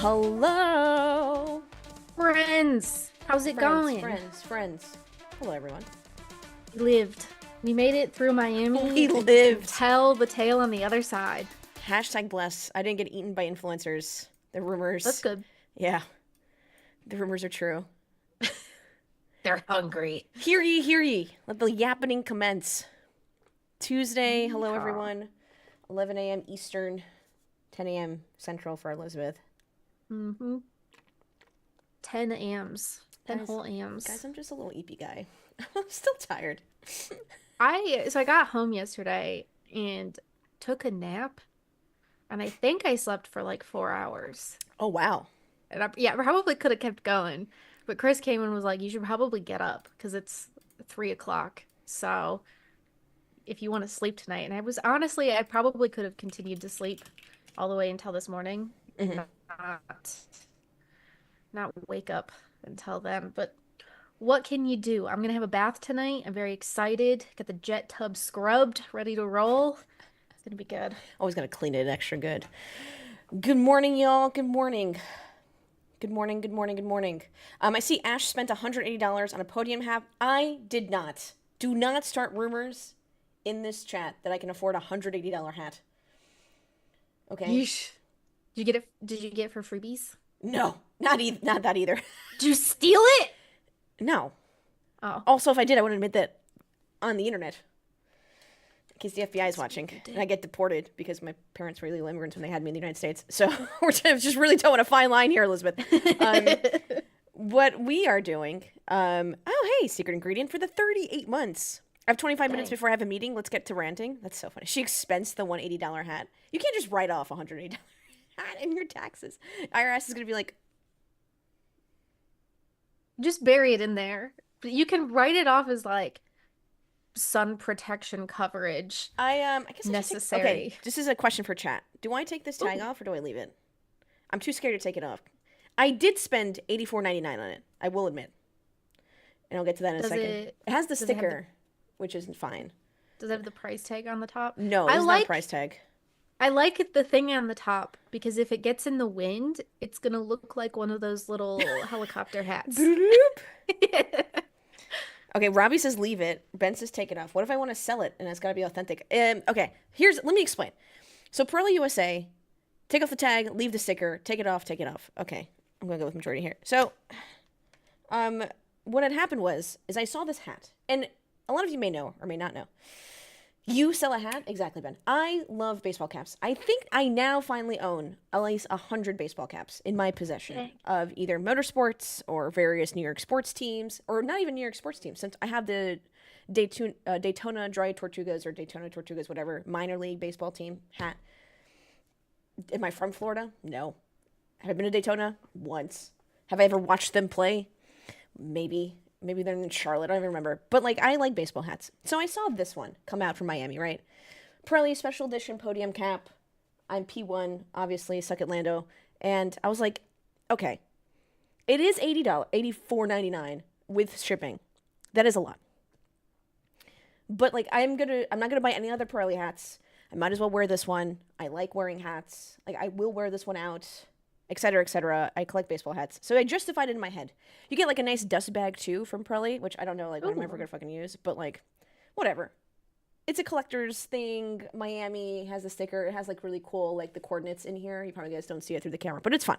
Hello. Friends, how's it going? Friends. Hello, everyone. We lived. We made it through Miami. We lived. Tell the tale on the other side. Hashtag bless. I didn't get eaten by influencers. The rumors. That's good. Yeah. The rumors are true. They're hungry. Hear ye, hear ye. Let the yappening commence. Tuesday. Hello, everyone. 11 a.m. Eastern. 10 a.m. Central for Elizabeth. 10 a.m.s. 10 whole a.m.s. Guys, I'm just a little eepy guy. I'm still tired. I got home yesterday and took a nap, and I think I slept for like 4 hours. Oh, wow. And I probably could have kept going, but Chris came and was like, you should probably get up because it's 3 o'clock. So if you want to sleep tonight. And I probably could have continued to sleep all the way until this morning. Mm-hmm. Not wake up until then. But what can you do? I'm going to have a bath tonight. I'm very excited. Got the jet tub scrubbed, ready to roll. It's going to be good. Always got to clean it extra good. Good morning, y'all. Good morning. Good morning. I see Ash spent $180 on a podium hat. I did not. Do not start rumors in this chat that I can afford a $180 hat. Okay. Yeesh. Did you get it for freebies? No, not that either. Did you steal it? No. Oh. Also, if I did, I wouldn't admit that on the internet. In case the FBI is watching. And I get deported because my parents were illegal immigrants when they had me in the United States. So we're just really towing a fine line here, Elizabeth. What we are doing, secret ingredient for the 38 months. I have 25 minutes before I have a meeting. Let's get to ranting. That's so funny. She expensed the $180 hat. You can't just write off a $180 hat in your taxes. IRS is going to be like, just bury it in there. But you can write it off as like sun protection coverage. I guess necessary. Okay, this is a question for chat. Do I take this tag off or do I leave it? I'm too scared to take it off. I did spend $84.99 on it. I will admit, and I'll get to that in a second. It has the sticker, which isn't fine. Does it have the price tag on the top? No, it's not a price tag. I like the thing on the top because if it gets in the wind, it's going to look like one of those little helicopter hats. Okay, Robbie says leave it. Ben says take it off. What if I want to sell it and it's got to be authentic? Okay, let me explain. So Pirelli USA, take off the tag, leave the sticker, take it off. Okay, I'm going to go with majority here. So what had happened is I saw this hat, and a lot of you may know or may not know. You sell a hat? Exactly, Ben. I love baseball caps. I think I now finally own at least 100 baseball caps in my possession of either motorsports or various New York sports teams, or not even New York sports teams, since I have the Daytona Dry Tortugas or Daytona Tortugas, whatever, minor league baseball team hat. Am I from Florida? No. Have I been to Daytona? Once. Have I ever watched them play? Maybe. Maybe they're in Charlotte. I don't even remember. But, I like baseball hats. So I saw this one come out from Miami, right? Pirelli Special Edition Podium Cap. I'm P1, obviously, suck at Lando. And I was like, okay. It is $80, $84.99 with shipping. That is a lot. But, I'm not going to buy any other Pirelli hats. I might as well wear this one. I like wearing hats. I will wear this one out. Etc., etc. I collect baseball hats. So I justified it in my head. You get, a nice dust bag, too, from Pirelli, which I don't know, what I'm ever going to fucking use. But, whatever. It's a collector's thing. Miami has a sticker. It has, really cool, the coordinates in here. You probably guys don't see it through the camera, but it's fun.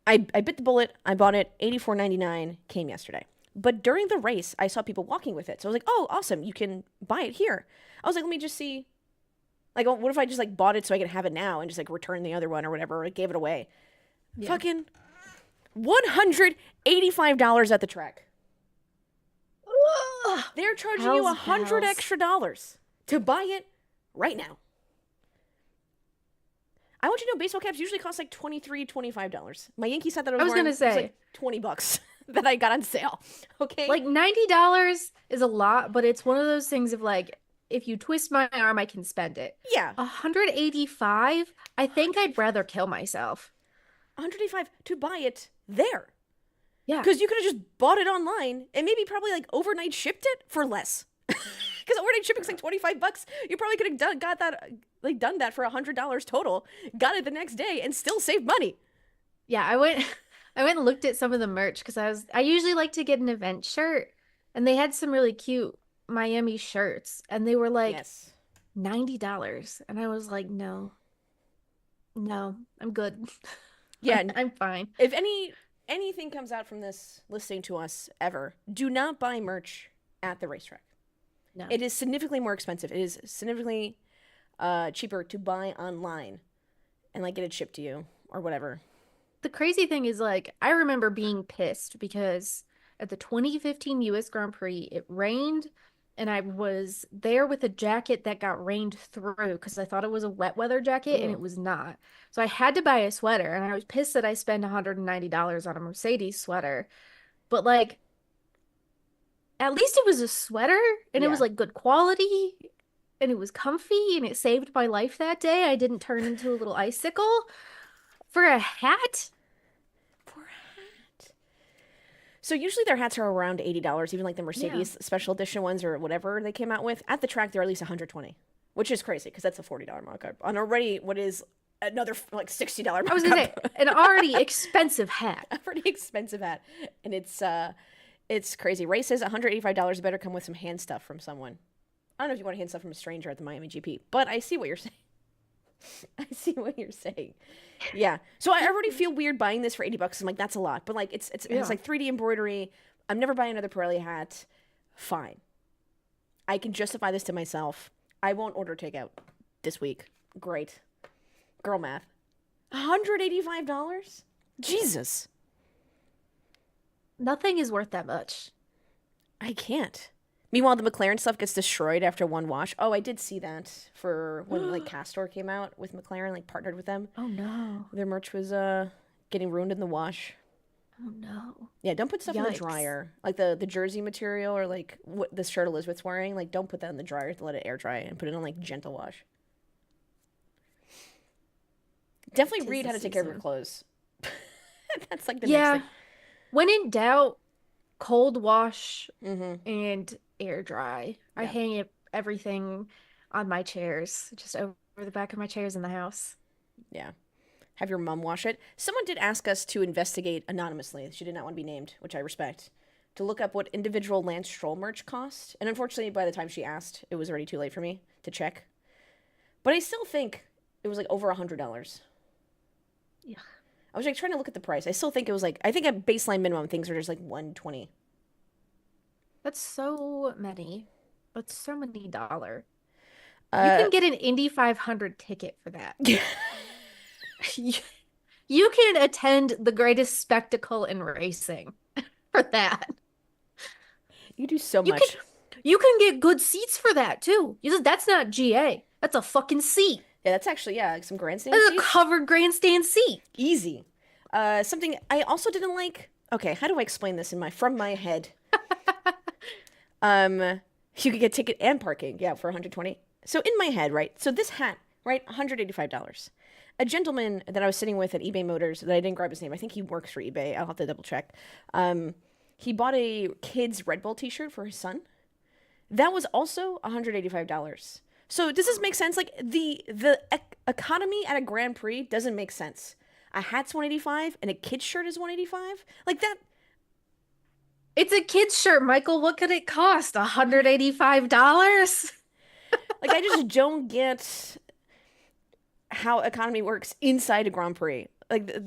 I bit the bullet. I bought it. $84.99. Came yesterday. But during the race, I saw people walking with it. So I was like, oh, awesome. You can buy it here. I was like, let me just see. What if I just, bought it so I could have it now and just, return the other one or whatever, or gave it away? Yeah. Fucking $185 at the track. Ugh. They're charging you $100 extra to buy it right now. I want you to know baseball caps usually cost $23, $25. My Yankee set that I was going to say $20 that I got on sale. Okay. $90 is a lot, but it's one of those things of if you twist my arm, I can spend it. Yeah. $185? I think I'd rather kill myself. $185 to buy it there. Yeah. Because you could have just bought it online and maybe probably overnight shipped it for less. Because overnight shipping's $25. You probably could have done that for $100 total, got it the next day and still saved money. Yeah, I went I went and looked at some of the merch because I usually like to get an event shirt and they had some really cute Miami shirts and they were like Yes. $90 and I was like, "No. No, I'm good. Yeah. I'm fine." If anything comes out from this listening to us ever, do not buy merch at the racetrack. No. It is significantly more expensive. It is significantly cheaper to buy online and like get it shipped to you or whatever. The crazy thing is like I remember being pissed because at the 2015 US Grand Prix, it rained and I was there with a jacket that got rained through because I thought it was a wet weather jacket and Ugh. it was not. So I had to buy a sweater and I was pissed that I spent $190 on a Mercedes sweater. But like at least it was a sweater and it was Yeah. like good quality and it was comfy and it saved my life that day. I didn't turn into a little icicle for a hat. Poor hat. So usually their hats are around $80, even like the Yeah. Mercedes special edition ones or whatever they came out with. At the track, they're at least 120, which is crazy because that's a $40 markup on already what is another like $60 I was gonna say markup. an already expensive hat. A pretty expensive hat, and it's crazy. Ray says $185 better come with some hand stuff from someone. I don't know if you want hand stuff from a stranger at the Miami GP, but I see what you're saying. I see what you're saying. Yeah. So I already feel weird buying this for $80. I'm like, that's a lot. But like it has Yeah. like 3D embroidery. I'm never buying another Pirelli hat. Fine. I can justify this to myself. I won't order takeout this week. Great. Girl math. $185? Jesus. Nothing is worth that much. I can't. Meanwhile, the McLaren stuff gets destroyed after one wash. Oh, I did see that for when like Castor came out with McLaren, like partnered with them. Oh no. Their merch was getting ruined in the wash. Oh no. Yeah, don't put stuff in the Yikes. dryer. Like the jersey material or like what the shirt Elizabeth's wearing, like don't put that in the dryer to let it air dry and put it on like gentle wash. Definitely Tis read the how to take care of your season. clothes. That's like the next Yeah. thing. When in doubt, cold wash Mm-hmm. and air dry. I Yeah. hang everything on my chairs, just over the back of my chairs in the house. Yeah. Have your mom wash it. Someone did ask us to investigate anonymously. She did not want to be named, which I respect. To look up what individual Lance Stroll merch cost. And unfortunately, by the time she asked, it was already too late for me to check. But I still think it was like over $100. Yeah. I was like trying to look at the price. I still think it was like I think at baseline minimum things are just like 120. That's so many. That's so many dollar. You Uh can get an Indy 500 ticket for that. You you can attend the greatest spectacle in racing for that. you do so You can much. you can get good seats for that too. That's not GA. That's a fucking seat. Yeah, that's actually like some grandstand That's a seats. covered grandstand seat. Easy. Something I also didn't like. Okay, how do I explain this in my from my head? You could get ticket and parking, yeah, for 120. So in my head, right? So this hat, right, $185. A gentleman that I was sitting with at eBay Motors that I didn't grab his name. I think he works for eBay. I'll have to double check. He bought a kid's Red Bull t-shirt for his son. That was also $185. So does this make sense? Like the economy at a Grand Prix doesn't make sense. A hat's 185 and a kid's shirt is 185? Like that. It's a kid's shirt, Michael. What could it cost? $185? Like I just don't get how economy works inside a Grand Prix. Like it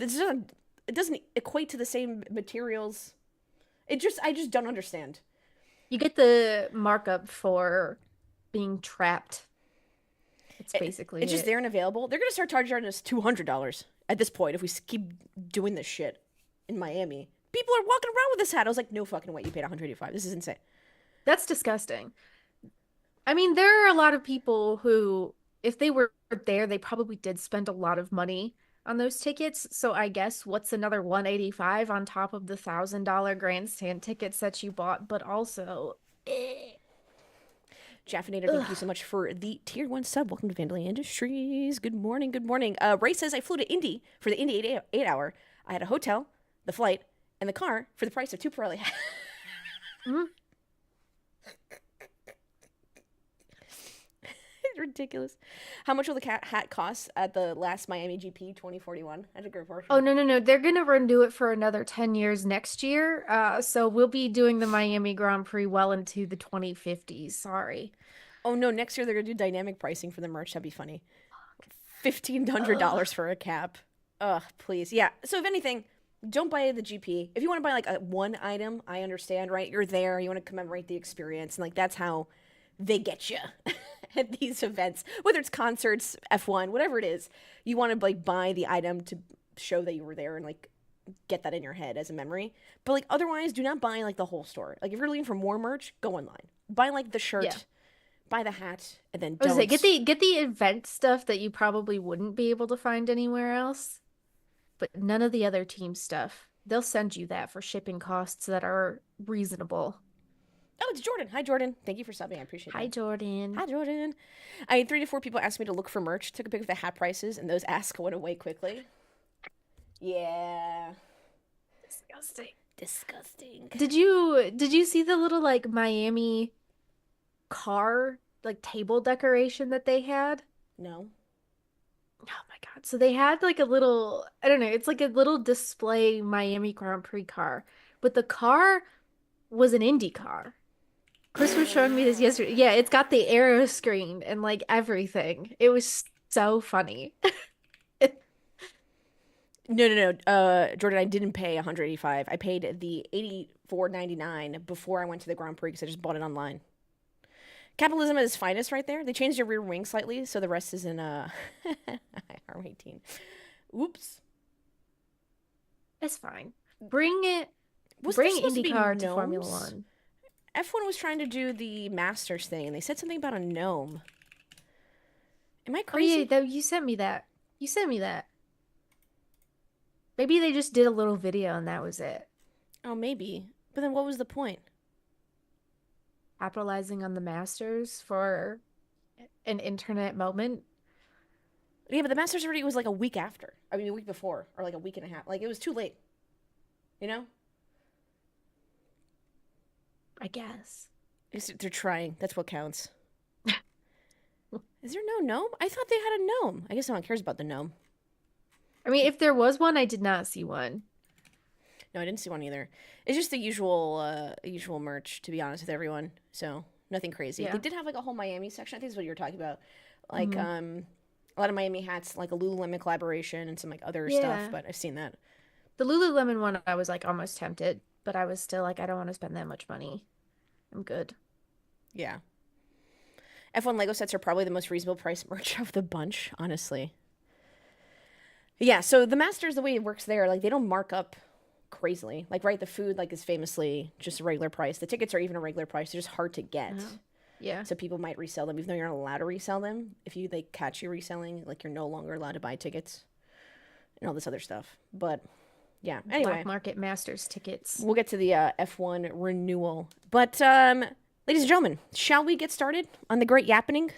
doesn't equate to the same materials. I just don't understand. You get the markup for being trapped. It's basically It's just it. there and available. They're gonna start charging us $200 at this point if we keep doing this shit in Miami. People are walking around with this hat. I was like, no fucking way, you paid 185. This is insane. That's disgusting. I mean, there are a lot of people who, if they were there, they probably did spend a lot of money on those tickets. So I guess what's another 185 on top of the $1,000 grandstand tickets that you bought, but also Jaffinator, thank you so much for the tier 1 sub. Welcome to Vandalay Industries. Good morning, good morning. Ray says I flew to Indy for the Indy 8 hour. I had a hotel, the flight, and the car for the price of 2 Pirelli hats. Mhm. ridiculous. How much will the cat hat cost at the last Miami GP 2041? That's a great Oh, portion. no, no, no. They're gonna renew it for another 10 years next year. So we'll be doing the Miami Grand Prix well into the 2050s. Sorry. Oh no, next year they're gonna do dynamic pricing for the merch. That'd be funny. Ugh. $1,500 for a cap. Ugh, please. Yeah. So if anything, don't buy the GP. If you want to buy like a one item, I understand, right? You're there, you want to commemorate the experience, and like that's how they get you at these events. Whether it's concerts, F1, whatever it is, you want to like buy the item to show that you were there and like get that in your head as a memory. But like otherwise, do not buy like the whole store. Like if you're looking for more merch, go online. Buy like the Yeah. shirt, buy the hat, and then I was gonna say, don't. get the event stuff that you probably wouldn't be able to find anywhere else, but none of the other team stuff. They'll send you that for shipping costs that are reasonable. Oh, it's Jordan. Hi, Jordan. Thank you for subbing. I appreciate Hi, that. Jordan. Hi, Jordan. I had 3 to 4 people ask me to look for merch. Took a pic of the hat prices, and those asks went away quickly. Yeah. Disgusting. Disgusting. Did you see the little like Miami car like table decoration that they had? No. Oh my God. So they had like a little, I don't know, it's like a little display Miami Grand Prix car, but the car was an Indy car. Chris was showing me this yesterday. Yeah, it's got the aero screen and like everything. It was so funny. No, no, no. Jordan, I didn't pay 185. I paid the 84.99 before I went to the Grand Prix because I just bought it online. Capitalism at its finest, right there. They changed your rear wing slightly, so the rest is in R18. Oops. It's fine. Bring it, Was there bring supposed to be IndyCar to Formula gnomes? One. F1 was trying to do the Masters thing, and they said something about a gnome. Am I Oh yeah, crazy? though you sent me that. You sent me that. Maybe they just did a little video and that was it. Oh, maybe. But then what was the point? Capitalizing on the Masters for an internet moment. Yeah, but the Masters already was like a week after. I mean, a week before, or like a week and a half. Like, it was too late. You know? I guess. They're trying. That's what counts. Is there no gnome? I thought they had a gnome. I guess no one cares about the gnome. I mean, if there was one, I did not see one. No, I didn't see one either. It's just the usual merch, to be honest with everyone. So nothing crazy. They Yeah. did have like a whole Miami section. I think is what you were talking about. Like Hmm. a lot of Miami hats, like a Lululemon collaboration and some like other stuff. Yeah. But I've seen that. The Lululemon one, I was like almost tempted, but I was still like, I don't want to spend that much money. I'm good. Yeah. F1 Lego sets are probably the most reasonable price merch of the bunch, honestly. Yeah, so the Masters, the way it works there, like they don't mark up crazily. Like, right, the food like is famously just a regular price. The tickets are even a regular price. They're just hard to get. Oh. Yeah. So people might resell them, even though you're not allowed to resell them. If you like catch you reselling, like you're no longer allowed to buy tickets and all this other stuff. But yeah, anyway, Black market Masters tickets. we'll get to the F1 renewal. But ladies and gentlemen, shall we get started on the great yappening?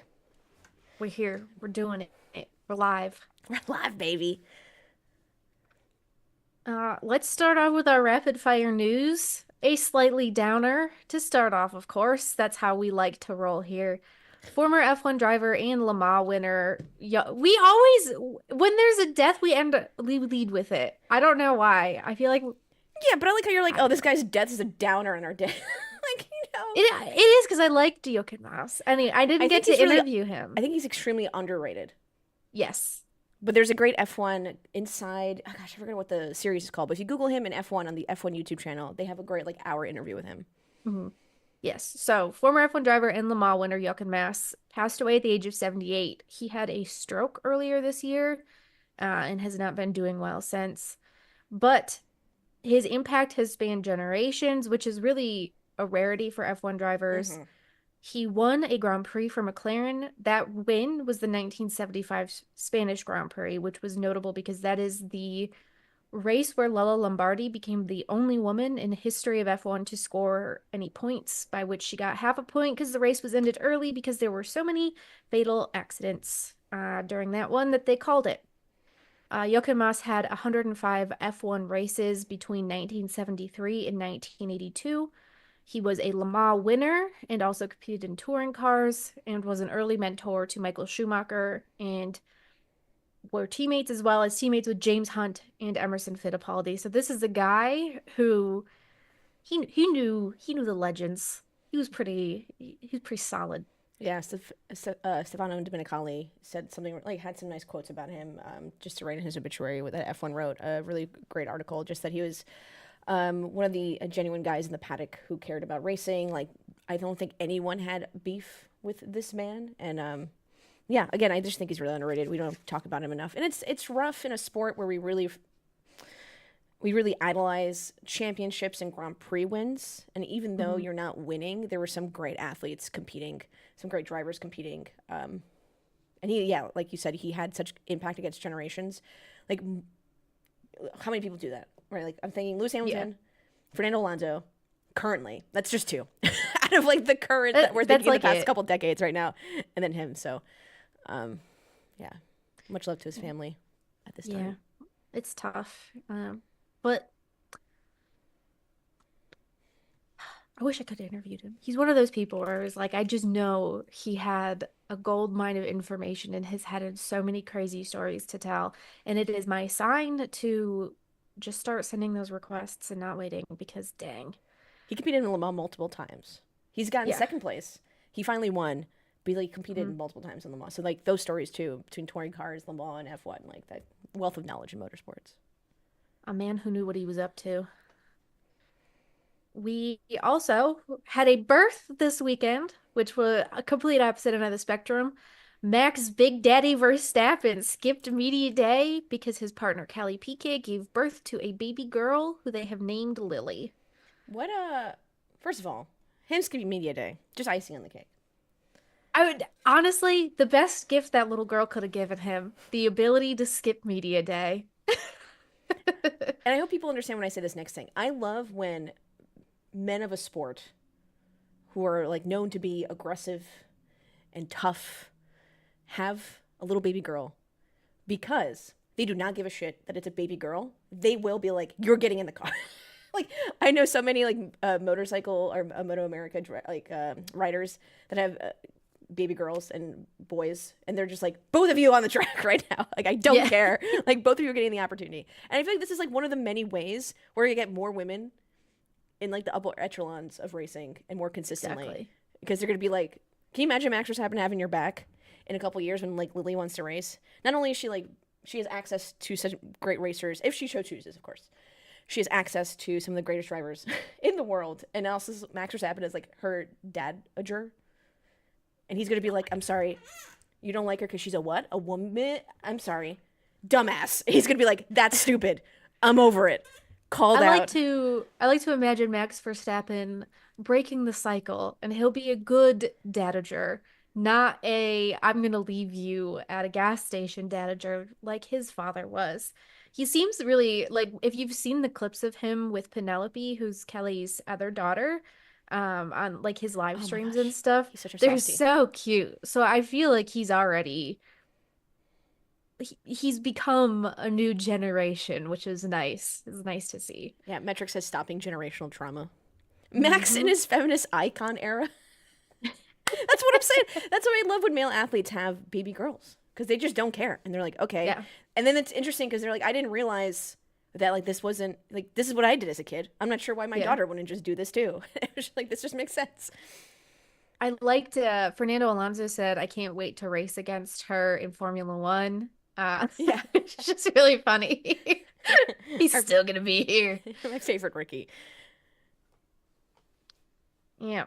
We're here. We're doing it. We're live. We're live, baby. Let's start off with our rapid fire news. A slightly downer to start off, of course. That's how we like to roll here. Former F1 driver and Le Mans winner. Yeah, we always, when there's a death, we lead with it. I don't know why. I feel like Yeah, but I like how you're like, oh, this guy's death is a downer in our day. Like, it is because I like Jochen Mass. I mean, I didn't I get think to he's really, interview him. I think he's extremely underrated. Yes. But there's a great F1 inside. Oh gosh, I forget what the series is called. But if you Google him and F1 on the F1 YouTube channel, they have a great like hour interview with him. Hmm. Yes. So, former F1 driver and Le Mans winner Jochen Mass passed away at the age of 78. He had a stroke earlier this year, and has not been doing well since. But his impact has spanned generations, which is really a rarity for F1 drivers. Hmm. He won a Grand Prix for McLaren. That win was the 1975 Spanish Grand Prix, which was notable because that is the race where Lella Lombardi became the only woman in the history of F1 to score any points, by which she got half a point because the race was ended early because there were so many fatal accidents during that one that they called it. Jochen Mass had 105 F1 races between 1973 and 1982. He was a Le Mans winner and also competed in touring cars and was an early mentor to Michael Schumacher and were teammates as well as teammates with James Hunt and Emerson Fittipaldi. So this is a guy who he knew the legends. He was pretty solid. Yeah, Stefano Domenicali said something like had some nice quotes about him. Just to write in his obituary with that F1 wrote a really great article. Just that he was one of the genuine guys in the paddock who cared about racing. Like I don't think anyone had beef with this man. And yeah, again, I just think he's really underrated. We don't talk about him enough, and it's rough in a sport where we really idolize championships and Grand Prix wins. And even though Mhm. you're not winning, there were some great athletes competing, some great drivers competing. And he, yeah, like you said, he had such impact against generations. Like, how many people do that? Right? Like, I'm thinking Lewis Yeah. Hamilton, Fernando Alonso, currently. That's just two out of like the current that we're That's thinking in the like past it. couple decades right now. And then him. So, yeah, much love to his family at this Yeah. time. It's tough. But I wish I could have interviewed him. He's one of those people where I was like, I just know he had a gold mine of information in his head and so many crazy stories to tell. And it is my sign to just start sending those requests and not waiting because dang. He competed in Le Mans multiple times. He's gotten Yeah. second place. He finally won, but he competed Mhm. multiple times in Le Mans. So like those stories too, between touring cars, Le Mans, and F1, like that wealth of knowledge in motorsports. A man who knew what he was up to. We also had a birth this weekend, which was a complete opposite end of the spectrum. Max Big Daddy Verstappen skipped media day because his partner Kelly Piquet gave birth to a baby girl who they have named Lily. What first of all, him skipping media day, just icing on the cake. I would honestly, the best gift that little girl could have given him, the ability to skip media day. And I hope people understand when I say this next thing. I love when men of a sport who are like known to be aggressive and tough have a little baby girl because they do not give a shit that it's a baby girl. They will be like, "You're getting in the car." Like I know so many like motorcycle or Moto America riders that have baby girls and boys, and they're just like both of you on the track right now. Like I don't Yeah, care. Like both of you are getting the opportunity, and I feel like this is like one of the many ways where you get more women in like the upper echelons of racing and more consistently exactly. because they're gonna be like, can you imagine Max Verstappen having your back in a couple of years when like Lily wants to race? Not only is she like she has access to such great racers if she so chooses, of course. She has access to some of the greatest drivers in the world, and also Max Verstappen is like her dadager, and he's gonna be like, "I'm sorry, you don't like her because she's a what? A woman? I'm sorry, dumbass." He's gonna be like, "That's stupid. I'm over it. Called out." I like to imagine Max Verstappen breaking the cycle and he'll be a good dadager, not a I'm gonna leave you at a gas station dadager like his father was. He seems really like if you've seen the clips of him with Penelope, who's Kelly's other daughter, on like his live Oh my streams and gosh, stuff, he's such a they're softie. so cute. So I feel like he's become a new generation, which is nice. It's nice to see. Yeah, Metric says stopping generational trauma. Max in Hmm. his feminist icon era. That's what I'm saying. That's why I love when male athletes have baby girls because they just don't care and they're like, okay. Yeah. And then it's interesting because they're like, I didn't realize that like this wasn't like this is what I did as a kid. I'm not sure why my Yeah. daughter wouldn't just do this too. It was just like this just makes sense. I liked Fernando Alonso said, I can't wait to race against her in Formula One. Yeah, It's just really funny. He's Our, still gonna be here. my favorite Ricky. Yeah.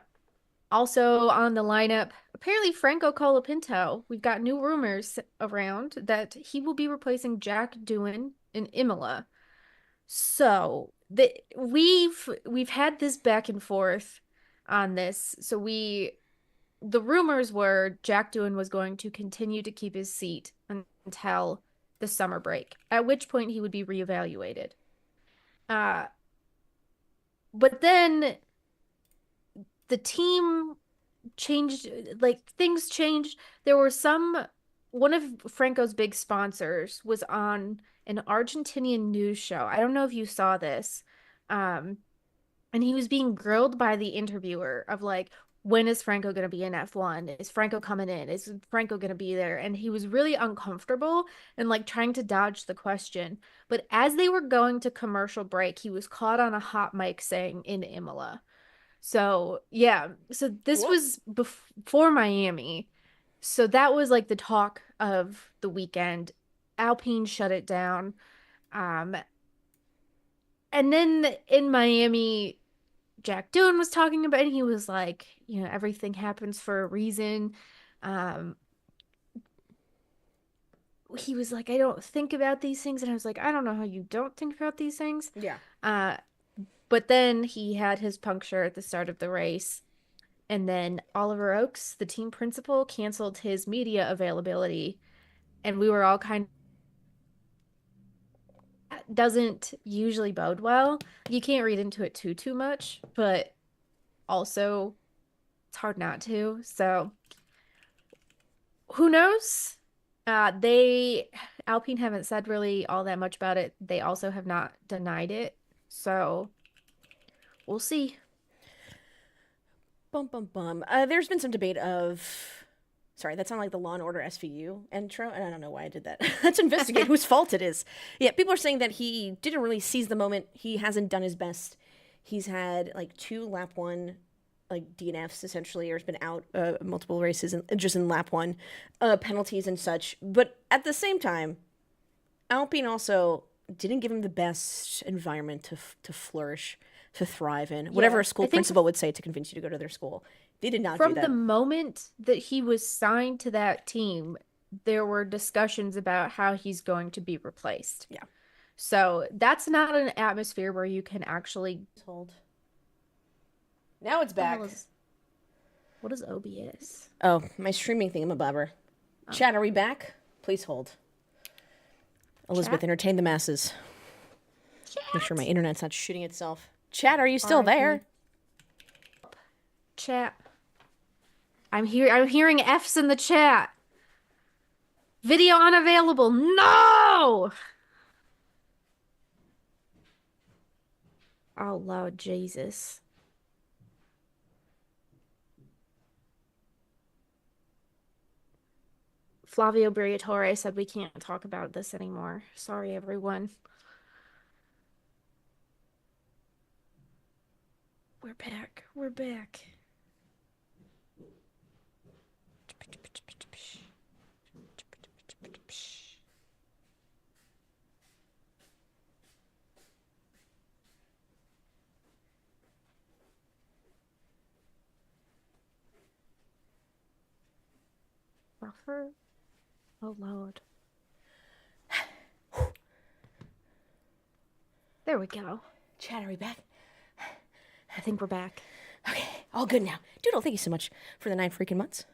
Also on the lineup, apparently Franco Colapinto. We've got new rumors around that he will be replacing Jack Doohan in Imola. So we've had this back and forth on this. The rumors were Jack Doohan was going to continue to keep his seat until the summer break, at which point he would be reevaluated. Uh, but then the team changed, like things changed. There were one of Franco's big sponsors was on an Argentinian news show. I don't know if you saw this. Um, and he was being grilled by the interviewer of like, when is Franco going to be in F1? Is Franco coming in? Is Franco going to be there? And he was really uncomfortable and like trying to dodge the question. But as they were going to commercial break, he was caught on a hot mic saying in Imola. So, yeah. So this Whoa. was before Miami. So that was like the talk of the weekend. Alpine shut it down. Um, and then in Miami, Jack Doohan was talking about, and he was like, everything happens for a reason. Um, he was like, I don't think about these things. And I was like, I don't know how you don't think about these things. Yeah. Uh, but then he had his puncture at the start of the race. And then Oliver Oakes, the team principal, canceled his media availability. And we were all kind of, doesn't usually bode well. You can't read into it too much, but also it's hard not to. So who knows? They Alpine haven't said really all that much about it. They also have not denied it. So we'll see. Bum bum bum. There's been some debate of. Sorry, that sounded like the Law and Order SVU intro, and I don't know why I did that. Let's investigate whose fault it is. Yeah, people are saying that he didn't really seize the moment. He hasn't done his best. He's had like two lap one, like DNFs essentially, or has been out multiple races and just in lap one, penalties and such. But at the same time, Alpine also didn't give him the best environment to flourish, to thrive in. Whatever Yeah, a school I think principal would say to convince you to go to their school. They did not do from the that. moment that he was signed to that team, there were discussions about how he's going to be replaced. Yeah. So that's not an atmosphere where you can actually. Hold. Now it's What the back. hell is, what is OBS? Oh, my streaming thingamabobber. Oh. Chat, are we back? Please hold. Elizabeth, Chat? entertain the masses. Make sure my Chat? internet's not shooting itself. Chat, are you still R.I.P. there? Chat. I'm here. I'm hearing F's in the chat. Video unavailable. No! Oh, Lord Jesus. Flavio Briatore said we can't talk about this anymore. Sorry, everyone. We're back. We're back. Buffer? Oh, Lord. There we go. Chat, are we back? I think we're back. Okay, all good now. Doodle, thank you so much for the 9 freaking months.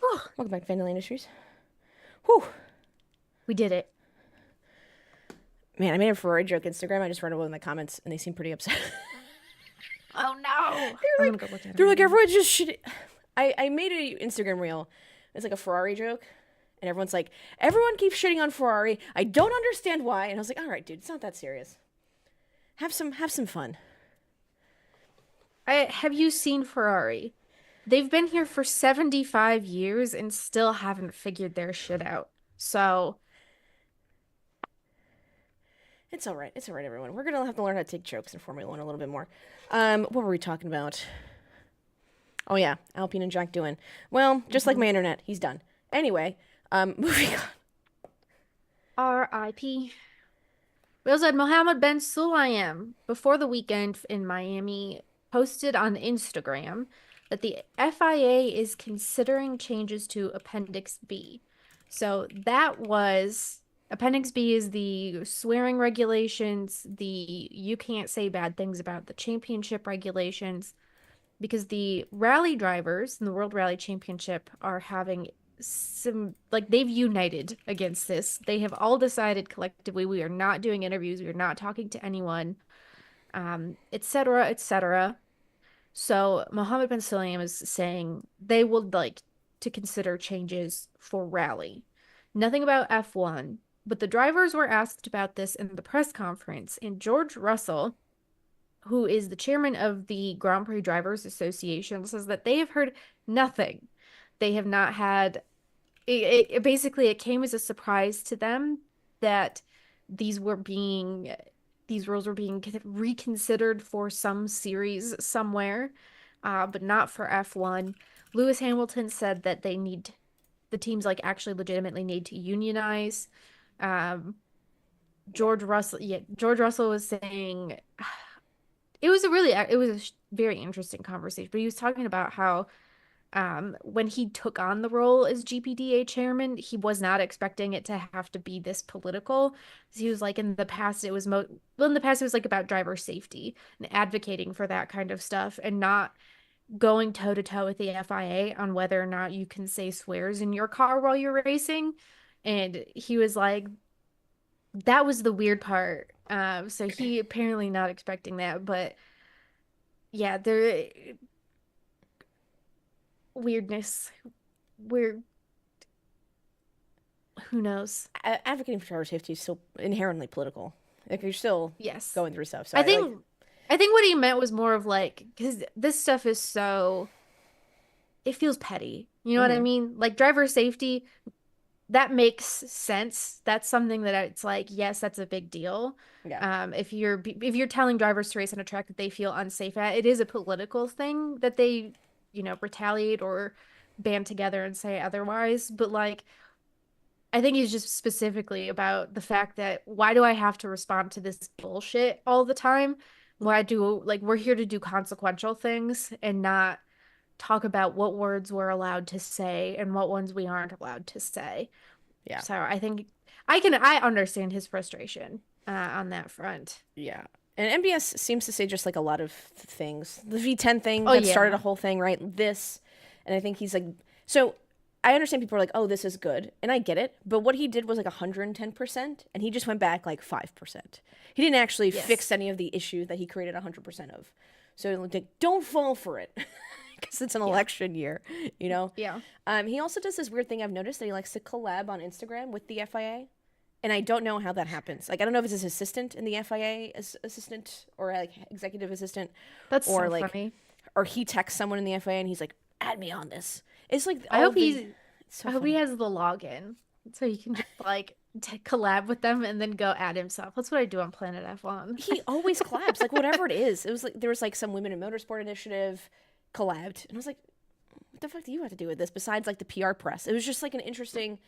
Oh, Welcome back to Vandalay Industries. Whew. we did it. Man, I made a Ferrari joke Instagram. I just read it in the comments, and they seem pretty upset. Oh, no. I'm gonna go look at it. They're like, everyone's just shit. I made a Instagram reel. It's like a Ferrari joke. And everyone's like, everyone keeps shitting on Ferrari. I don't understand why. And I was like, all right, dude, it's not that serious. Have some fun. Have you seen Ferrari? They've been here for 75 years and still haven't figured their shit out. So, It's all right. It's all right, everyone. We're gonna have to learn how to take jokes in Formula One a little bit more. What were we talking about? Oh yeah, Alpine and Jack Doohan. Well, just like my internet, he's done. Anyway, moving on. R.I.P. We also had Mohammed bin Sulayem before the weekend in Miami posted on Instagram that the FIA is considering changes to Appendix B. So that was Appendix B is the swearing regulations, the you can't say bad things about the championship regulations, because the rally drivers in the World Rally Championship are having some, like, they've united against this. They have all decided collectively we are not doing interviews, we are not talking to anyone, etc., etc. So Mohammed bin Sulayem is saying they would like to consider changes for rally. Nothing about F1, but the drivers were asked about this in the press conference, and George Russell, who is the chairman of the Grand Prix Drivers Association, says that they have heard nothing. They have not had basically it came as a surprise to them that these were being these rules were being reconsidered for some series somewhere, but not for F1. Lewis Hamilton said that the teams like actually legitimately need to unionize. Um, George Russell was saying it was a very interesting conversation, but he was talking about how when he took on the role as GPDA chairman, he was not expecting it to have to be this political. He was like, in the past, in the past, it was like about driver safety and advocating for that kind of stuff and not going toe to toe with the FIA on whether or not you can say swears in your car while you're racing. And he was like, that was the weird part. So he apparently not expecting that, but yeah, there weirdness. Weird. Who knows? Advocating for driver safety is still inherently political. Like you're still Yes. going through stuff. So I think what he meant was more of like, because this stuff is so, it feels petty. You know what I Mhm. mean? Like driver safety, that makes sense. That's something that it's like, yes, that's a big deal. Yeah. If you're telling drivers to race on a track that they feel unsafe at, it is a political thing that they, retaliate or band together and say otherwise. But like, I think he's just specifically about the fact that why do I have to respond to this bullshit all the time? We're here to do consequential things and not talk about what words we're allowed to say and what ones we aren't allowed to say. Yeah. So I think I understand his frustration on that front. Yeah. And MBS seems to say just like a lot of things. The V10 thing Oh that started a yeah. whole thing, right? This. And I think he's like, so I understand people are like, oh, this is good. And I get it. But what he did was like 110%. And he just went back like 5%. He didn't actually fix Yes. any of the issues that he created 100% of. So like, don't fall for it. Because it's an Yeah. election year, you know? Yeah. He also does this weird thing I've noticed that he likes to collab on Instagram with the FIA. And I don't know how that happens. Like, I don't know if it's his assistant in the FIA as assistant or like executive assistant, That's or so like, funny. or he texts someone in the FIA and he's like, add me on this. It's like I all hope of the, he's it's so I hope he funny. has the login so he can just like collab with them and then go add himself. That's what I do on Planet F1. He always collabs, like whatever it is. It was like, there was like some women in motorsport initiative collabed. And I was like, what the fuck do you have to do with this besides like the PR press? It was just like an interesting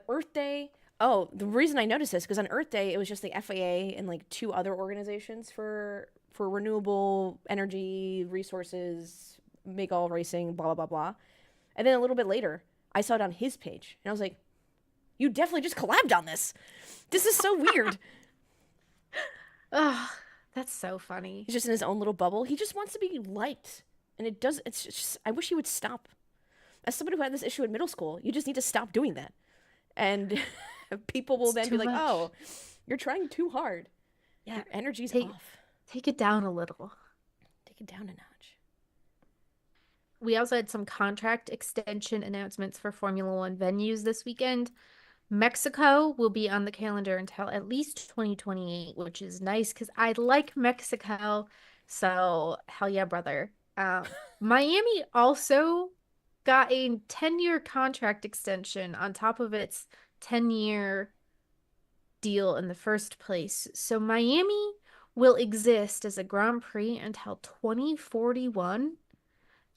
Earth Day. Oh, the reason I noticed this because on Earth Day it was just the FAA and like two other organizations for renewable energy resources, make all racing, blah blah blah blah. And then a little bit later, I saw it on his page, and I was like, "You definitely just collabed on this. This is so weird." Oh, that's so funny. He's just in his own little bubble. He just wants to be liked, and it does. It's just. I wish he would stop. As somebody who had this issue in middle school, you just need to stop doing that, and people will It's then be too like, much. "Oh, you're trying too hard. Yeah. Your energy's Take off. take it down a little. Take it down a notch." We also had some contract extension announcements for Formula One venues this weekend. Mexico will be on the calendar until at least 2028, which is nice because I like Mexico. So, hell yeah, brother. Miami also got a 10-year contract extension on top of its 10-year deal in the first place. So, Miami will exist as a Grand Prix until 2041.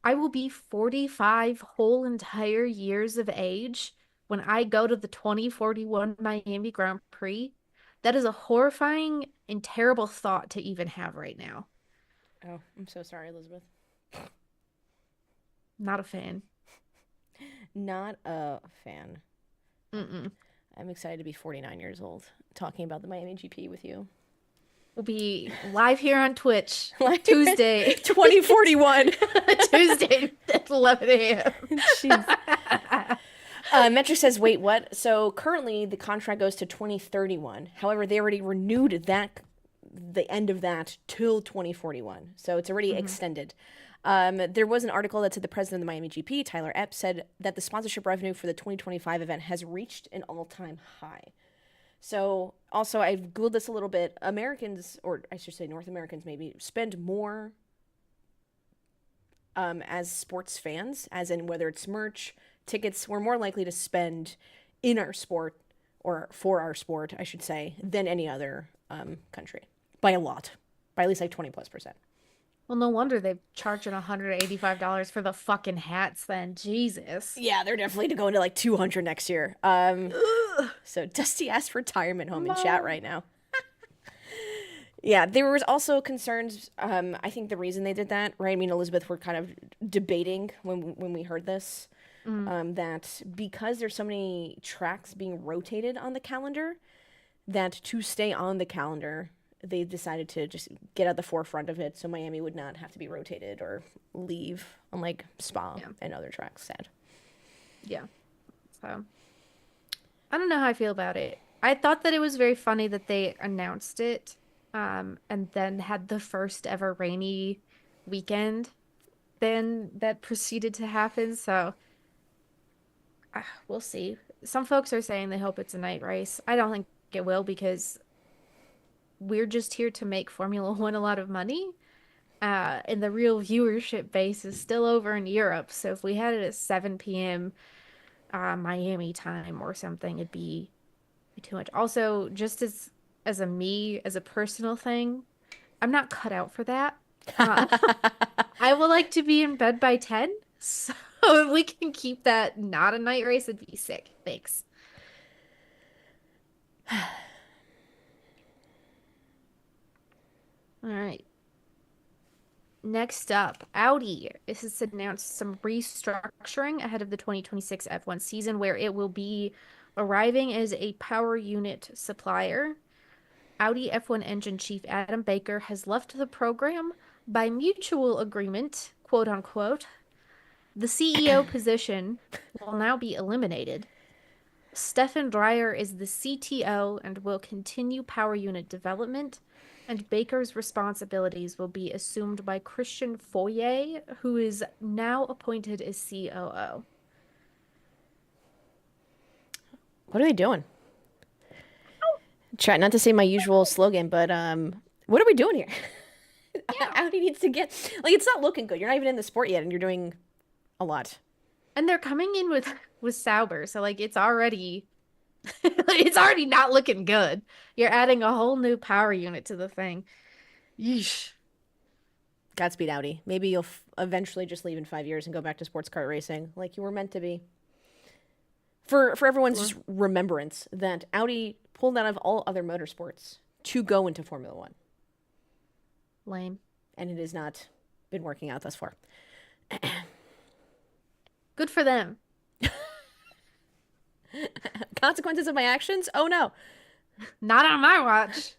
I will be 45 whole entire years of age when I go to the 2041 Miami Grand Prix. That is a horrifying and terrible thought to even have right now. Oh, I'm so sorry, Elizabeth. Not a fan. Not a fan. Mm-mm. I'm excited to be 49 years old, talking about the Miami GP with you. We'll be live here on Twitch Like Tuesday. 2041. Tuesday at 11 a.m. Jeez. Metric says, wait, what? So currently the contract goes to 2031. However, they already renewed the end of that till 2041. So it's already extended. There was an article that said the president of the Miami GP, Tyler Epp, said that the sponsorship revenue for the 2025 event has reached an all-time high. So also I've Googled this a little bit. Americans, or I should say North Americans maybe, spend more as sports fans, as in whether it's merch, tickets, we're more likely to spend in our sport or for our sport, I should say, than any other country by a lot, by at least like 20+%. Well, no wonder they're charging $185 for the fucking hats then. Jesus. Yeah, they're definitely going to like 200 next year. Ugh. So Dusty asked for retirement home in chat No. right now. Yeah, there was also concerns. I think the reason they did that, right? I mean, Elizabeth were kind of debating when we heard this, Mm, that because there's so many tracks being rotated on the calendar, that to stay on the calendar, they decided to just get at the forefront of it, so Miami would not have to be rotated or leave, unlike Spa yeah. and other tracks. Sad. Yeah. So I don't know how I feel about it. I thought that it was very funny that they announced it, and then had the first ever rainy weekend then that proceeded to happen. So we'll see. Some folks are saying they hope it's a night race. I don't think it will because we're just here to make Formula One a lot of money. And the real viewership base is still over in Europe. So if we had it at 7 p.m. Miami time or something, it'd be too much. Also, just as a personal thing, I'm not cut out for that. Uh, I would like to be in bed by 10. So if we can keep that not a night race, it'd be sick. Thanks. All right. Next up, Audi. This has announced some restructuring ahead of the 2026 F1 season where it will be arriving as a power unit supplier. Audi F1 engine chief Adam Baker has left the program by mutual agreement, quote unquote. The CEO position will now be eliminated. Stefan Dreyer is the CTO and will continue power unit development, and Baker's responsibilities will be assumed by Christian Foyer, who is now appointed as COO. What are they doing? Try not to say my usual slogan, but what are we doing here? Yeah. Audi needs to get like it's not looking good. You're not even in the sport yet, and you're doing a lot. And they're coming in with Sauber, so like it's already not looking good. You're adding a whole new power unit to the thing. Yeesh. Godspeed, Audi. Maybe you'll eventually just leave in 5 years and go back to sports car racing, like you were meant to be. For everyone's just remembrance, that Audi pulled out of all other motorsports to go into Formula One, Lame. and it has not been working out thus far. Good for them. Consequences of my actions? Oh no. Not on my watch.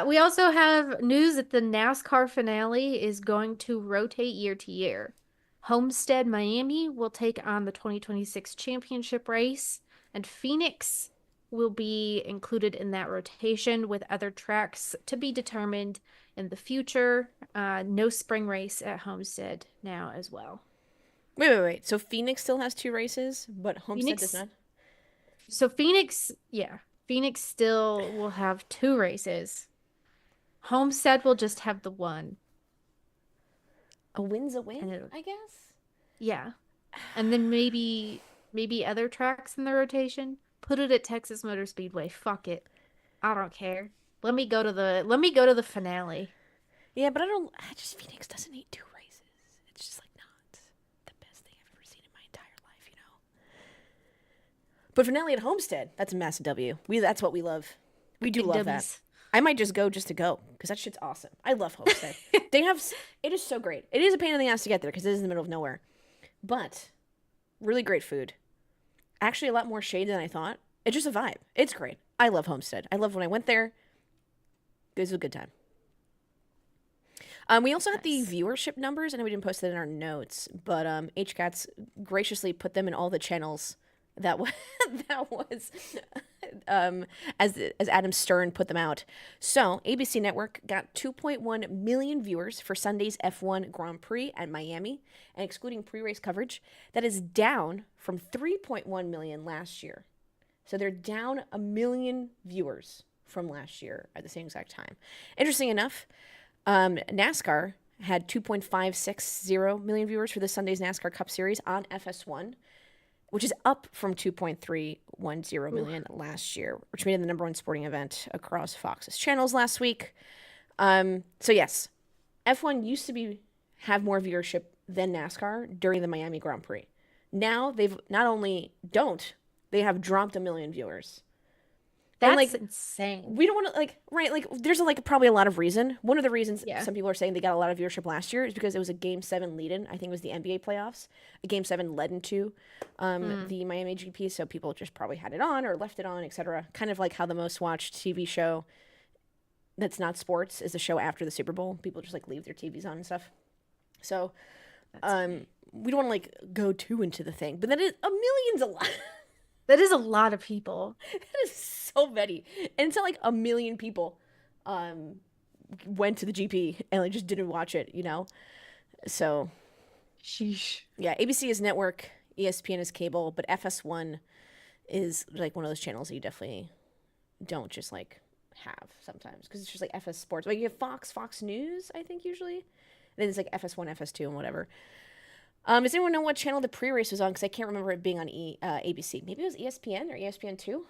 We also have news that the NASCAR finale is going to rotate year to year. Homestead, Miami will take on the 2026 championship race, and Phoenix will be included in that rotation with other tracks to be determined in the future. No spring race at Homestead now as well. Wait. So Phoenix still has 2 races, but Homestead does not? So Phoenix, yeah, Phoenix still will have 2 races. Homestead will just have the one. A win's a win, And I guess? yeah. And then maybe other tracks in the rotation. Put it at Texas Motor Speedway. Fuck it. I don't care. Let me go to the finale. Yeah, but I just Phoenix doesn't need 2 races. It's just like not the best thing I've ever seen in my entire life, you know. But finale at Homestead, that's a massive W. That's what we love. We do Big love W's. that. I might just go because that shit's awesome. I love Homestead. It is so great. It is a pain in the ass to get there because it is in the middle of nowhere. But really great food. Actually, a lot more shade than I thought. It's just a vibe. It's great. I love Homestead. I love when I went there. It was a good time. We also had the Nice. viewership numbers. I know we didn't post it in our notes, but HCATS graciously put them in all the channels that was that was as Adam Stern put them out. So ABC Network got 2.1 million viewers for Sunday's F1 Grand Prix at Miami, and excluding pre-race coverage, that is down from 3.1 million last year. So they're down 1 million viewers from last year at the same exact time. Interesting enough, NASCAR had 2.560 million viewers for this Sunday's NASCAR Cup Series on FS1, which is up from 2.310 Oof. million last year, which made it the number one sporting event across Fox's channels last week. So yes, F1 used to have more viewership than NASCAR during the Miami Grand Prix. Now they've not only they have dropped 1 million viewers. And That's like insane. we don't want to there's probably a lot of reason. One of the reasons Yeah. some people are saying they got a lot of viewership last year is because it was a Game 7 lead-in. I think it was the NBA playoffs. A Game 7 led into the Miami GP, so people just probably had it on or left it on, etc. Kind of like how the most watched TV show that's not sports is the show after the Super Bowl. People just like leave their TVs on and stuff. So That's funny. we don't want to like go too into the thing, but then a million's a lot. That is a lot of people. That is so many. And it's not like 1 million people went to the GP and like just didn't watch it, you know? So Sheesh. yeah, ABC is network, ESPN is cable, but FS1 is like one of those channels that you definitely don't just like have sometimes because it's just like FS Sports. Like you have Fox News, I think usually. And then it's like FS1, FS2, and whatever. Does anyone know what channel the pre-race was on? Because I can't remember it being on ABC. Maybe it was ESPN or ESPN2.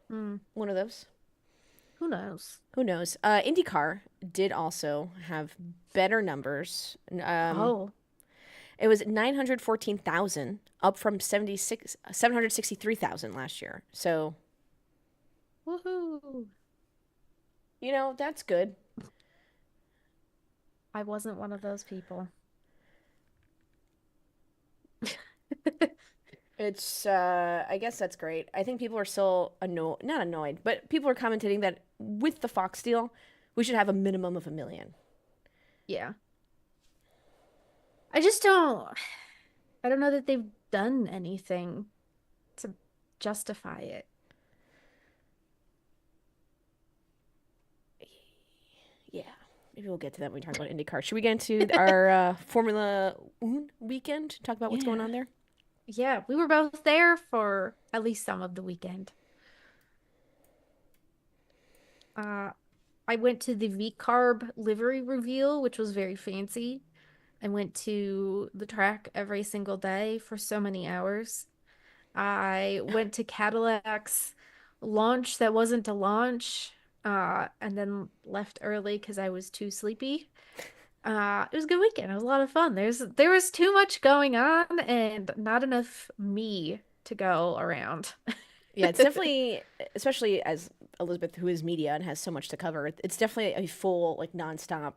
Hmm. One of those. Who knows? Who knows? Indycar did also have better numbers. Oh, It was 914,000, up from 763,000 last year. So, woohoo. you know, that's good. I wasn't one of those people. It's, I guess that's great. I think people are still not annoyed, but people are commenting that with the Fox deal, we should have a minimum of 1 million. Yeah. I don't know that they've done anything to justify it. Yeah, maybe we'll get to that when we talk about IndyCar. Should we get into our Formula One weekend? Talk about what's going Yeah. on there? Yeah, we were both there for at least some of the weekend. Uh, I went to the V-Carb livery reveal, which was very fancy. I went to the track every single day for so many hours. I went to Cadillac's launch that wasn't a launch, and then left early because I was too sleepy. It was a good weekend. It was a lot of fun. There was too much going on and not enough me to go around. Yeah, it's definitely, especially as Elizabeth, who is media and has so much to cover, it's definitely a full, like, nonstop.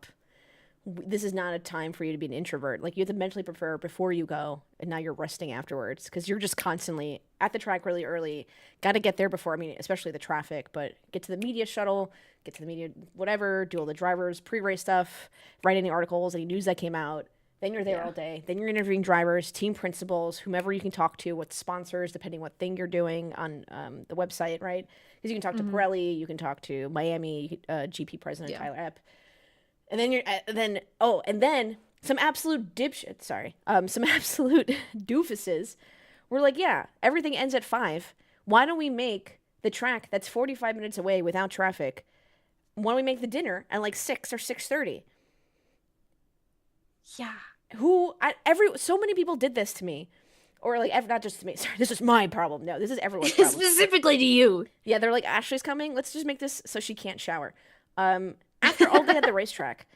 This is not a time for you to be an introvert. Like, you have to mentally prepare before you go, and now you're resting afterwards because you're just constantly at the track really early. Got to get there before, I mean, especially the traffic, but get to the media shuttle, get to the media, whatever, do all the drivers, pre race stuff, write any articles, any news that came out. Then you're there Yeah. all day. Then you're interviewing drivers, team principals, whomever you can talk to, what sponsors, depending what thing you're doing on the website, right? Because you can talk to Hmm. Pirelli, you can talk to Miami GP president Yeah. Tyler Epp, and then and then some absolute dipshit, sorry, some absolute doofuses were like, yeah, everything ends at 5. Why don't we make the track that's 45 minutes away without traffic? Why don't we make the dinner at like 6 or 6:30? Yeah. So many people did this to me, or like not just to me. Sorry, this is my problem. No, this is everyone's problem. Specifically to you. Yeah, they're like, Ashley's coming. Let's just make this so she can't shower. After all day at the racetrack,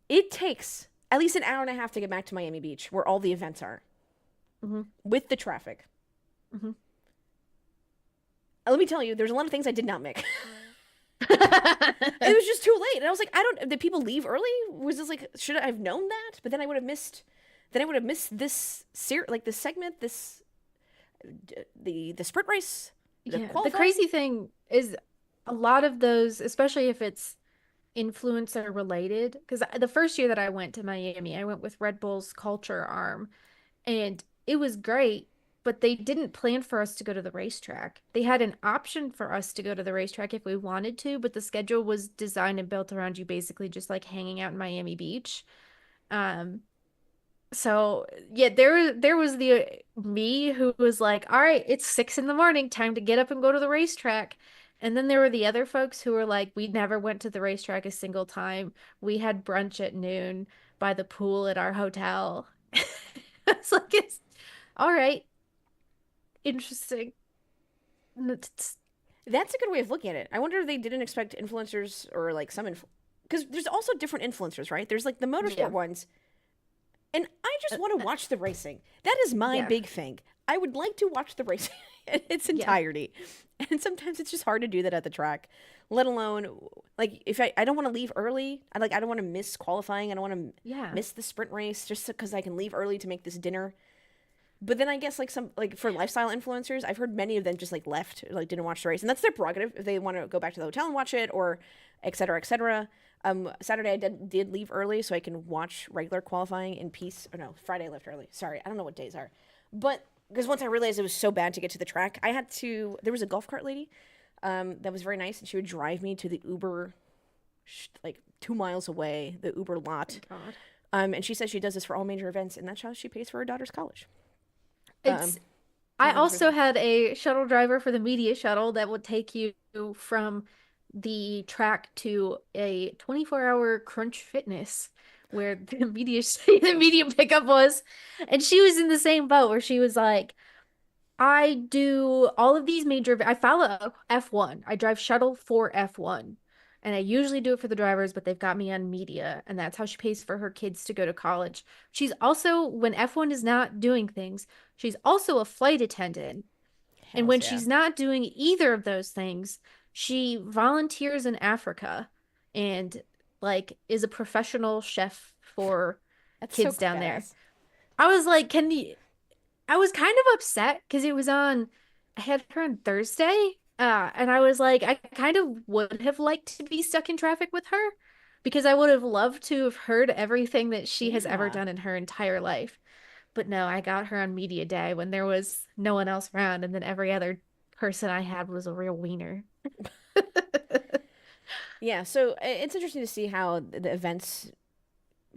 it takes at least an hour and a half to get back to Miami Beach, where all the events are, Hmm. with the traffic. Hmm. Let me tell you, there's a lot of things I did not make. It was just too late, and I was like, I don't. Did people leave early? Was this like, should I have known that? But then I would have missed. Then I would have missed this this segment, the sprint race, the Yeah, the qualifying. crazy thing is a lot of those, especially if it's influencer related, because the first year that I went to Miami, I went with Red Bull's culture arm, and it was great, but they didn't plan for us to go to the racetrack. They had an option for us to go to the racetrack if we wanted to, but the schedule was designed and built around you basically just like hanging out in Miami Beach. Um, So yeah, there was the me who was like, all right, it's 6 in the morning, time to get up and go to the racetrack. And then there were the other folks who were like, we never went to the racetrack a single time. We had brunch at noon by the pool at our hotel. It's like it's all right, interesting. It's- That's a good way of looking at it. I wonder if they didn't expect influencers or like because there's also different influencers, right? There's like the motorsport Yeah, ones, and I just want to watch the racing. That is my yeah, big thing. I would like to watch the racing in its yeah, entirety. And sometimes it's just hard to do that at the track, let alone like if I don't want to leave early. I don't want to miss qualifying. I don't want to yeah. miss the sprint race just because I can leave early to make this dinner. But then I guess like some like for lifestyle influencers, I've heard many of them just like left, like didn't watch the race, and that's their prerogative if they want to go back to the hotel and watch it or et cetera, et cetera. Saturday I did leave early so I can watch regular qualifying in peace. Or no, Friday I left early. Sorry, I don't know what days are, but because once I realized it was so bad to get to the track, I had to. There was a golf cart lady, that was very nice, and she would drive me to the Uber, like 2 miles away, the Uber Oh lot. my God. And she says she does this for all major events, and that's how she pays for her daughter's college. It's Um, I I think it's really also fun. had a shuttle driver for the media shuttle that would take you from the track to a 24-hour Crunch Fitness where the media the media pickup was. And she was in the same boat where she was like, I do all of these I follow F1. I drive shuttle for F1. And I usually do it for the drivers, but they've got me on media, and that's how she pays for her kids to go to college. She's also, when F1 is not doing things, she's also a flight attendant. And Hells when yeah. she's not doing either of those things, she volunteers in Africa and like is a professional chef for That's so kids down there. badass. I was like, can you I was kind of upset because I had her on Thursday. And I was like, I kind of would have liked to be stuck in traffic with her because I would have loved to have heard everything that she has ever Yeah. done in her entire life. But no, I got her on media day when there was no one else around, and then every other person I had was a real wiener. Yeah, so it's interesting to see how the events,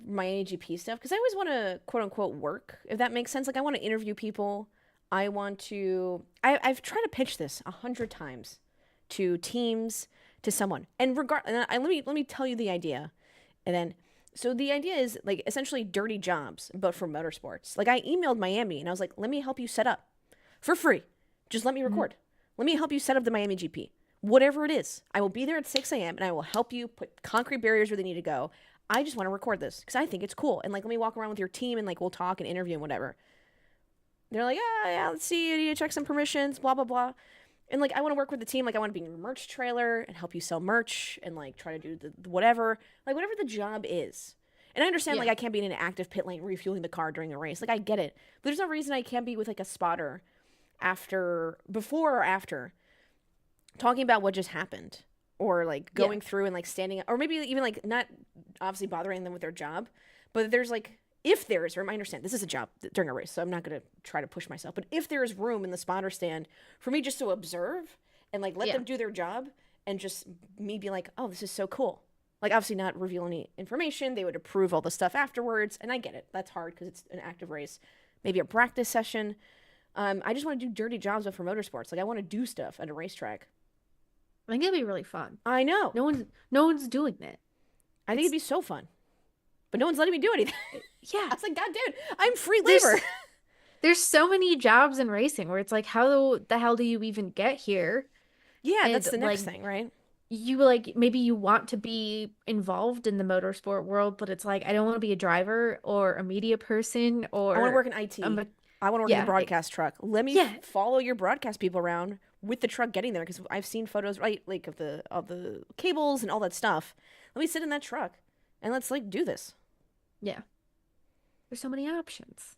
my AGP stuff, because I always want to quote unquote work, if that makes sense. Like I want to interview people. I've tried to pitch this 100 times to teams, to someone. Let me tell you the idea. And then, so the idea is like essentially dirty jobs, but for motorsports. Like I emailed Miami and I was like, let me help you set up for free. Just let me Mhm. record. Let me help you set up the Miami GP. Whatever it is, I will be there at 6 a.m. and I will help you put concrete barriers where they need to go. I just want to record this because I think it's cool. And like, let me walk around with your team and like, we'll talk and interview and whatever. They're like, yeah, let's see. You need to check some permissions, blah, blah, blah. And like, I want to work with the team. Like, I want to be in your merch trailer and help you sell merch and like try to do the whatever, like, whatever the job is. And I understand, like, Yeah. I can't be in an active pit lane refueling the car during a race. Like, I get it. But there's no reason I can't be with like a spotter before or after, talking about what just happened or like Yeah. going through and like standing or maybe even like not obviously bothering them with their job, but there's like if there is room. I understand this is a job during a race, so I'm not going to try to push myself, but if there is room in the spotter stand for me just to observe and like let Yeah. them do their job and just me be like, oh, this is so cool, like obviously not reveal any information, they would approve all the stuff afterwards, and I get it, that's hard because it's an active race, maybe a practice session. I just want to do dirty jobs but for motorsports, like I want to do stuff at a racetrack. I think it'd be really fun. I know. No one's doing that. I think it'd It's be so fun, but no one's letting me do anything. yeah. I was like, God, dude, I'm free labor. There's there's so many jobs in racing where it's like, how the hell do you even get here? Yeah, And that's the like next thing, right? you like maybe you want to be involved in the motorsport world, but it's like I don't want to be a driver or a media person I want to or work in IT. a I want to work in the yeah, broadcast truck. Let me yeah, follow your broadcast people around with the truck getting there because I've seen photos, right, like of the cables and all that stuff. Let me sit in that truck and let's like do this. yeah. There's so many options.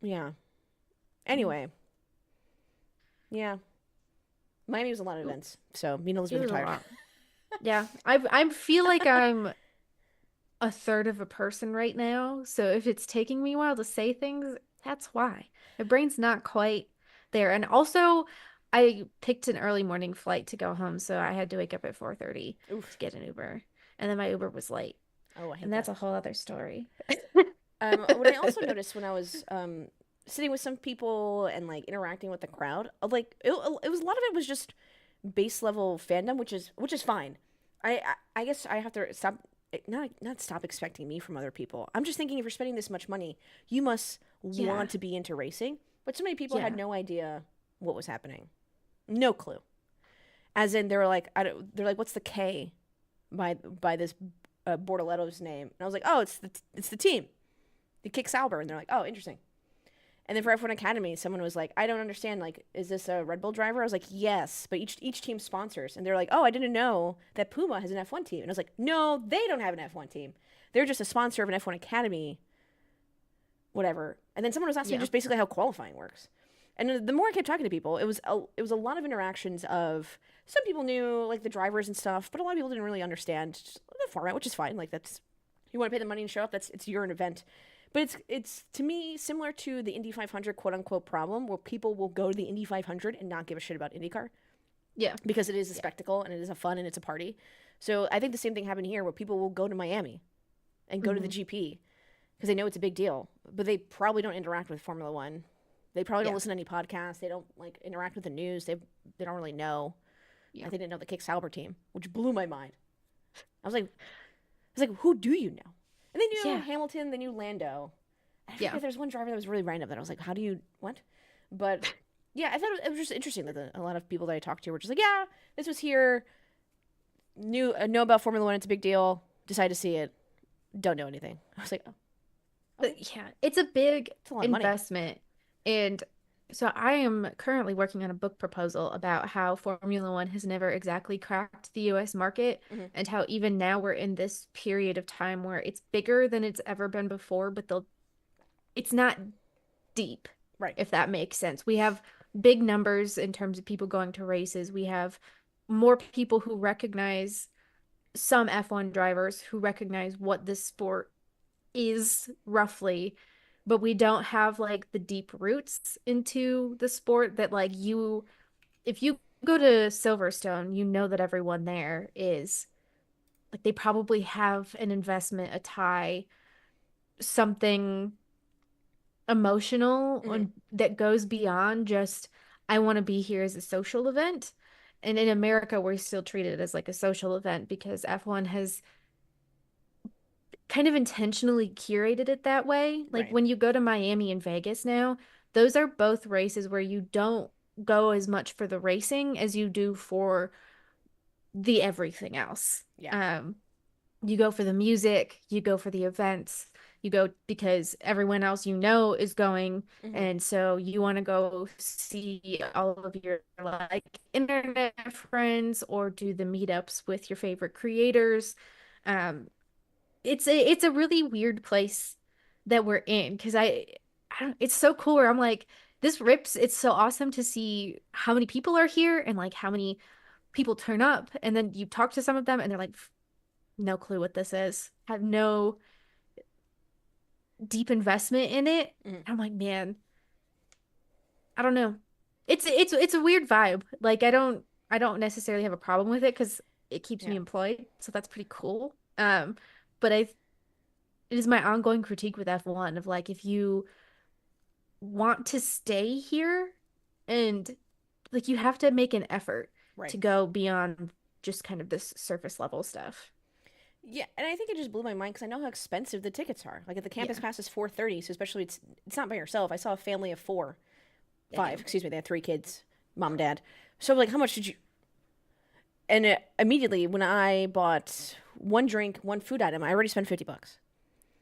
Yeah. Mm. Anyway, yeah. Miami was a lot of events, so me and It Elizabeth are was a tired. lot. Yeah, I feel like I'm a third of a person right now. So if it's taking me a while to say things, that's why. My brain's not quite there. And also, I picked an early morning flight to go home, so I had to wake up at 4:30 Oof. to get an Uber. And then my Uber was late. Oh, I hate And that. that's a whole other story. What I also noticed when I was sitting with some people and like interacting with the crowd, it was a lot of it was just base level fandom, which is fine. I guess I have to stop not stop expecting me from other people. I'm just thinking if you're spending this much money, you must Yeah. want to be into racing. But so many people had Yeah. no idea what was happening, no clue. As in, they were like, they're like, what's the K by this Bortoletto's name? And I was like, oh, it's the team. It kicks Sauber, and they're like, oh, interesting. And then for F1 Academy, someone was like, I don't understand. Like, is this a Red Bull driver? I was like, yes, but each team sponsors. And they're like, oh, I didn't know that Puma has an F1 team. And I was like, no, they don't have an F1 team. They're just a sponsor of an F1 Academy, whatever. And then someone was asking me Yeah. just basically how qualifying works. And the more I kept talking to people, it was a lot of interactions of some people knew like the drivers and stuff, but a lot of people didn't really understand the format, which is fine. Like that's you want to pay the money and show up. It's your event. But it's to me similar to the Indy 500 quote unquote problem where people will go to the Indy 500 and not give a shit about IndyCar Yeah. because it is a Yeah. spectacle and it is a fun and it's a party. So I think the same thing happened here where people will go to Miami and go to the Hmm. GP because they know it's a big deal, but they probably don't interact with Formula One. They probably don't Yeah. listen to any podcasts. They don't like interact with the news. They don't really know. I Yeah. think they didn't know the Kick Sauber team, which blew my mind. I was like, who do you know? And they knew Yeah. Hamilton. They knew Lando. I Yeah. forget there's one driver that was really random that I was like, how do you what? But yeah, I thought it was just interesting that a lot of people that I talked to were just like, yeah, this was here. Knew know about Formula One. It's a big deal. Decided to see it. Don't know anything. I was like, oh, okay, But yeah, it's a big it's a lot of money. investment. And so I am currently working on a book proposal about how Formula One has never exactly cracked the US market Hmm. and how even now we're in this period of time where it's bigger than it's ever been before, but it's not deep, Right. if that makes sense. We have big numbers in terms of people going to races. We have more people who recognize some F1 drivers who recognize what this sport is roughly, but we don't have like the deep roots into the sport that like if you go to Silverstone, you know that everyone there is like they probably have an investment, a tie, something emotional Hmm. on that goes beyond just I want to be here as a social event. And in America, we're still treated as like a social event because F1 has kind of intentionally curated it that way. Like Right. when you go to Miami and Vegas now, those are both races where you don't go as much for the racing as you do for the everything else. Yeah. You go for the music, you go for the events, you go because everyone else you know is going, Hmm. and so you want to go see all of your like internet friends or do the meetups with your favorite creators. Um, it's a really weird place that we're in because I don't it's so cool where I'm like this rips it's so awesome to see how many people are here and like how many people turn up and then you talk to some of them and they're like no clue what this is have no deep investment in it. Hmm. I'm like man I don't know it's a weird vibe like I don't necessarily have a problem with it because it keeps me Yeah. employed so that's pretty cool but it is my ongoing critique with F1 of like if you want to stay here and like you have to make an effort Right. to go beyond just kind of this surface level stuff. Yeah, and I think it just blew my mind because I know how expensive the tickets are. Like, if the campus Yeah. pass is 430, so especially it's not by yourself. I saw a family of five, Damn. excuse me. They had three kids, mom, and dad. So I'm like, how much did you? And immediately when I bought one drink, one food item, I already spent $50.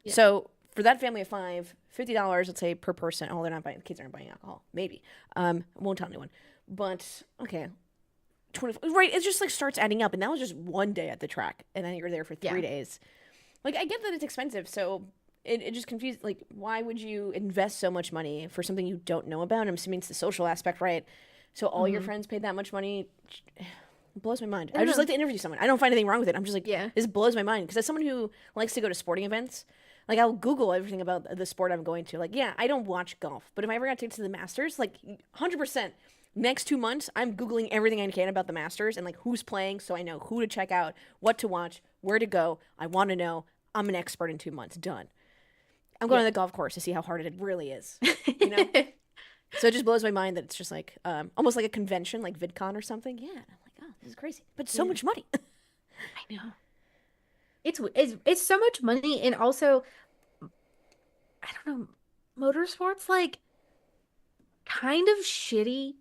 Yeah. So for that family of five, $50, let's say per person. Oh, they're not buying. The kids aren't buying alcohol. Maybe. Won't tell anyone. But okay, 20. Right. It just like starts adding up, and that was just one day at the track, and then you're there for Yeah. 3 days. Like I get that it's expensive, so it just confused. Like, why would you invest so much money for something you don't know about? I'm assuming it's the social aspect, right? So all your Hmm. friends paid that much money. It blows my mind. I I would don't just know. like to interview someone. I don't find anything wrong with it. I'm just like, Yeah. this blows my mind because as someone who likes to go to sporting events, like I'll Google everything about the sport I'm going to. Like, yeah, I don't watch golf, but if I ever got tickets to the Masters, like 100%, next 2 months, I'm Googling everything I can about the Masters and like who's playing, so I know who to check out, what to watch, where to go. I want to know. I'm an expert in 2 months. Done. I'm going to the golf course to see how hard it really is. You know? So it just blows my mind that it's just like almost like a convention, like VidCon or something. Yeah. And I'm like, oh, this is crazy. But so much money. I know. It's so much money, and also I don't know, motorsports like kind of shitty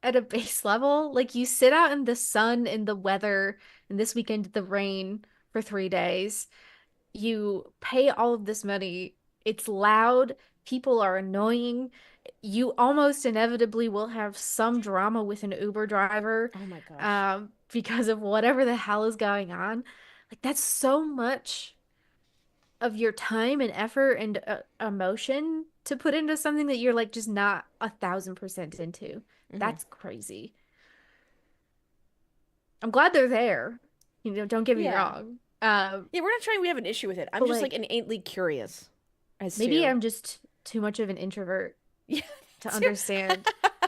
at a base level. Like you sit out in the sun and the weather, and this weekend the rain for 3 days. You pay all of this money. It's loud. People are annoying. You almost inevitably will have some drama with an Uber driver, Oh my gosh. because of whatever the hell is going on. Like that's so much of your time and effort and emotion to put into something that you're like just not 1,000% into. Hmm. That's crazy. I'm glad they're there. Don't get me Yeah. wrong. Yeah, we're not trying we have an issue with it. I'm But just like like innately curious as maybe to I'm just too much of an introvert yeah, to too. understand.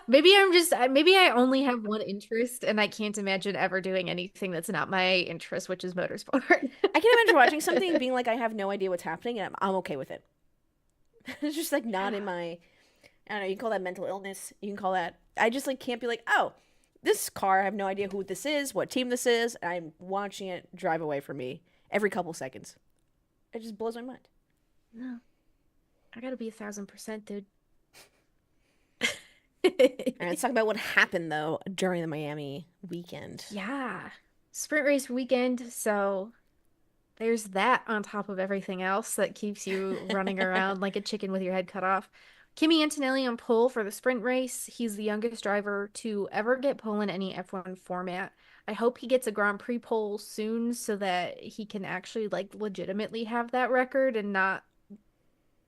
Maybe I only have one interest and I can't imagine ever doing anything that's not my interest, which is motorsport. I can imagine watching something and being like I have no idea what's happening and I'm okay with it. It's just like not in my I don't know, you can call that mental illness. You can call that I just like can't be like, "Oh, this car, I have no idea who this is, what team this is. I'm watching it drive away from me every couple seconds." It just blows my mind. No, I gotta be 1,000%, dude. All right, let's talk about what happened though during the Miami weekend. Yeah. Sprint race weekend, so there's that on top of everything else that keeps you running around like a chicken with your head cut off. Kimi Antonelli on pole for the sprint race. He's the youngest driver to ever get pole in any F1 format. I hope he gets a Grand Prix pole soon so that he can actually like legitimately have that record and not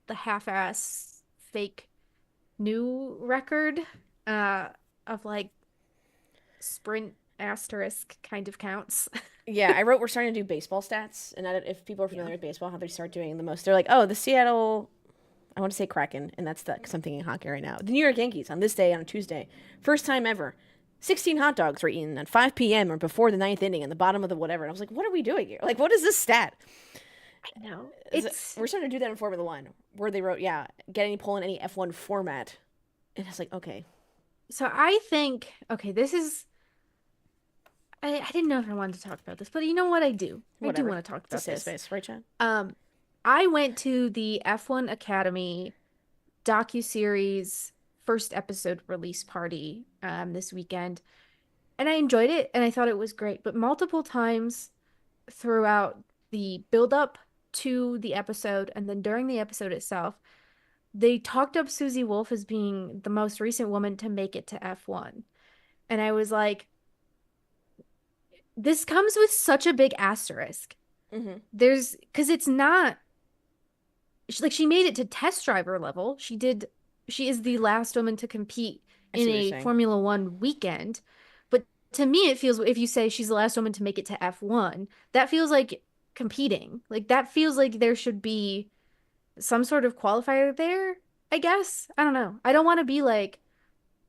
the half-ass fake new record uh of like sprint asterisk kind of counts. Yeah, I wrote we're starting to do baseball stats, and if people are Yeah. familiar with baseball, how they start doing the most, they're like, oh, the Seattle, I want to say Kraken, and that's the because I'm thinking hockey right now. The New York Yankees on this day on a Tuesday, first time ever, 16 hot dogs were eaten at 5 p.m. or before the ninth inning, in the bottom of the whatever. And I was like, what are we doing here? Like, what is this stat? I know. So It's we're starting to do that in Formula One, where they wrote, yeah, get any poll in any F1 format, and I was like, okay, so I think okay, this is I didn't know if I wanted to talk about this, but you know what I do. I do whatever. want to talk It's a about safe this. space, right, Chad? Um I went to the F1 Academy docuseries first episode release party this weekend, and I enjoyed it and I thought it was great, but multiple times throughout the build up to the episode and then during the episode itself, they talked up Susie Wolf as being the most recent woman to make it to F1. And I was like, this comes with such a big asterisk. Mm-hmm. Because it's not like she made it to test driver level. She is the last woman to compete I in see what you're a saying. Formula One weekend. But to me, it feels if you say she's the last woman to make it to F1, that feels like competing. Like that feels like there should be some sort of qualifier there, I guess. I don't know. I don't want to be like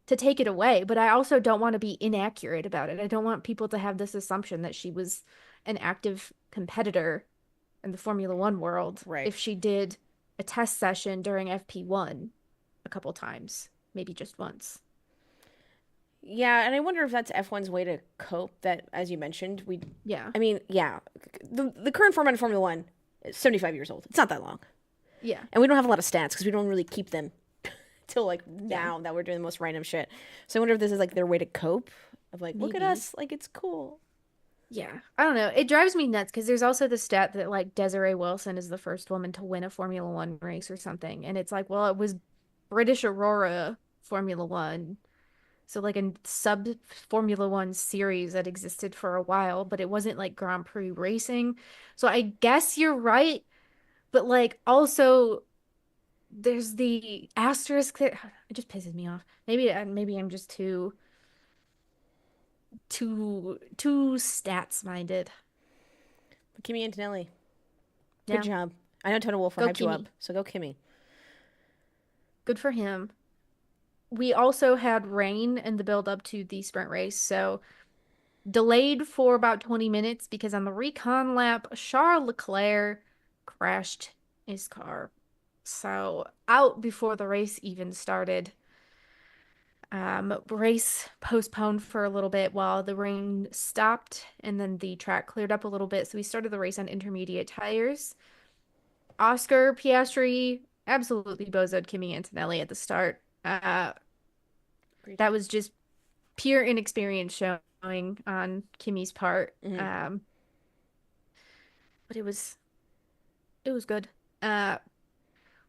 to take it away, but I also don't want to be inaccurate about it. I don't want people to have this assumption that she was an active competitor in the Formula One world Right. if she did a test session during FP1 a couple times, maybe just once. Yeah, and I wonder if that's F1's way to cope that, as you mentioned, Yeah. I mean, yeah, the current format of Formula One is 75 years old. It's not that long. Yeah. And we don't have a lot of stats because we don't really keep them till like Yeah. now that we're doing the most random shit. So I wonder if this is like their way to cope of like, look at Maybe. us, like it's cool. Yeah. I don't know. It drives me nuts because there's also the stat that like Desiree Wilson is the first woman to win a Formula One race or something. And it's like, well, it was British Aurora Formula One. So like a sub Formula One series that existed for a while, but it wasn't like Grand Prix racing. So I guess you're right, but like also there's the asterisk that it just pisses me off. Maybe I'm just too stats minded. But Kimi Antonelli, good Yeah, job. I know Toto Wolff go hyped you up, Kimi. so go Kimi. Good for him. We also had rain in the build up to the sprint race, so delayed for about 20 minutes because on the recon lap, Charles Leclerc crashed his car. So out before the race even started. Race postponed for a little bit while the rain stopped and then the track cleared up a little bit. So we started the race on intermediate tires. Oscar Piastri absolutely bozoed Kimi Antonelli at the start. Agreed. That was just pure inexperience showing on Kimi's part. Hmm. But it was good.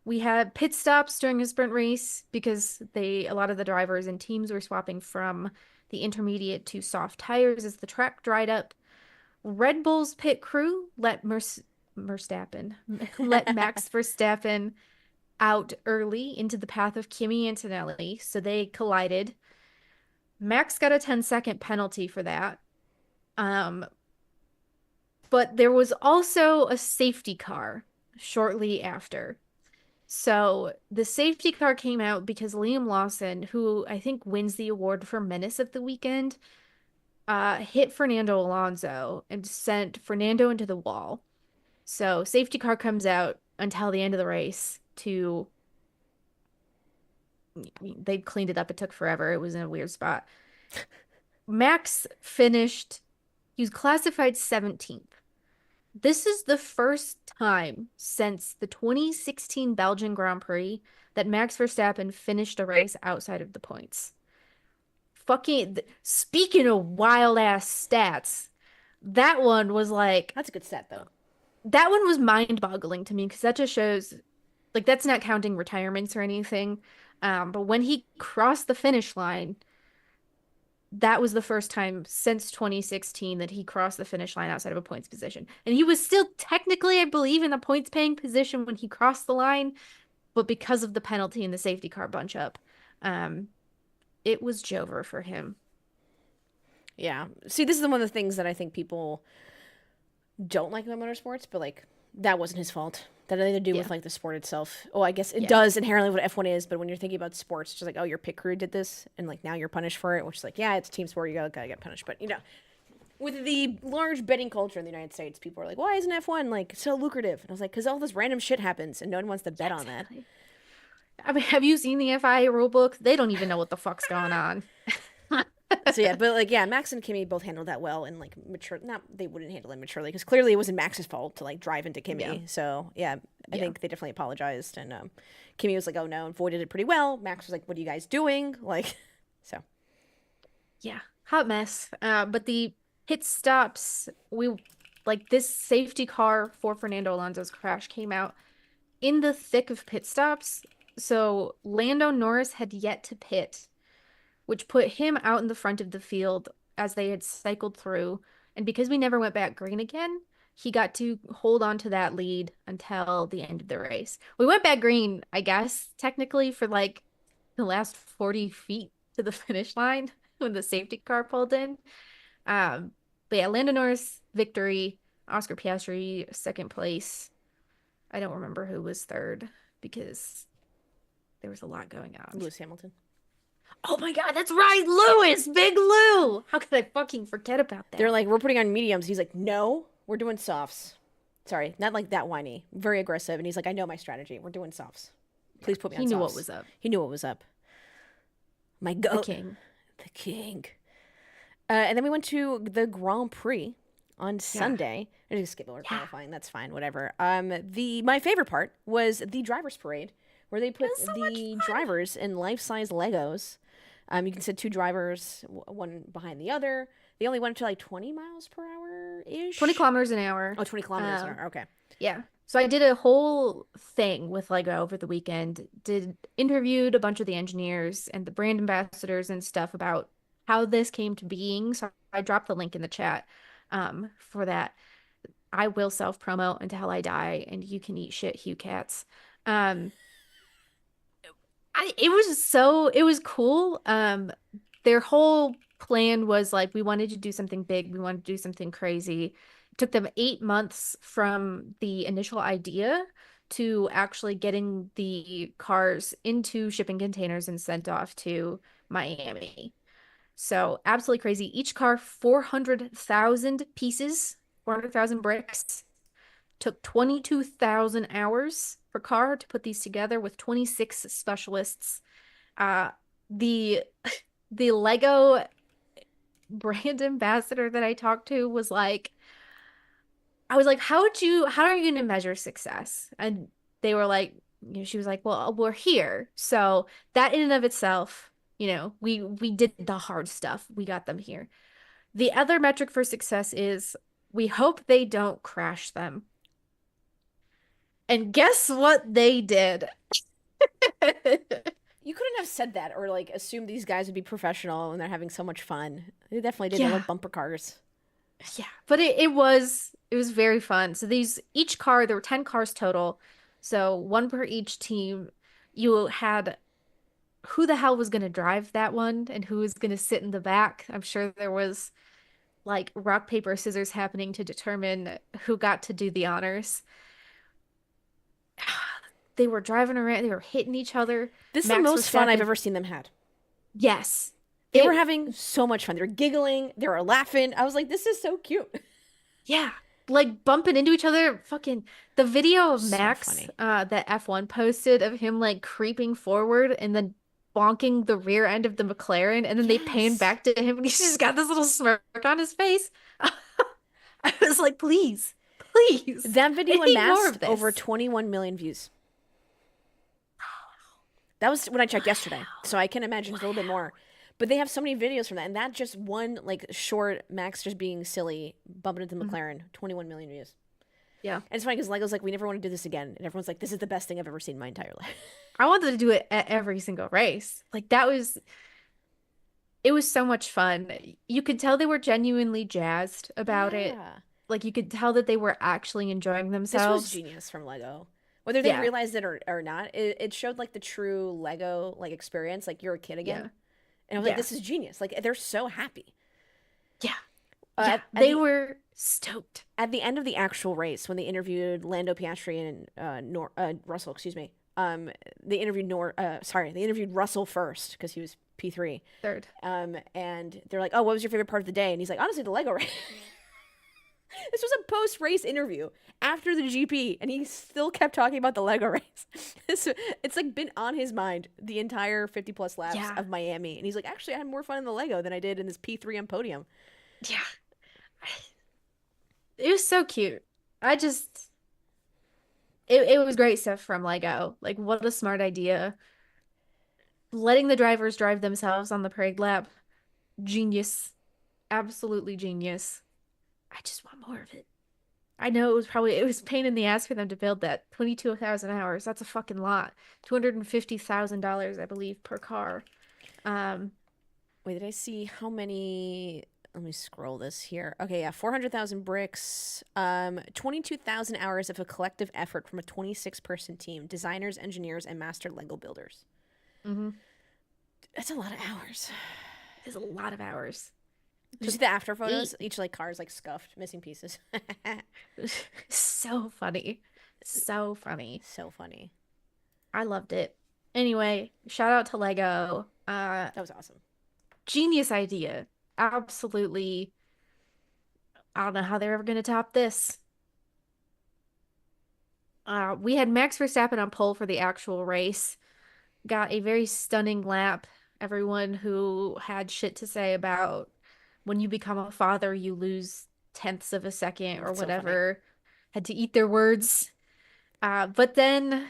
We had pit stops during the sprint race because a lot of the drivers and teams were swapping from the intermediate to soft tires as the track dried up. Red Bull's pit crew let Verstappen let Max Verstappen out early into the path of Kimi Antonelli, so they collided. Max got a 10-second penalty for that. Um, but there was also a safety car shortly after. So the safety car came out because Liam Lawson, who I think wins the award for Menace of the Weekend, hit Fernando Alonso and sent Fernando into the wall. So safety car comes out until the end of the race to they cleaned it up. It took forever. It was in a weird spot. Max finished, he was classified 17th. This is the first time since the 2016 Belgian Grand Prix that Max Verstappen finished a race outside of the points. Fucking, speaking of wild ass stats, that one was like, That's a good stat, though. that one was mind-boggling to me because that just shows, like, that's not counting retirements or anything. But when he crossed the finish line, that was the first time since 2016 that he crossed the finish line outside of a points position. And he was still technically, I believe, in the points paying position when he crossed the line, but because of the penalty and the safety car bunch up, it was Jover for him. Yeah. See, this is one of the things that I think people don't like about motorsports, but like that wasn't his fault. That had nothing to do with Yeah. like the sport itself. Oh, I guess it Yeah. does inherently what F1 is, but when you're thinking about sports, it's just like, oh, your pit crew did this, and like now you're punished for it, which is like, yeah, it's a team sport, gotta get punished. But with the large betting culture in the United States, people are like, why isn't F1 like so lucrative? And I was like, because all this random shit happens, and no one wants to bet on that. Exactly. I mean, have you seen the FIA rulebook? They don't even know what the fuck's going on. So yeah, but like yeah, Max and Kimmy both handled that well and like mature. Not they wouldn't handle it maturely because clearly it wasn't Max's fault to like drive into Kimmy. Yeah. So yeah, I Yeah. think they definitely apologized and Kimmy was like, oh no, and avoided it pretty well. Max was like, what are you guys doing? Like, so Yeah. Hot mess. But the pit stops, we like this safety car for Fernando Alonso's crash came out in the thick of pit stops. So Lando Norris had yet to pit, which put him out in the front of the field as they had cycled through. And because we never went back green again, he got to hold on to that lead until the end of the race. We went back green, I guess, technically for like the last 40 feet to the finish line when the safety car pulled in. But yeah, Lando Norris, victory. Oscar Piastri, second place. I don't remember who was third because there was a lot going on. Lewis Hamilton. Oh my God, that's right, Lewis, Big Lou. How could I fucking forget about that? They're like, we're putting on mediums. He's like, no, we're doing softs. Sorry, not like that whiny, very aggressive. And he's like, I know my strategy. We're doing softs. Please put me on He knew softs. what was up. He knew what was up. My The goat. king. The king. And then we went to the Grand Prix on Sunday. I just skip over qualifying. That's fine. Whatever. My favorite part was the drivers' parade, where they put was so much the fun. drivers in life-size Legos. You can sit two drivers, one behind the other. They only went up to like 20 miles per hour ish. 20 kilometers an hour. Oh, 20 kilometers an hour. Okay. Yeah. So I did a whole thing with Lego over the weekend. Interviewed a bunch of the engineers and the brand ambassadors and stuff about how this came to being. So I dropped the link in the chat for that. I will self-promote until I die, and you can eat shit, Hugh Cats. Um, it was cool. Their whole plan was like we wanted to do something big, we wanted to do something crazy. It took them 8 months from the initial idea to actually getting the cars into shipping containers and sent off to Miami. So absolutely crazy. Each car, 400,000 pieces, 400,000 bricks. Took 22,000 hours per car to put these together with 26 specialists. Uh, the the Lego brand ambassador that I talked to was like, I was like, how are you going to measure success? And they were like, she was like, well, we're here. So that in and of itself, we did the hard stuff. We got them here. The other metric for success is we hope they don't crash them. And guess what they did? You couldn't have said that or like assumed these guys would be professional and they're having so much fun. They definitely did. They Yeah. love bumper cars. Yeah, but it was very fun. So each car, there were 10 cars total. So one per each team. You had who the hell was going to drive that one and who was going to sit in the back. I'm sure there was like rock, paper, scissors happening to determine who got to do the honors. They were driving around, they were hitting each other. This is the Max most fun I've Verstappen, ever seen them had. yes. They It, were having so much fun. They were giggling. They were laughing. I was like, this is so cute. yeah. Like bumping into each other. Fucking the video of So Max, funny. that F1 posted of him like creeping forward and then bonking the rear end of the McLaren, and then they pan Yes. back to him and he's just got this little smirk on his face. I was like, please, please. That I video need more amassed of this. over 21 million views. That was when I checked yesterday. So I can imagine it's a little bit more. But they have so many videos from that. And that just one like short Max just being silly, bumping into the Mhm. McLaren, 21 million views. Yeah. And it's funny because Lego's like, we never want to do this again. And everyone's like, this is the best thing I've ever seen in my entire life. I wanted to do it at every single race. Like it was so much fun. You could tell they were genuinely jazzed about it. Yeah. Like you could tell that they were actually enjoying This was themselves. genius from Lego. Whether they Yeah. realized it or not, it showed like the true Lego like experience. Like you're a kid again. Yeah. And I was like, Yeah. this is genius. Like they're so happy. Yeah. Uh, Yeah. at They the- were stoked. At the end of the actual race, when they interviewed Lando Piastri and Russell, excuse me, they interviewed they interviewed Russell first because he was P3. Third. And they're like, "Oh, what was your favorite part of the day?" And he's like, "Honestly, the Lego race." This was a post-race interview after the GP, and he still kept talking about the Lego race. It's like been on his mind the entire 50 plus laps Yeah. of Miami, and he's like, "Actually, I had more fun in the Lego than I did in this P3 on podium." Yeah. It was so cute. It was great stuff from Lego. Like what a smart idea. Letting the drivers drive themselves on the parade lap. Genius. Absolutely genius. I just want more of it. I know it was a pain in the ass for them to build that. 22,000 hours. That's a fucking lot. $250,000, I believe, per car. Wait, did I see how many? Let me scroll this here. Okay, yeah, 400,000 bricks, 22,000 hours of a collective effort from a 26-person team, designers, engineers, and master Lego builders. Mm-hmm. That's a lot of hours. It's a lot of hours. Did you see the after photos? Each like car is like scuffed, missing pieces. So funny. So funny. So funny. I loved it. Anyway, shout out to Lego. That was awesome. Genius idea. Absolutely. I don't know how they're ever going to top this. We had Max Verstappen on pole for the actual race. Got a very stunning lap. Everyone who had shit to say about when you become a father, you lose tenths of a second or That's so whatever, had to eat their words. But then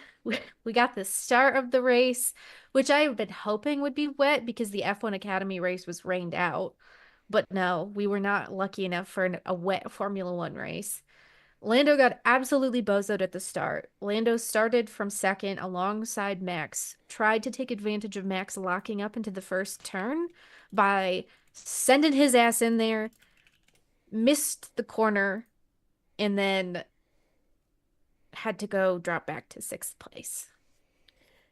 we got the start of the race, which I have been hoping would be wet because the F1 Academy race was rained out. But no, we were not lucky enough for a wet Formula One race. Lando got absolutely bozoed at the start. Lando started from second alongside Max, tried to take advantage of Max locking up into the first turn by sending his ass in there, missed the corner, and then had to go drop back to sixth place.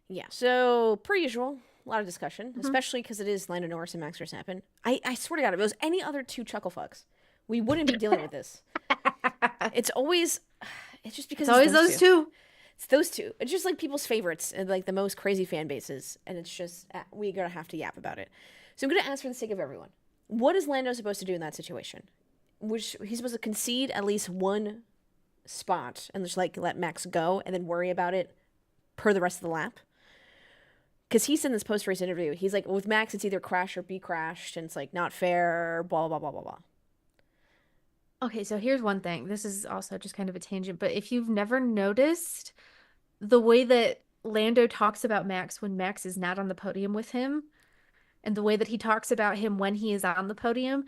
Yeah. So, per usual, a lot of discussion, Mhm. especially because it is Lando Norris and Max Verstappen. I swear to God, if it was any other two chuckle fucks, we wouldn't be dealing with this. It's just because It's always those two. It's those two. It's just like people's favorites and like the most crazy fan bases. And it's just, we're going to have to yap about it. So I'm going to ask for the sake of everyone. What is Lando supposed to do in that situation? Which he's supposed to concede at least one spot and just like let Max go and then worry about it per the rest of the lap. Because he said in this post race interview, he's like, with Max, it's either crash or be crashed, and it's like not fair, blah, blah, blah, blah, blah. Okay, so here's one thing. This is also just kind of a tangent, but if you've never noticed the way that Lando talks about Max when Max is not on the podium with him, and the way that he talks about him when he is on the podium,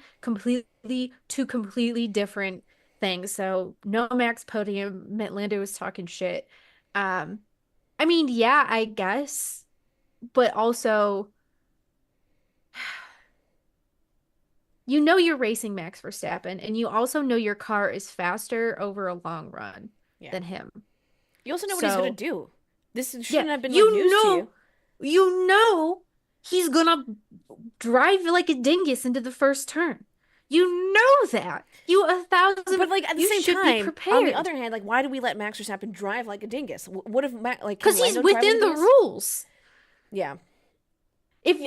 two completely different things. So no Max podium meant Lando was talking shit. Um, I mean, yeah, I guess, but also you know you're racing Max Verstappen, and you also know your car is faster over a long run Yeah. than him. You also know what he's So, going to do. This yeah, shouldn't have been like news to you. you know he's gonna drive like a dingus into the first turn. You know that. You 1,000. But like at the You same should be time, on the prepared other hand, like why do we let Max Verstappen drive like a dingus? What if like can because he's Lando drive like a within the dingus? rules. Yeah. If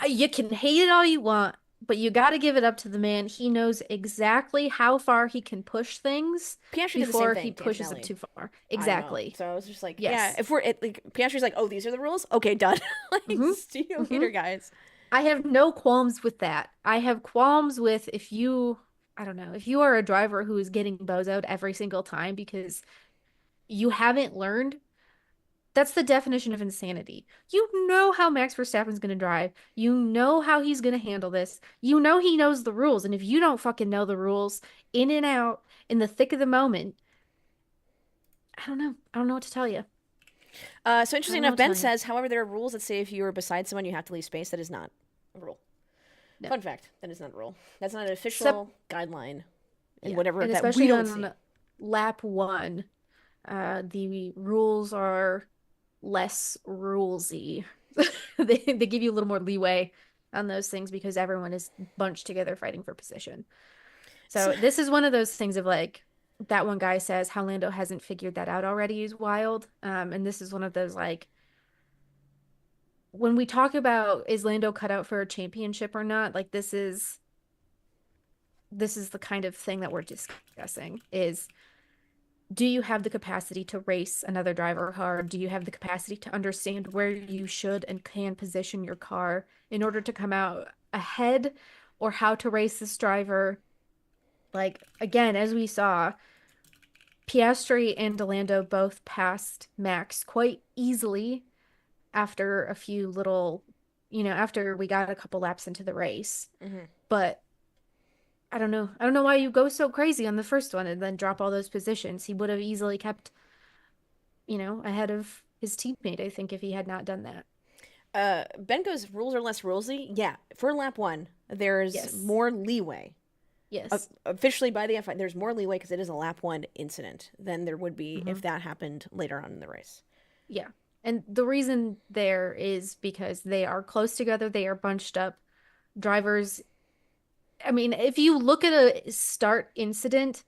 you can hate it all you want, but you got to give it up to the man. He knows exactly how far he can push things Piastri did the same before thing he to pushes them Antonelli. too far. I know. Exactly. So I was just like, yeah, Yes. if we're like Piastri's like, oh, these are the rules. Okay, done. Like, hmm see you hmm later, guys. I have no qualms with that. I have qualms with if you, I don't know, if you are a driver who is getting bozoed every single time because you haven't learned. That's the definition of insanity. You know how Max Verstappen's going to drive. You know how he's going to handle this. You know he knows the rules. And if you don't fucking know the rules in and out in the thick of the moment, I don't know. I don't know what to tell you. So I interesting don't know enough, what to Ben tell you. says, however, there are rules that say if you are beside someone, you have to leave space. That is not a rule. No. Fun fact: that is not a rule. That's not an Except, official guideline, and yeah. whatever And that we especially don't see. on lap one, the rules are less rulesy. They give you a little more leeway on those things because everyone is bunched together fighting for position. So, So this is one of those things of like that one guy says how Lando hasn't figured that out already is wild. And this is one of those like when we talk about is Lando cut out for a championship or not, like this is the kind of thing that we're discussing is do you have the capacity to race another driver hard? Do you have the capacity to understand where you should and can position your car in order to come out ahead or how to race this driver? Like, again, as we saw, Piastri and Lando both passed Max quite easily after a few little, after we got a couple laps into the race. mm-hmm. But I don't know. I don't know why you go so crazy on the first one and then drop all those positions. He would have easily kept, ahead of his teammate, I think, if he had not done that. Ben goes, rules are less rulesy. Yeah, for lap one, there's Yes. more leeway. Yes. Officially by the FI, there's more leeway because it is a lap one incident than there would be Mm-hmm. if that happened later on in the race. Yeah. And the reason there is because they are close together, they are bunched up. Drivers, I mean, if you look at a start incident,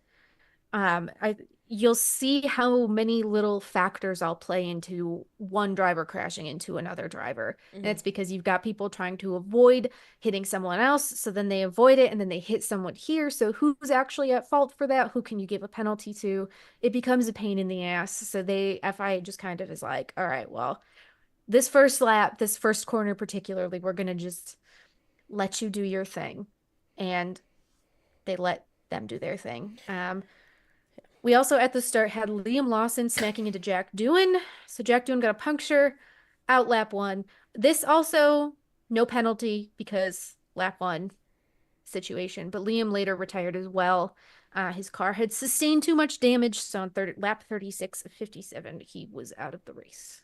you'll see how many little factors all play into one driver crashing into another driver. And Mm-hmm. it's because you've got people trying to avoid hitting someone else, so then they avoid it and then they hit someone here. So who's actually at fault for that? Who can you give a penalty to? It becomes a pain in the ass. So FIA just kind of is like, all right, well, this first lap, this first corner particularly, we're gonna just let you do your thing. And they let them do their thing. We also at the start had Liam Lawson smacking into Jack Doohan. So Jack Doohan got a puncture out lap one. This also no penalty because lap one situation, but Liam later retired as well. His car had sustained too much damage, so on lap 36 of 57, he was out of the race.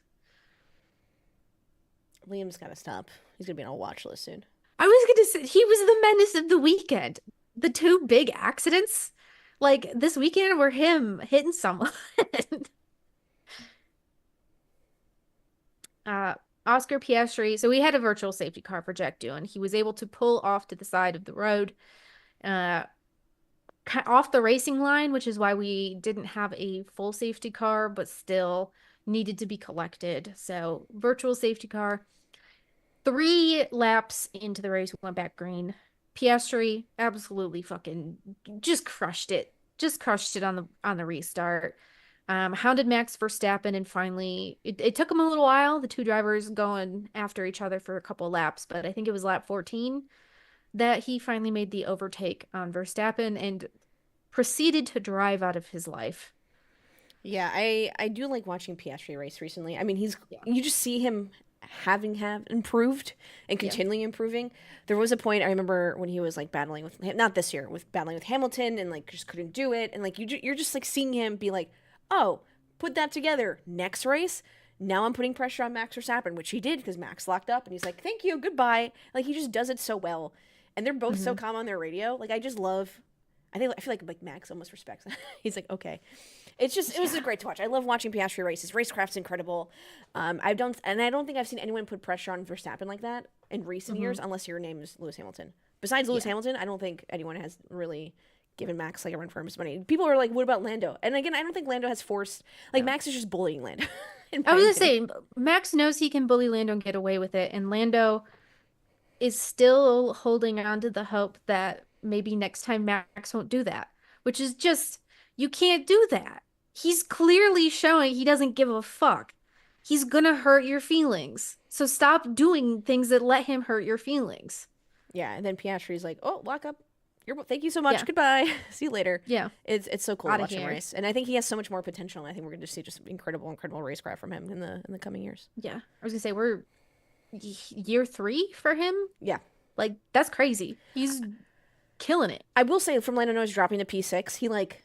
Liam's got to stop. He's going to be on a watch list soon. I was going to say, he was the menace of the weekend. The two big accidents, like this weekend, were him hitting someone. Oscar Piastri. So we had a virtual safety car for Jack Doohan. He was able to pull off to the side of the road, off the racing line, which is why we didn't have a full safety car, but still needed to be collected. So virtual safety car. 3 laps into the race, we went back green. Piastri absolutely fucking just crushed it just crushed it on the restart. Hounded Max Verstappen, and finally it took him a little while, the two drivers going after each other for a couple laps, but I think it was lap 14 that he finally made the overtake on Verstappen and proceeded to drive out of his life. Yeah, I do like watching Piastri race recently. I mean, Yeah. you just see him have improved and Yeah. continually improving. There was a point I remember when he was like battling with, not this year, with battling with Hamilton and like just couldn't do it, and like you're just like seeing him be like, oh, put that together. Next race, now I'm putting pressure on Max Verstappen, which he did because Max locked up and he's like, thank you, goodbye. Like he just does it so well, and they're both so Hmm. calm on their radio. Like I just love. I feel like Max almost respects. He's like, okay, it was Yeah. great to watch. I love watching Piastri races. Racecraft's incredible. I don't think I've seen anyone put pressure on Verstappen like that in recent Hmm. years, unless your name is Lewis Hamilton. Besides Lewis Yeah. Hamilton, I don't think anyone has really given Max like a run for his money. People are like, what about Lando? And again, I don't think Lando has forced. Like No. Max is just bullying Lando, in I my was gonna opinion. say Max knows he can bully Lando and get away with it, and Lando is still holding on to the hope that maybe next time Max won't do that, which is just, you can't do that. He's clearly showing he doesn't give a fuck. He's gonna hurt your feelings. So stop doing things that let him hurt your feelings. Yeah, and then Piastri's like, oh, lock up. Thank you so much. Yeah. Goodbye. See you later. Yeah. It's so cool to Out of watch him here. race, and I think he has so much more potential. And I think we're going to see just incredible racecraft from him in the coming years. Yeah. I was gonna say we're year 3 for him. Yeah, Like, that's crazy. He's killing it. I will say from Lando Norris dropping to P6, he like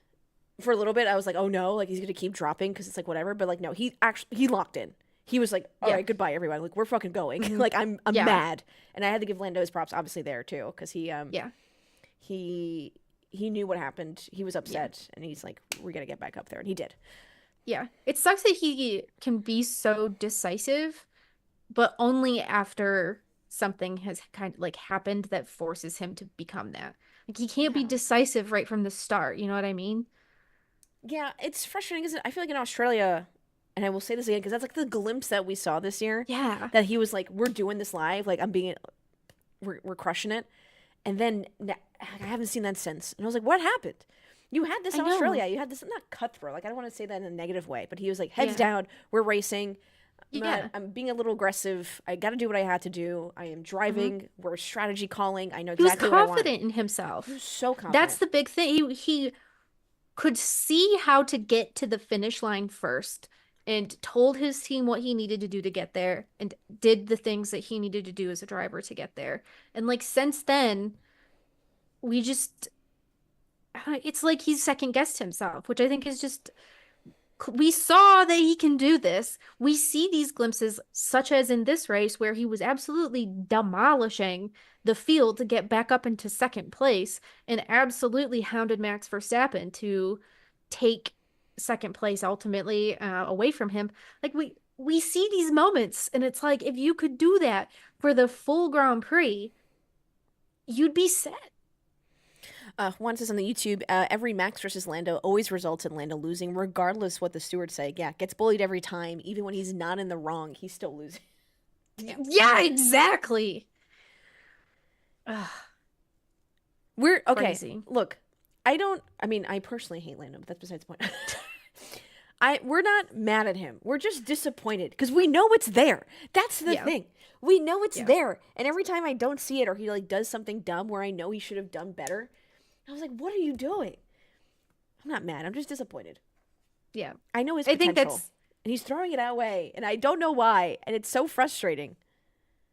for a little bit I was like, oh no, like he's gonna keep dropping because it's like whatever. But like no, he locked in. He was like, all Yeah. right, goodbye everyone. Like we're fucking going. Mhm. Like I'm Yeah. mad, and I had to give Lando his props obviously there too because Yeah. he he knew what happened. He was upset, and he's like, we gotta get back up there, and he did. Yeah. It sucks that he can be so decisive, but only after something has kind of like happened that forces him to become that. Like he can't be Yeah. decisive right from the start. You know what I mean? Yeah, it's frustrating because I feel like in Australia, and I will say this again because that's like the glimpse that we saw this year. Yeah. That he was like, we're doing this live, like we're crushing it. And then I haven't seen that since. And I was like, what happened? You had this I in know. Australia. You had this, not cutthroat. Like, I don't want to say that in a negative way, but he was like, heads Yeah. down. We're racing. Yeah. I'm being a little aggressive. I got to do what I had to do. I am driving. We're strategy calling. I know He was exactly what I want. confident in himself. He was so confident. That's the big thing. He could see how to get to the finish line first and told his team what he needed to do to get there and did the things that he needed to do as a driver to get there. And like since then, we just it's like he's second guessed himself, which I think is just we saw that he can do this. We see these glimpses, such as in this race where he was absolutely demolishing the field to get back up into second place and absolutely hounded Max Verstappen to take second place ultimately away from him. Like we see these moments, and it's like if you could do that for the full Grand Prix, you'd be set. Juan says on the YouTube, every Max versus Lando always results in Lando losing, regardless what the stewards say. Yeah, gets bullied every time. Even when he's not in the wrong, he's still losing. Yeah, exactly. Ugh, We're okay. crazy. Look, I personally hate Lando, but that's besides the point. We're not mad at him. We're just disappointed because we know it's there. That's the Yeah. thing. We know it's Yeah. there. And every time I don't see it or he like does something dumb where I know he should have done better, I was like, what are you doing? I'm not mad. I'm just disappointed. Yeah. I know his I potential. think that's And he's throwing it away, and I don't know why, and it's so frustrating.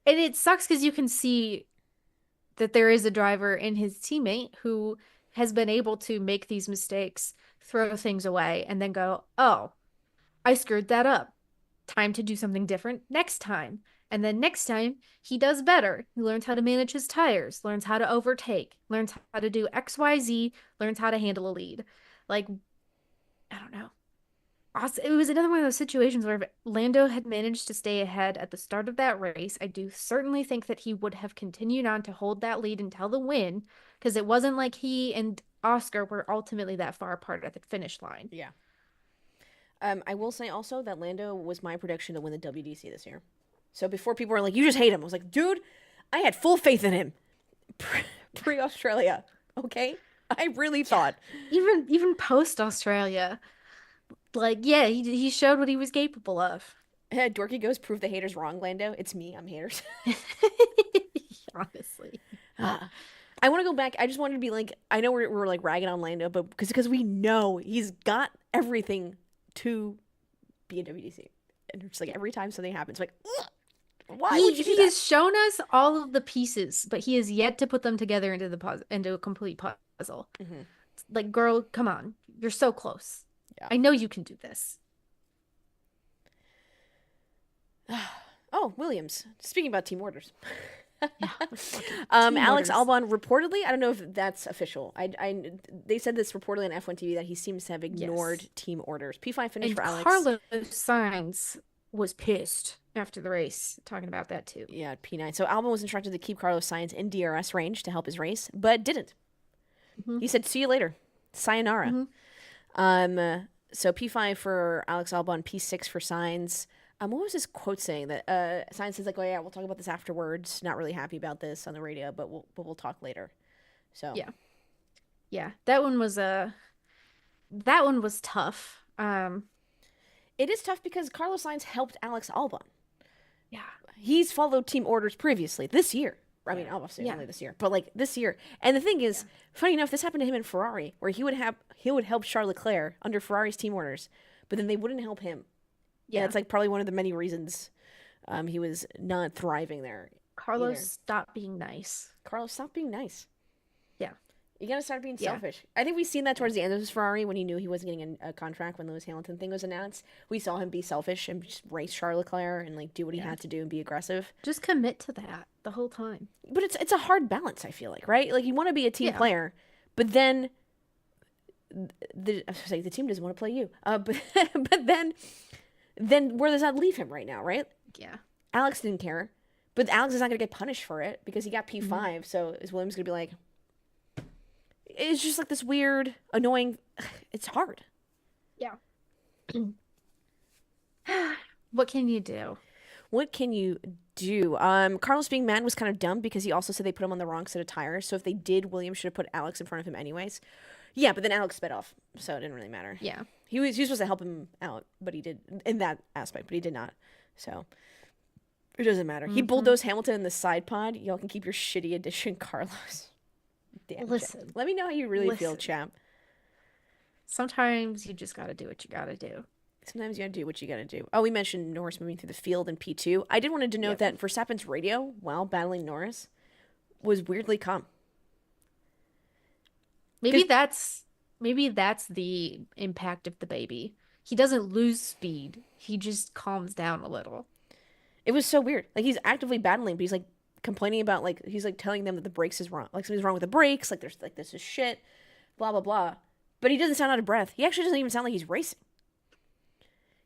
and it sucks because you can see that there is a driver in his teammate who has been able to make these mistakes, throw things away, and then go, oh, I screwed that up. Time to do something different next time. And then next time, he does better. He learns how to manage his tires, learns how to overtake, learns how to do XYZ, learns how to handle a lead. Like, I don't know. It was another one of those situations where if Lando had managed to stay ahead at the start of that race, I do certainly think that he would have continued on to hold that lead until the win, because it wasn't like he and Oscar were ultimately that far apart at the finish line. Yeah. I will say also that Lando was my prediction to win the WDC this year. So before people were like, you just hate him, I was like, dude, I had full faith in him pre-Australia. Okay? I really thought. Even post Australia, like yeah, he showed what he was capable of. Dorky goes, prove the haters wrong, Lando. It's me. I'm haters. Honestly. Ah. I want to go back. I just wanted to be like, I know we're like ragging on Lando, but because we know he's got everything to be in WDC. And it's like every time something happens, like, ugh, why would you do He that? has shown us all of the pieces, but he has yet to put them together into into a complete puzzle. Hmm. Like, girl, come on. You're so close. Yeah. I know you can do this. Oh, Williams. Speaking about team orders. Yeah. Team Alex orders. Albon reportedly, I don't know if that's official. They said this reportedly on F1 TV that he seems to have ignored Yes. team orders. P5 finish And for Alex. Carlos Sainz was pissed after the race, talking about that too. Yeah, P9. So Albon was instructed to keep Carlos Sainz in DRS range to help his race, but didn't. Hmm. He said, "See you later, sayonara." Hmm. So P5 for Alex Albon, P6 for Sainz. What was his quote saying? That Sainz says like, "Oh yeah, we'll talk about this afterwards." Not really happy about this on the radio, but we'll talk later. So Yeah. Yeah. That one was tough. it is tough because Carlos Sainz helped Alex Albon. Yeah. He's followed team orders previously this year. I mean, Yeah. obviously Yeah. only this year, but like this year. And the thing is, Yeah. funny enough, this happened to him in Ferrari, where he would help Charles Leclerc under Ferrari's team orders, but then they wouldn't help him. Yeah, Yeah. it's like probably one of the many reasons he was not thriving there Carlos, either. stop being nice. Carlos, stop being nice. Yeah. You gotta start being Yeah. selfish. I think we've seen that towards the end of his Ferrari when he knew he wasn't getting a contract when the Lewis Hamilton thing was announced. We saw him be selfish and just race Charles Leclerc and like do what he Yeah. had to do and be aggressive. Just commit to that the whole time. But it's a hard balance, I feel like, right? Like you want to be a team Yeah. player, but then the team doesn't want to play you. But then where does that leave him right now, right? Yeah. Alex didn't care, but Alex is not gonna get punished for it because he got P5. Mm-hmm. So is Williams gonna be like? It's just like this weird, annoying. It's hard. Yeah. What can you do? What can you do? Carlos being mad was kind of dumb because he also said they put him on the wrong set of tires. So if they did, Williams should have put Alex in front of him anyways. Yeah, but then Alex sped off, so it didn't really matter. Yeah. He was supposed to help him out, but he did in that aspect, but he did not. So it doesn't matter. He Mm-hmm. bulldozed Hamilton in the side pod. Y'all can keep your shitty edition, Carlos. Damn. Listen. Champ. Let me know how you really feel, Listen. champ. Sometimes you just gotta do what you gotta do. Sometimes you gotta do what you gotta do. Oh, we mentioned Norris moving through the field in P2. I did want to denote that Verstappen's radio while battling Norris was weirdly calm. Maybe that's the impact of the baby. He doesn't lose speed. He just calms down a little. It was so weird. Like he's actively battling, but he's like complaining about like he's like telling them that the brakes is wrong. Like something's wrong with the brakes. Like there's like this is shit. Blah blah blah. But he doesn't sound out of breath. He actually doesn't even sound like he's racing.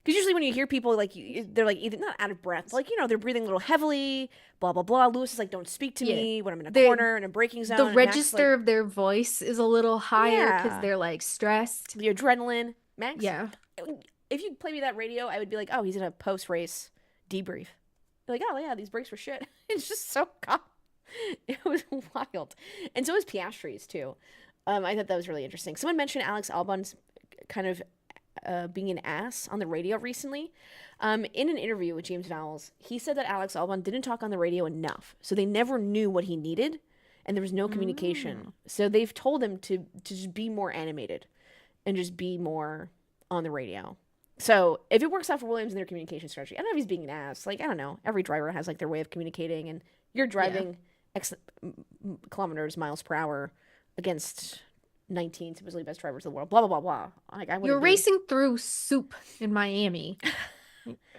Because usually when you hear people like they're like either not out of breath, like they're breathing a little heavily. Blah blah blah. Lewis is like, "Don't speak to me when I'm in a corner in a braking zone." The And Max, register of their voice is a little higher because Yeah. they're like stressed. the adrenaline. Max, Yeah. if you play me that radio, I would be like, "Oh, he's in a post race debrief." Like, "Oh yeah, these brakes were shit." It's just so calm. It was wild, and so was Piastri's too. I thought that was really interesting. Someone mentioned Alex Albon's kind of being an ass on the radio recently. In an interview with James Vowles, he said that Alex Albon didn't talk on the radio enough, so they never knew what he needed, and there was no communication. So they've told him to just be more animated and just be more on the radio. So if it works out for Williams in their communication strategy, I don't know if he's being an ass. Like, I don't know. Every driver has like their way of communicating, and you're driving X kilometers, miles per hour against 19 supposedly best drivers of the world. Blah blah blah blah. Like I You're wouldn't be. racing through soup in Miami.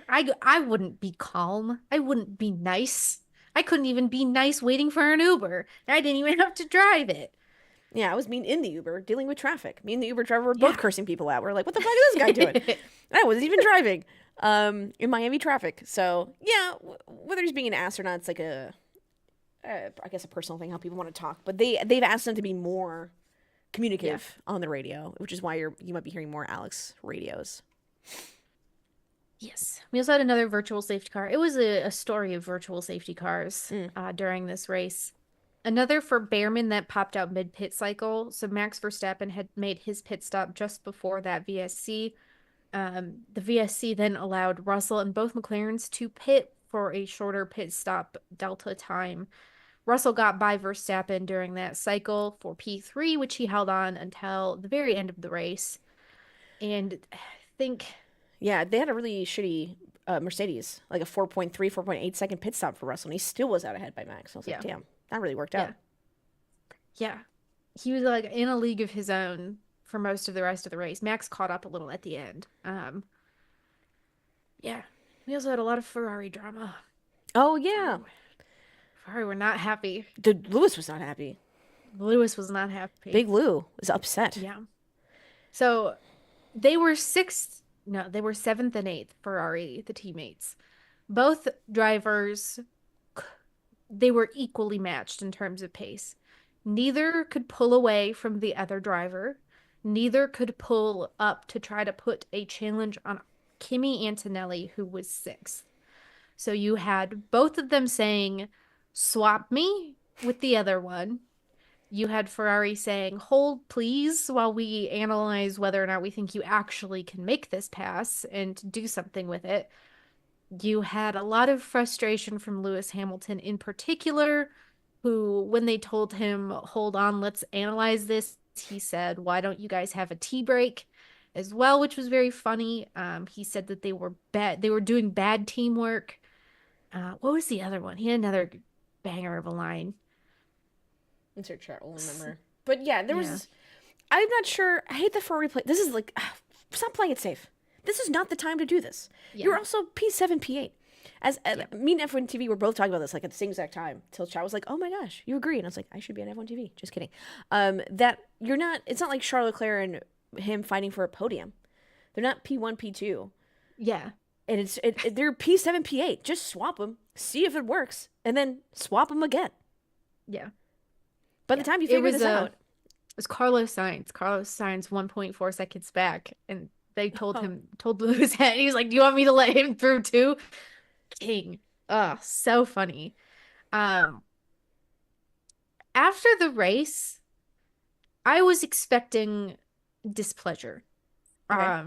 I wouldn't be calm. I wouldn't be nice. I couldn't even be nice waiting for an Uber. I didn't even have to drive it. Yeah, I was mean in the Uber dealing with traffic. Me and the Uber driver were both Yeah. cursing people out. We're like, what the fuck is this guy doing? And I wasn't even driving in Miami traffic. So yeah, whether he's being an ass or not, it's like I guess a personal thing how people want to talk. But they've asked him to be more communicative on the radio, which is why you might be hearing more Alex radios. Yes. We also had another virtual safety car. It was a story of virtual safety cars during this race. Another for Behrman that popped out mid-pit cycle. So Max Verstappen had made his pit stop just before that VSC. The VSC then allowed Russell and both McLarens to pit for a shorter pit stop delta time. Russell got by Verstappen during that cycle for P3, which he held on until the very end of the race. And I think, Yeah, they had a really shitty Mercedes, like a 4.3, 4.8 second pit stop for Russell, and he still was out ahead by Max. I was like, yeah, damn, that really worked yeah, out. yeah. He was like in a league of his own for most of the rest of the race. Max caught up a little at the end. Yeah. We also had a lot of Ferrari drama. Oh, Ferrari, yeah. Ferrari were not happy. Lewis was not happy. Lewis was not happy. Big Lou was upset. Yeah. So they were sixth. No, they were seventh and eighth, Ferrari, the teammates. Both drivers, they were equally matched in terms of pace. Neither could pull away from the other driver. Neither could pull up to try to put a challenge on Kimi Antonelli, who was sixth. So you had both of them saying, swap me with the other one. You had Ferrari saying, hold please, while we analyze whether or not we think you actually can make this pass and do something with it. You had a lot of frustration from Lewis Hamilton in particular, who, when they told him, hold on, let's analyze this, he said, why don't you guys have a tea break as well, which was very funny. He said that they were doing bad teamwork. What was the other one? He had another banger of a line. Insert chart, will remember. But yeah, there Yeah. was. I'm not sure. I hate the Ferrari play. This is like, stop playing it safe. This is not the time to do this. Yeah. You're also P7, P8. As Yeah. me and F1 TV were both talking about this like at the same exact time. Till Chad was like, "Oh my gosh, you agree?" And I was like, "I should be on F1 TV." Just kidding. That you're not. It's not like Charles Leclerc and him fighting for a podium. They're not P1, P2, Yeah. and they're P7, P8. Just swap them, see if it works, and then swap them again. Yeah. By the Yeah. time you It figure was this out, it was Carlos Sainz. Carlos Sainz 1.4 seconds back, and they told Lewis that he was like, "Do you want me to let him through too?" King. Oh, so funny. Um, After the race, I was expecting displeasure. okay.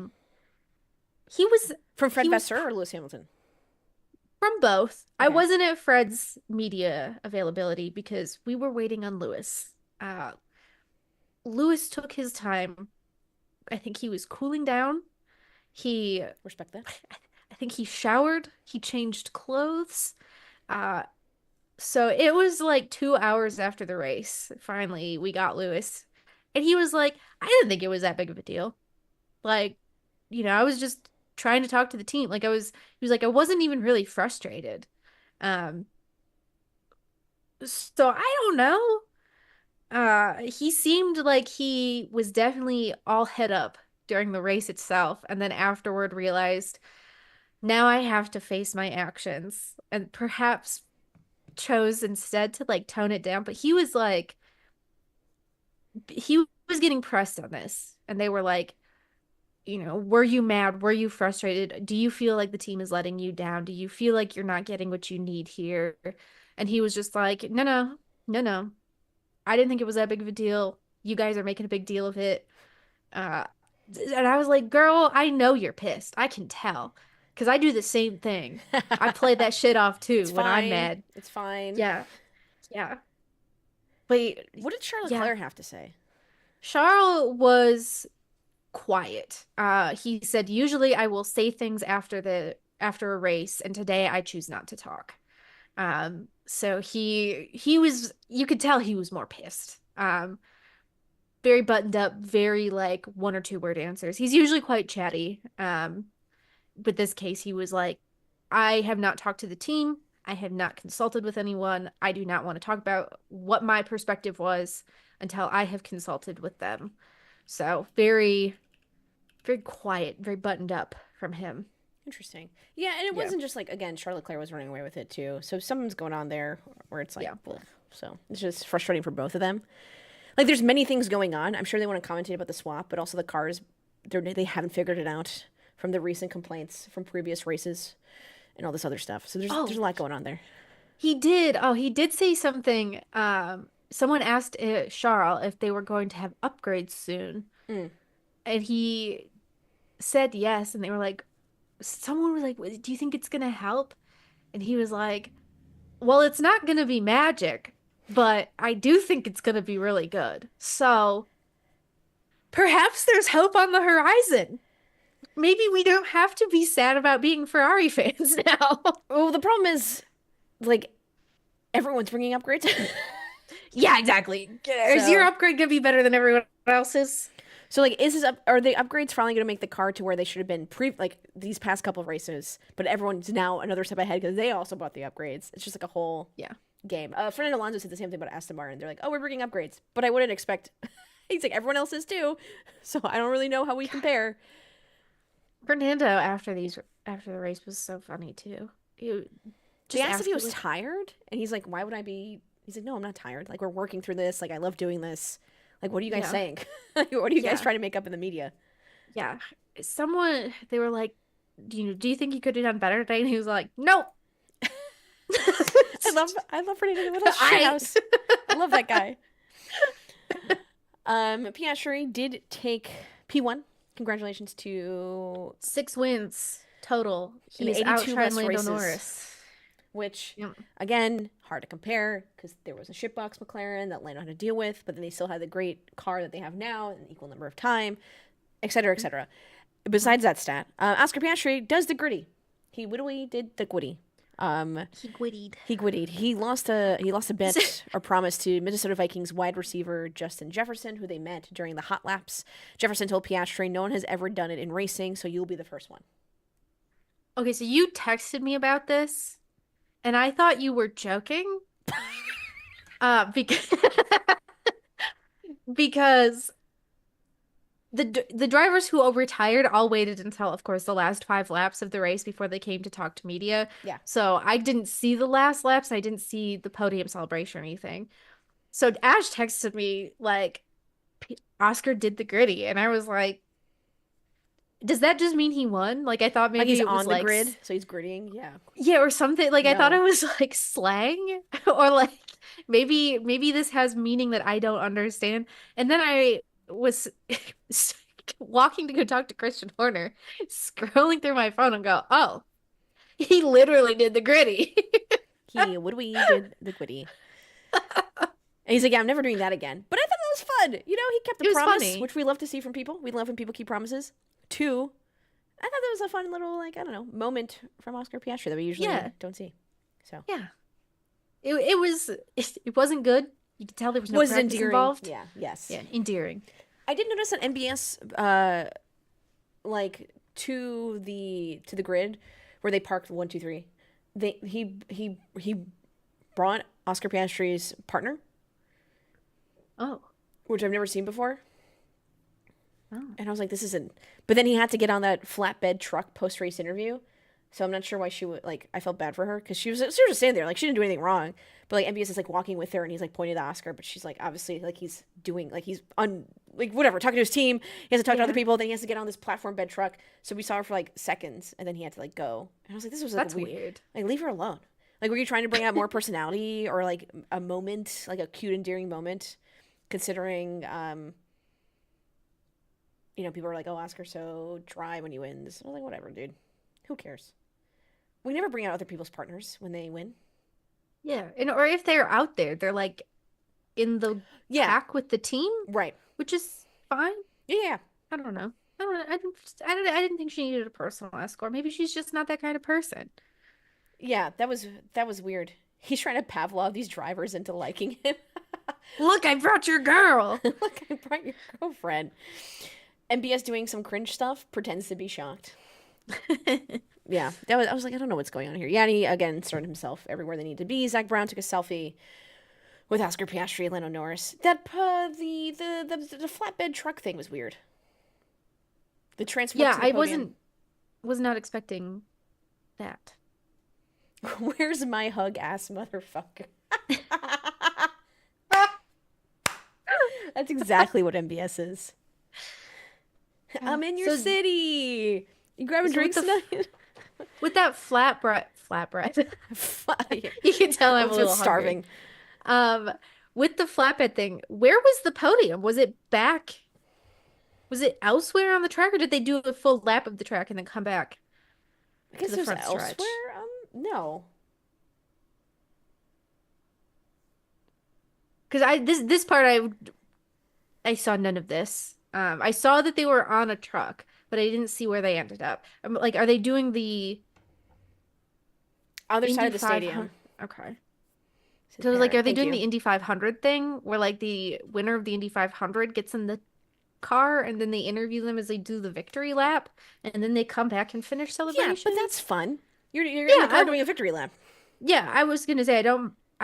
He was From Fred he was Vasseur or Lewis Hamilton? from both. I Okay. wasn't at Fred's media availability because we were waiting on Lewis. Lewis took his time. I think he was cooling down. He, Respect that. I think he showered. He changed clothes. Uh, so it was like 2 hours after the race. Finally, we got Lewis, and he was like, "I didn't think it was that big of a deal. Like, I was just trying to talk to the team. Like, he was like, I wasn't even really frustrated. Um, so I don't know. He seemed like he was definitely all head up during the race itself, and then afterward realized now I have to face my actions, and perhaps chose instead to like tone it down. But he was getting pressed on this, and they were like, were you mad? Were you frustrated? Do you feel like the team is letting you down? Do you feel like you're not getting what you need here? And he was just like, no, no, no, no. I didn't think it was that big of a deal. You guys are making a big deal of it. Uh, and I was like, girl, I know you're pissed. I can tell. Because I do the same thing. I play that shit off too It's when fine. I'm mad. It's fine. Yeah. Yeah. But What did Charles yeah, Leclerc have to say? Charles was quiet. He said, usually I will say things after a race, and today I choose not to talk. So he was, you could tell he was more pissed. Very buttoned up, very like one or two word answers. He's usually quite chatty. But this case, he was like, I have not talked to the team. I have not consulted with anyone. I do not want to talk about what my perspective was until I have consulted with them. So very, very quiet, very buttoned up from him. Interesting. Yeah, and it Yeah. wasn't just like, again, Charles Leclerc was running away with it too. So something's going on there where it's like, Yeah. well, so it's just frustrating for both of them. Like, there's many things going on. I'm sure they want to commentate about the swap, but also the cars, they haven't figured it out from the recent complaints from previous races and all this other stuff. So there's a lot going on there. He did. Oh, he did say something. Someone asked Charles if they were going to have upgrades soon, Mm. and he said yes. And they were like, someone was like, "Do you think it's gonna help?" And he was like, "Well, it's not gonna be magic, but I do think it's gonna be really good. So perhaps there's hope on the horizon. Maybe we don't have to be sad about being Ferrari fans now." Well, the problem is, like, everyone's bringing upgrades. Yeah, exactly. Is your So, upgrade gonna be better than everyone else's? so like, is this up? Are the upgrades finally going to make the car to where they should have been like these past couple of races? But everyone's now another step ahead because they also bought the upgrades. It's just like a whole Yeah. game. Fernando Alonso said the same thing about Aston Martin. They're like, oh, we're bringing upgrades, but I wouldn't expect. He's like, everyone else is too, so I don't really know how we compare. Fernando after the race was so funny too. He They just asked if he asked was tired, and he's like, why would I be? He's like, no, I'm not tired. Like, we're working through this. Like, I love doing this. Like, what are you guys Yeah. saying? Like, what are you guys Yeah. trying to make up in the media? Yeah. They were like, do you think you could have done better today? And he was like, nope. I love Fernando, little I shithouse. I love that guy. Piastri did take P1. Congratulations to 6 wins total. in He is 82 outshined less Lando races. Norris. Which, Yep. again, hard to compare because there was a shitbox McLaren that Lando had to deal with, but then they still had the great car that they have now in an equal number of time, etc., etc. Besides that stat, Oscar Piastri does the gritty. He wittily did the gritty. He gwittied. He grittied. He lost a bet or promise to Minnesota Vikings wide receiver Justin Jefferson, who they met during the hot laps. Jefferson told Piastri, "No one has ever done it in racing, so you'll be the first one." Okay, so you texted me about this, and I thought you were joking. Because because the drivers who retired all waited until, of course, the last 5 laps of the race before they came to talk to media. Yeah. So I didn't see the last laps. I didn't see the podium celebration or anything. So Ash texted me like, Oscar did the gritty, and I was like, does that just mean he won? Like, I thought Like maybe he's it was on the like grid, so he's grittying. Yeah. yeah, or something. Like I thought No. it was like slang or like maybe this has meaning that I don't understand. And then I was walking to go talk to Christian Horner, scrolling through my phone and go, "Oh, he literally did the gritty." He we did the gritty. And he's like, yeah, I'm never doing that again. But I thought that was fun. You know, he kept It a was promise, funny. which we love to see from people. We love when people keep promises. 2, I thought that was a fun little, like, I don't know, moment from Oscar Piastri that we usually Yeah. don't see. So Yeah. It wasn't good. You could tell there was no was practice endearing. involved. Yeah, yes. Yeah, endearing. I did notice that MBS, like to the grid where they parked 1, 2, 3. He brought Oscar Piastri's partner, Oh. which I've never seen before. Oh. And I was like, this isn't. But then he had to get on that flatbed truck post race interview. So I'm not sure why she would, like, I felt bad for her because she was just standing there. Like, she didn't do anything wrong. But, like, MBS is, like, walking with her and he's, like, pointing to Oscar. But she's, like, obviously, like, he's doing, like, he's like, whatever, talking to his team. He has to talk to Yeah. other people. Then he has to get on this platform bed truck. So we saw her for, like, seconds. And then he had to, like, go. And I was like, this was, like, That's weird. Like, leave her alone. Like, were you trying to bring out more personality or, like, a moment, like, a cute, endearing moment, considering, you know, people are like, oh, Oscar's so dry when he wins. I was like, whatever, dude. Who cares? We never bring out other people's partners when they win. Yeah. And or if they're out there, they're like in the Yeah. pack with the team, Right. which is fine. Yeah. I don't know. I didn't think she needed a personal escort. Maybe she's just not that kind of person. Yeah, that was weird. He's trying to Pavlov these drivers into liking him. Look, I brought your girl. Look, I brought your girlfriend. MBS doing some cringe stuff, pretends to be shocked. Yeah, I was like, I don't know what's going on here. Yanni, again, started himself everywhere they need to be. Zach Brown took a selfie with Oscar Piastri and Lando Norris. That, the flatbed truck thing was weird. The transport Yeah, to the I podium. was not expecting that. Where's my hug ass motherfucker? That's exactly what MBS is. I'm in your So- city. You grabbing so drinks with the tonight? With that flatbread. Yeah. You can tell I'm a Just little starving. hungry. With the flatbed thing, where was the podium? Was it back? Was it elsewhere on the track, or did they do a full lap of the track and then come back I to guess the it was front elsewhere. stretch? No. Because this part I saw none of this. I saw that they were on a truck, but I didn't see where they ended up. I'm like, are they doing the Other side Indy of the 500? stadium. Okay. Says So like, parent. are they Thank doing you. the Indy 500 thing where like the winner of the Indy 500 gets in the car and then they interview them as they do the victory lap and then they come back and finish Yeah, but that's celebrations? fun. You're in the Yeah, car doing a victory lap. yeah, I was gonna say I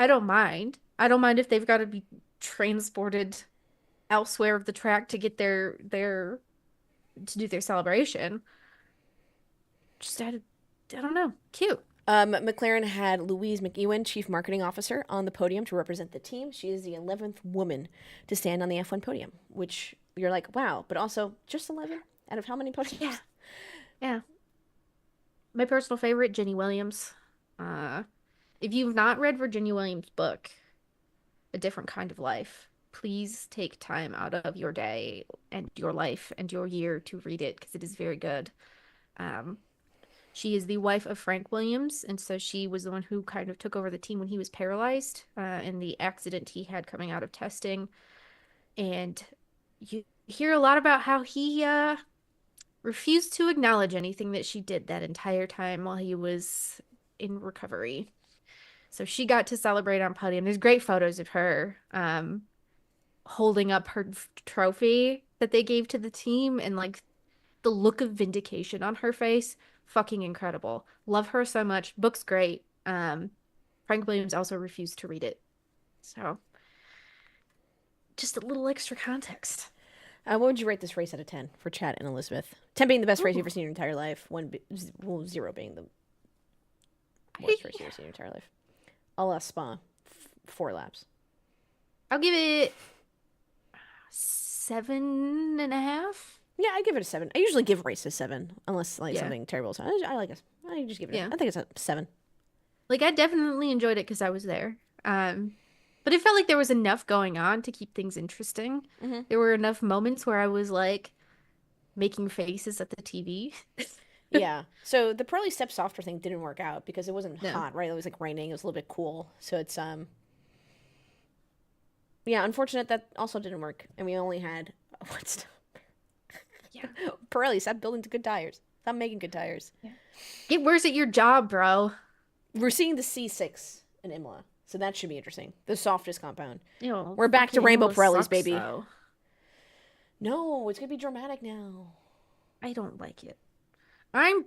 don't mind. I don't mind if they've got to be transported elsewhere of the track to get their to do their celebration. Just I don't know. Cute. McLaren had Louise McEwen, Chief Marketing Officer, on the podium to represent the team. She is the 11th woman to stand on the F1 podium, which you're like, wow, but also just 11 out of how many podiums? Yeah. Yeah. My personal favorite, Jenny Williams. Uh, if you've not read Virginia Williams' book, A Different Kind of Life, please take time out of your day and your life and your year to read it because it is very good. Um, she is the wife of Frank Williams, and so she was the one who kind of took over the team when he was paralyzed in the accident he had coming out of testing. And you hear a lot about how he refused to acknowledge anything that she did that entire time while he was in recovery. So she got to celebrate on podium. There's great photos of her holding up her trophy that they gave to the team and like the look of vindication on her face. Fucking incredible. Love her so much. Book's great. Frank Williams also refused to read it. So just a little extra context. What would you rate this race out of 10 for Chad and Elizabeth? 10 being the best race you've Ooh. ever seen in your entire life. Well, 0 being the worst race you've ever seen in your entire life. A la Spa. 4 laps. I'll give it 7.5. Yeah, I give it a 7. I usually give races 7, unless like Yeah. something terrible. So I like it. I just give it. Yeah. I think it's a 7. Like I definitely enjoyed it because I was there. But it felt like there was enough going on to keep things interesting. Mm-hmm. There were enough moments where I was like making faces at the TV. Yeah. So the Pirelli Step Softer thing didn't work out because it wasn't No. hot, right? It was like raining. It was a little bit cool. So it's yeah, unfortunate that also didn't work. And we only had what's Yeah. Pirelli, stop building good tires. Stop making good tires. Yeah. Get worse at your job, bro. We're seeing the C6 in Imola. So that should be interesting. The softest compound. Ew, We're back to fucking Rainbow Imola Pirellis, sucks, baby. though. No, it's gonna be dramatic now. I don't like it. I'm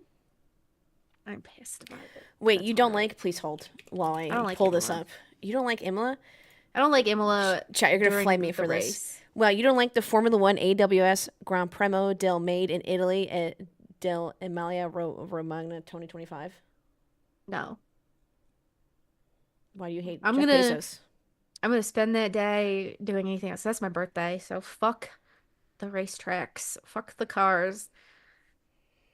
pissed about it. Wait, That's you what don't I- like? Please hold while I don't like pull this Imola. up. You don't like Imola? I don't like Imola Chat, you're gonna during flame me the for this. race. Well, you don't like the Formula One AWS Gran Premio del Made in Italy at del Emilia Romagna 2025? No. Why do you hate I'm Jeff gonna Bezos? I'm gonna spend that day doing anything else. That's my birthday, so fuck the racetracks. Fuck the cars.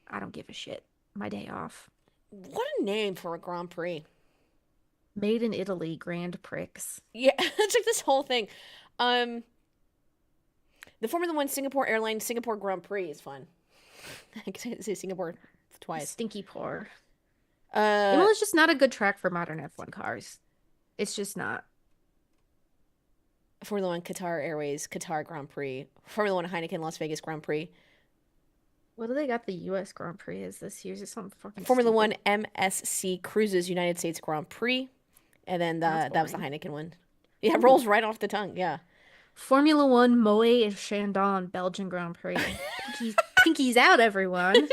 I don't give a shit. My day off. What a name for a Grand Prix. Made in Italy, Grand Prix. Yeah, it's like this whole thing. The Formula One Singapore Airlines Singapore Grand Prix is fun. I can say Singapore twice. Stinky pour. Uh, Imola's just not a good track for modern F1 cars. It's just not. Formula One Qatar Airways Qatar Grand Prix. Formula One Heineken Las Vegas Grand Prix. What do they got the US Grand Prix is this year? Is it something fucking Formula stupid? One MSC Cruises United States Grand Prix. And then That's that was the boring. Heineken one. Yeah, it rolls right off the tongue. Yeah. Formula One Moe and Chandon Belgian Grand Prix. Pinkies out, everyone.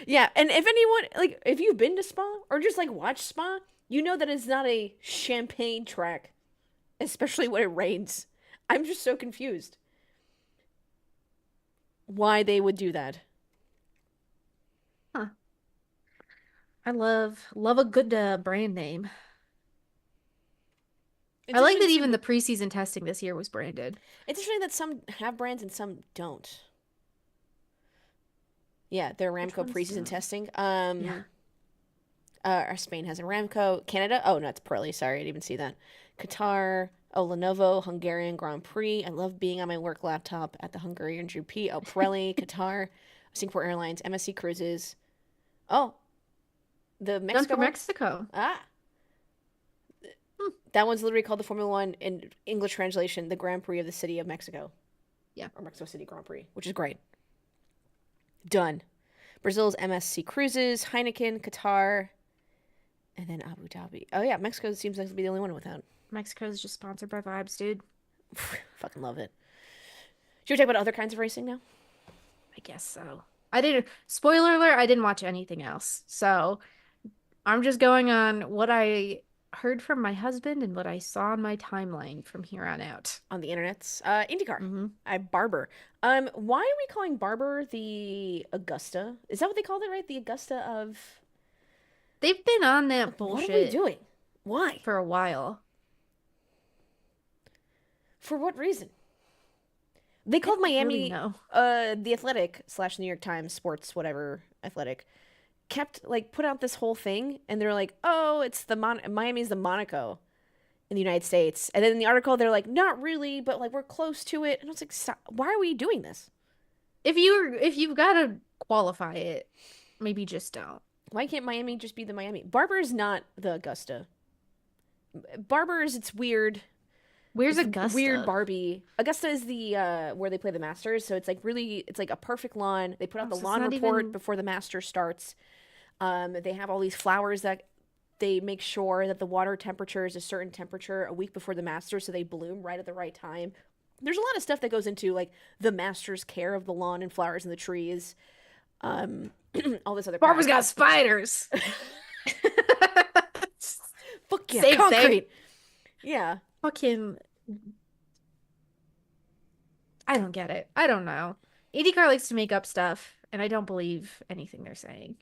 Yeah, and if anyone like if you've been to Spa or just like watched Spa, you know that it's not a champagne track, especially when it rains. I'm just so confused why they would do that. Huh. I love a good brand name. It's I like that interesting even the preseason testing this year was branded. It's interesting that some have brands and some don't. Yeah, their Which Ramco ones preseason don't? testing. Yeah. Spain has Aramco. Canada, oh no, it's Pirelli. Sorry, I didn't even see that. Qatar, oh Lenovo, Hungarian Grand Prix. I love being on my work laptop at the Hungarian GP. Oh Pirelli, Qatar, Singapore Airlines, MSC Cruises. Oh, the Done Mexico for one. Mexico. Ah, Hmm. that one's literally called the Formula One in English translation, the Grand Prix of the City of Mexico, Yeah. or Mexico City Grand Prix, which is great. Done. Brazil's MSC Cruises, Heineken, Qatar, and then Abu Dhabi. Oh yeah, Mexico seems like to be the only one without. Mexico's just sponsored by Vibes, dude. Fucking love it. Should we talk about other kinds of racing now? I guess so. I didn't, spoiler alert, I didn't watch anything else. So I'm just going on what I heard from my husband and what I saw on my timeline from here on out. On the internets, IndyCar. Mm-hmm. Barber. Why are we calling Barber the Augusta? Is that what they called it, right? The Augusta of. They've been on that What are we bullshit doing? Why? for a while. For what reason? They called I don't really Miami, know. the Athletic / New York Times Sports whatever Athletic kept like put out this whole thing, and they're like, oh, it's the Miami's the Monaco in the United States, and then in the article they're like, not really, but like we're close to it, and I was like, stop. Why are we doing this? If you've got to qualify it, maybe just don't. Why can't Miami just be the Miami? Barber is not the Augusta. Barber is it's weird. Where's It's Augusta? weird Barbie. Augusta is the where they play the Masters, so it's like really it's like a perfect lawn. They put out Oh, the so it's lawn not report even- before the Masters starts. They have all these flowers that they make sure that the water temperature is a certain temperature a week before the Masters, so they bloom right at the right time. There's a lot of stuff that goes into like the Masters care of the lawn and flowers and the trees. All this other crap. Barbara's got spiders. Fuck yeah, Same thing. concrete. Yeah. Fucking, I don't get it. I don't know. IndyCar likes to make up stuff, and I don't believe anything they're saying.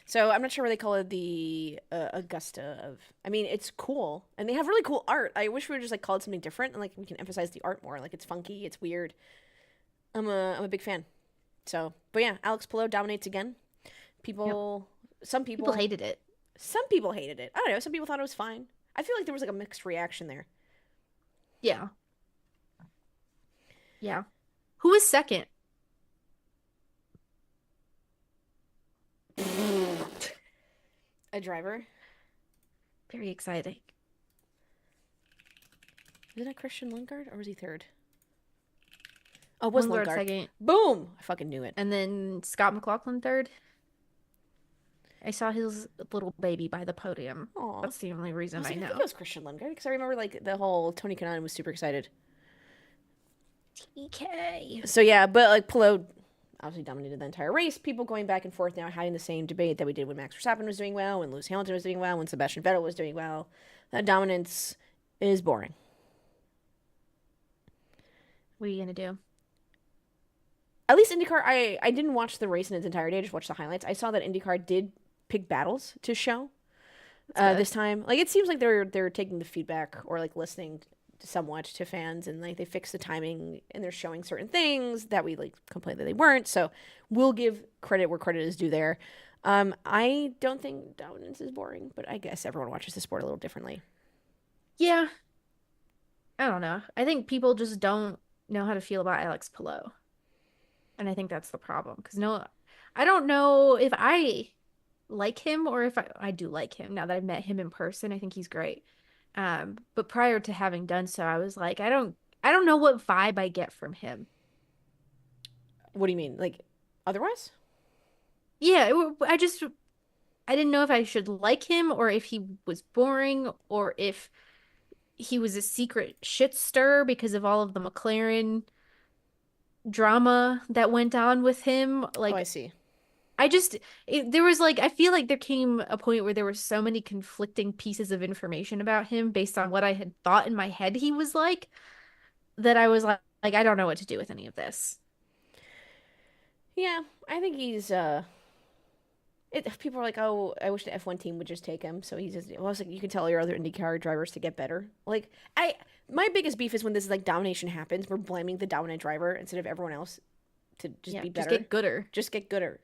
So I'm not sure where they call it the Augusta of. I mean, it's cool, and they have really cool art. I wish we were just like called something different, and like we can emphasize the art more. Like it's funky, it's weird. I'm a big fan. So, but yeah, Alex Palou dominates again. Some People hated it. some people hated it. I don't know. Some people thought it was fine. I feel like there was like a mixed reaction there. Yeah. Yeah. Who was second? A driver. Very exciting. Was it Christian Lundgaard or was he third? Oh, it was Lundgaard Lundgaard. second, Boom! I fucking knew it. and then Scott McLaughlin third. I saw his little baby by the podium. Aw. That's the only reason I I think know. it was Christian Lundgaard because I remember like the whole Tony Kanaan was super excited. TK. So yeah, but like Palou obviously dominated the entire race. People going back and forth now having the same debate that we did when Max Verstappen was doing well, when Lewis Hamilton was doing well, when Sebastian Vettel was doing well. That dominance is boring. What are you gonna do? At least IndyCar, I didn't watch the race in its entirety. I just watched the highlights. I saw that IndyCar did pick battles to show That's good. this time. Like it seems like they're taking the feedback or like listening somewhat to fans, and like they fixed the timing and they're showing certain things that we like complained that they weren't. So we'll give credit where credit is due there. I don't think dominance is boring, but I guess everyone watches the sport a little differently. Yeah. I don't know. I think people just don't know how to feel about Alex Palou. And I think that's the problem. Because I don't know if I like him or if I do like him now that I've met him in person. I think he's great. But prior to having done so, I was like, I don't know what vibe I get from him. What do you mean? Like otherwise? Yeah, I didn't know if I should like him or if he was boring or if he was a secret shit stir because of all of the McLaren drama that went on with him. Oh, Like, I see. there was like, I feel like there came a point where there were so many conflicting pieces of information about him based on what I had thought in my head he was like, that I was like, I don't know what to do with any of this. Yeah, I think he's people are like, oh, I wish the F1 team would just take him. So he's just, well, I was like, you can tell your other IndyCar drivers to get better. Like, my biggest beef is when this like domination happens, we're blaming the dominant driver instead of everyone else to just Yeah, be just better. get gooder. Just get gooder.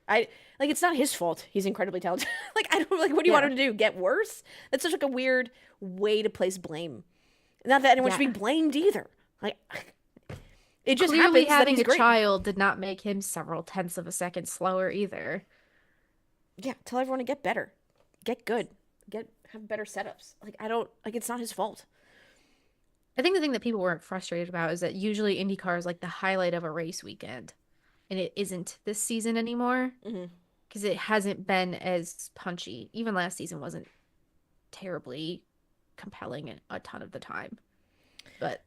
It's not his fault. He's incredibly talented. Like, I don't like, what do you Yeah. want him to do? Get worse? That's such like a weird way to place blame. Not that anyone should be Yeah. blamed either. Like, it just Clearly happens that having he's a great. child did not make him several tenths of a second slower either. Yeah, tell everyone to get better. Get good. Have better setups. Like, I don't like, it's not his fault. I think the thing that people weren't frustrated about is that usually IndyCar is like the highlight of a race weekend, and it isn't this season anymore Hmm. because it hasn't been as punchy. Even last season wasn't terribly compelling a ton of the time. But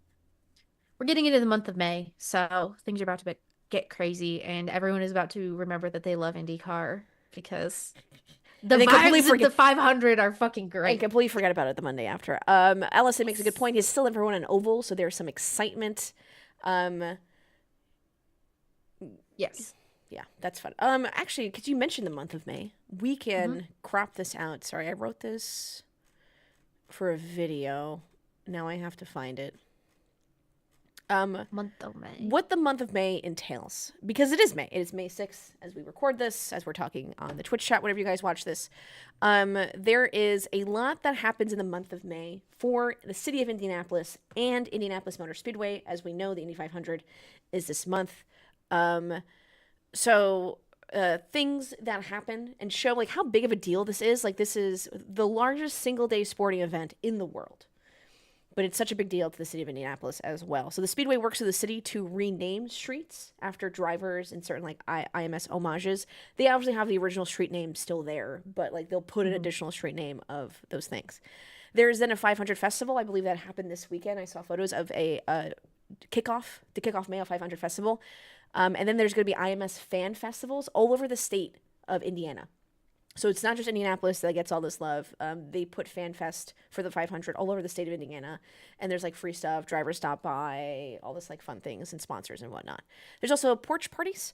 we're getting into the month of May, so things are about to get crazy, and everyone is about to remember that they love IndyCar because the And they completely vibes of forget the 500 are fucking and great. completely forget about it the Monday after. Ellison makes a good point. He's still everyone an oval, so there's some excitement. Um, Yes. yeah, that's fun. Actually, because you mentioned the month of May, we can crop this out. Sorry, I wrote this for a video. Now I have to find it. Month of May. What the month of May entails, because it is May. It is May 6th as we record this, as we're talking on the Twitch chat, whenever you guys watch this. There is a lot that happens in the month of May for the city of Indianapolis and Indianapolis Motor Speedway. As we know, the Indy 500 is this month. So things that happen and show like how big of a deal this is. Like, this is the largest single day sporting event in the world. But it's such a big deal to the city of Indianapolis as well. So the Speedway works with the city to rename streets after drivers and certain like IMS homages. They obviously have the original street name still there, but like they'll put an additional street name of those things. There's then a 500 festival. I believe that happened this weekend. I saw photos of the kickoff Mayo 500 festival. And then there's going to be IMS fan festivals all over the state of Indiana. So it's not just Indianapolis that gets all this love. They put Fan Fest for the 500 all over the state of Indiana. And there's like free stuff, drivers stop by, all this like fun things and sponsors and whatnot. There's also porch parties.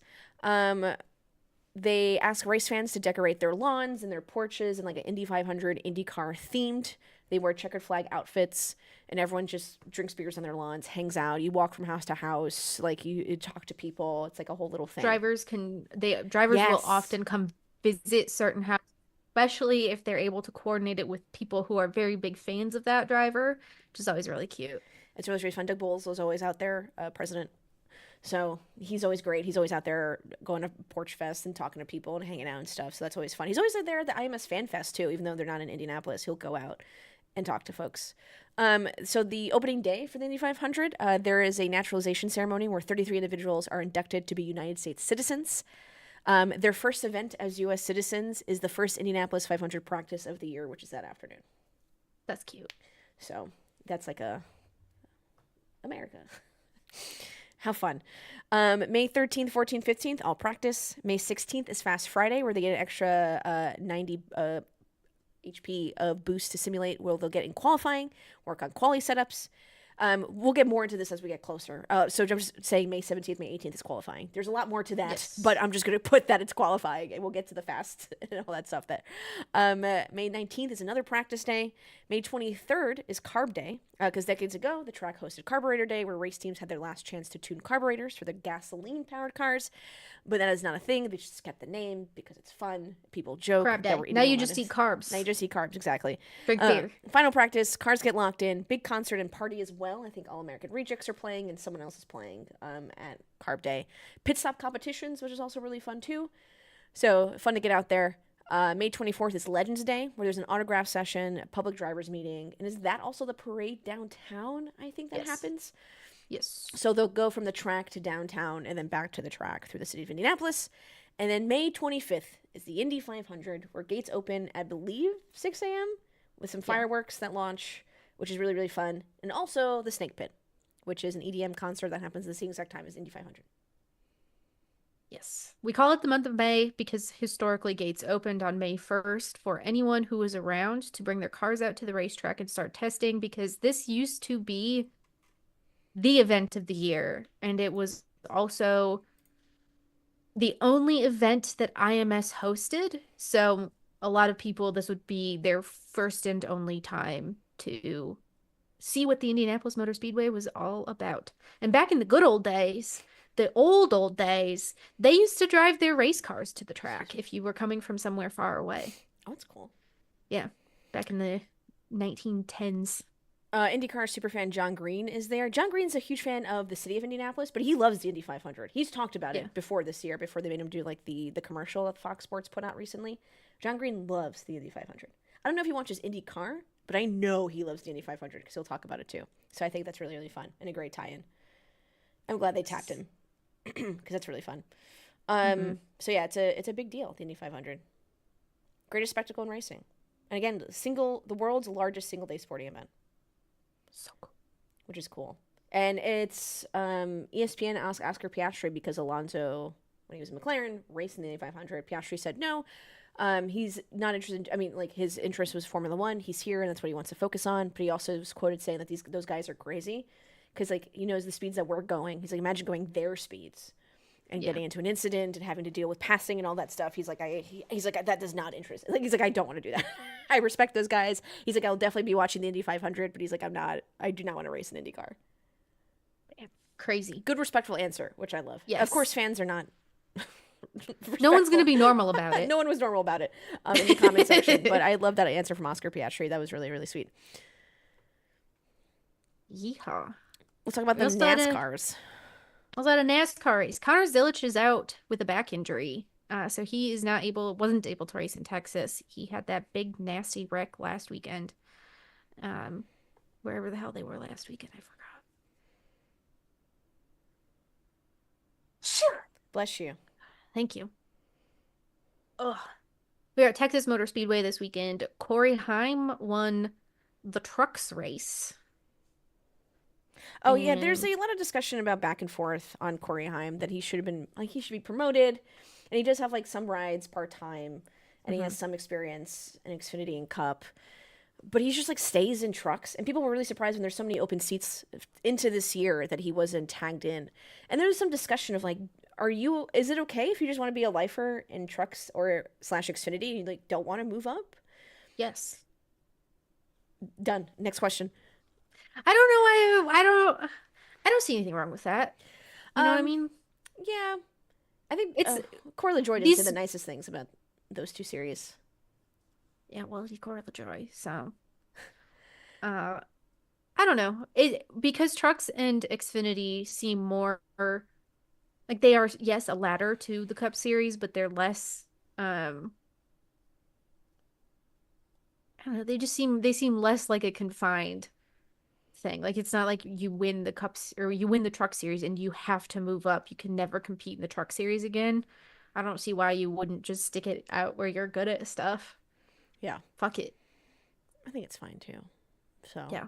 They ask race fans to decorate their lawns and their porches in like an Indy 500 IndyCar themed. They wear checkered flag outfits and everyone just drinks beers on their lawns, hangs out. You walk from house to house, like you talk to people. It's like a whole little thing. Drivers will Yes. often come visit certain houses, especially if they're able to coordinate it with people who are very big fans of that driver, which is always really cute. It's really, really fun. Doug Bowles was always out there, president. So he's always great. He's always out there going to Porch Fest and talking to people and hanging out and stuff. So that's always fun. He's always there at the IMS Fan Fest too, even though they're not in Indianapolis. He'll go out and talk to folks. So the opening day for the Indy 500, there is a naturalization ceremony where 33 individuals are inducted to be United States citizens. Their first event as U.S. citizens is the first Indianapolis 500 practice of the year, which is that afternoon. That's cute. So that's like America. How fun. May 13th, 14th, 15th, all practice. May 16th is Fast Friday, where they get an extra 90 HP boost to simulate where they'll get in qualifying, work on quali setups. We'll get more into this as we get closer. So I'm just saying May 17th, May 18th is qualifying. There's a lot more to that, Yes. but I'm just going to put that it's qualifying, and we'll get to the fast and all that stuff there. May 19th is another practice day. May 23rd is Carb Day, because decades ago, the track hosted Carburetor Day, where race teams had their last chance to tune carburetors for the gasoline-powered cars. But that is not a thing. They just kept the name because it's fun. People joke. Crab that day. we're eating Now you a just lettuce. eat carbs. Now you just eat carbs, exactly. Drink beer. Final practice, cars get locked in, big concert and party as well. I think All American Rejects are playing and someone else is playing at Carb Day. Pit stop competitions, which is also really fun too. So fun to get out there. May 24th is Legends Day, where there's an autograph session, a public drivers meeting. And is that also the parade downtown? I think that Yes. happens. Yes. So they'll go from the track to downtown and then back to the track through the city of Indianapolis. And then May 25th is the Indy 500, where gates open, I believe, 6 a.m. with some fireworks that launch, which is really, really fun. And also the Snake Pit, which is an EDM concert that happens at the same exact time as Indy 500. Yes. We call it the month of May because historically gates opened on May 1st for anyone who was around to bring their cars out to the racetrack and start testing, because this used to be the event of the year. And it was also the only event that IMS hosted. So a lot of people, this would be their first and only time to see what the Indianapolis Motor Speedway was all about. And back in the good old days, the old days, they used to drive their race cars to the track if you were coming from somewhere far away. Oh, that's cool. Yeah, back in the 1910s. IndyCar superfan John Green is there. John Green's a huge fan of the city of Indianapolis, but he loves the Indy 500. He's talked about Yeah. it before this year, before they made him do like the commercial that Fox Sports put out recently. John Green loves the Indy 500. I don't know if he watches IndyCar, but I know he loves the Indy 500 because he'll talk about it too. So I think that's really, really fun and a great tie-in. I'm glad they tapped him because that's really fun. So yeah, it's a big deal, the Indy 500. Greatest spectacle in racing. And again, the world's largest single-day sporting event. So cool. Which is cool. And it's ESPN asked Oscar Piastri because Alonso, when he was in McLaren, racing the Indy 500. Piastri said no. He's not interested. I mean, like, his interest was Formula One. He's here, and that's what he wants to focus on. But he also was quoted saying that those guys are crazy because, like, he knows the speeds that we're going. He's like, imagine going their speeds and getting into an incident and having to deal with passing and all that stuff. He's like, he's like, that does not interest. Like, he's like, I don't want to do that. I respect those guys. He's like, I'll definitely be watching the Indy 500, but he's like, I do not want to race an IndyCar. Crazy. Good, respectful answer, which I love. Yes. Of course, fans are not. No one's going to be normal about it. No one was normal about it in the comment section, but I love that answer from Oscar Piastri. That was really, really sweet. Yeehaw. Let's talk about the NASCARs. I was at a NASCAR race. Connor Zilic is out with a back injury. So he is wasn't able to race in Texas. He had that big nasty wreck last weekend. Wherever the hell they were last weekend, I forgot. Sure. Bless you. Thank you. Ugh. We are at Texas Motor Speedway this weekend. Corey Haim won the trucks race. Oh, yeah, there's a lot of discussion about back and forth on Corey Haim that he should be promoted. And he does have, like, some rides part-time. And he has some experience in Xfinity and Cup. But he just, like, stays in trucks. And people were really surprised when there's so many open seats into this year that he wasn't tagged in. And there was some discussion of, like, is it okay if you just want to be a lifer in trucks or / Xfinity and you, like, don't want to move up? Yes. Done. Next question. I don't know. I don't see anything wrong with that. You know what I mean? Yeah. I think it's Corey LaJoy didn't say the nicest things about those two series. Yeah, well, he's Corey LaJoy, so I don't know. Because trucks and Xfinity seem more like they are, yes, a ladder to the Cup Series, but they're less I don't know, they seem less like a confined thing. Like, it's not like you win the Cups or you win the Truck Series and you have to move up. You can never compete in the Truck Series again. I don't see why you wouldn't just stick it out where you're good at stuff. Yeah. Fuck it. I think it's fine too. So yeah.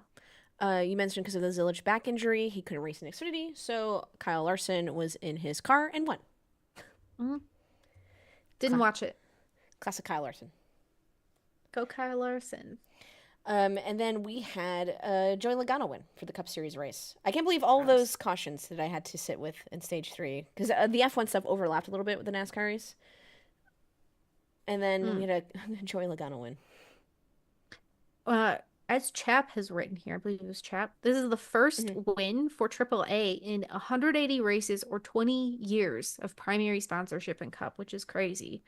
You mentioned because of the Zilic back injury, he couldn't race in Xfinity, so Kyle Larson was in his car and won. Didn't watch it. Classic Kyle Larson. Go Kyle Larson. And then we had Joey Logano win for the Cup Series race. I can't believe all those cautions that I had to sit with in Stage 3. Because the F1 stuff overlapped a little bit with the NASCAR race. And then we had a Joey Logano win. As Chap has written here, I believe it was Chap, this is the first win for AAA in 180 races or 20 years of primary sponsorship in Cup, which is crazy.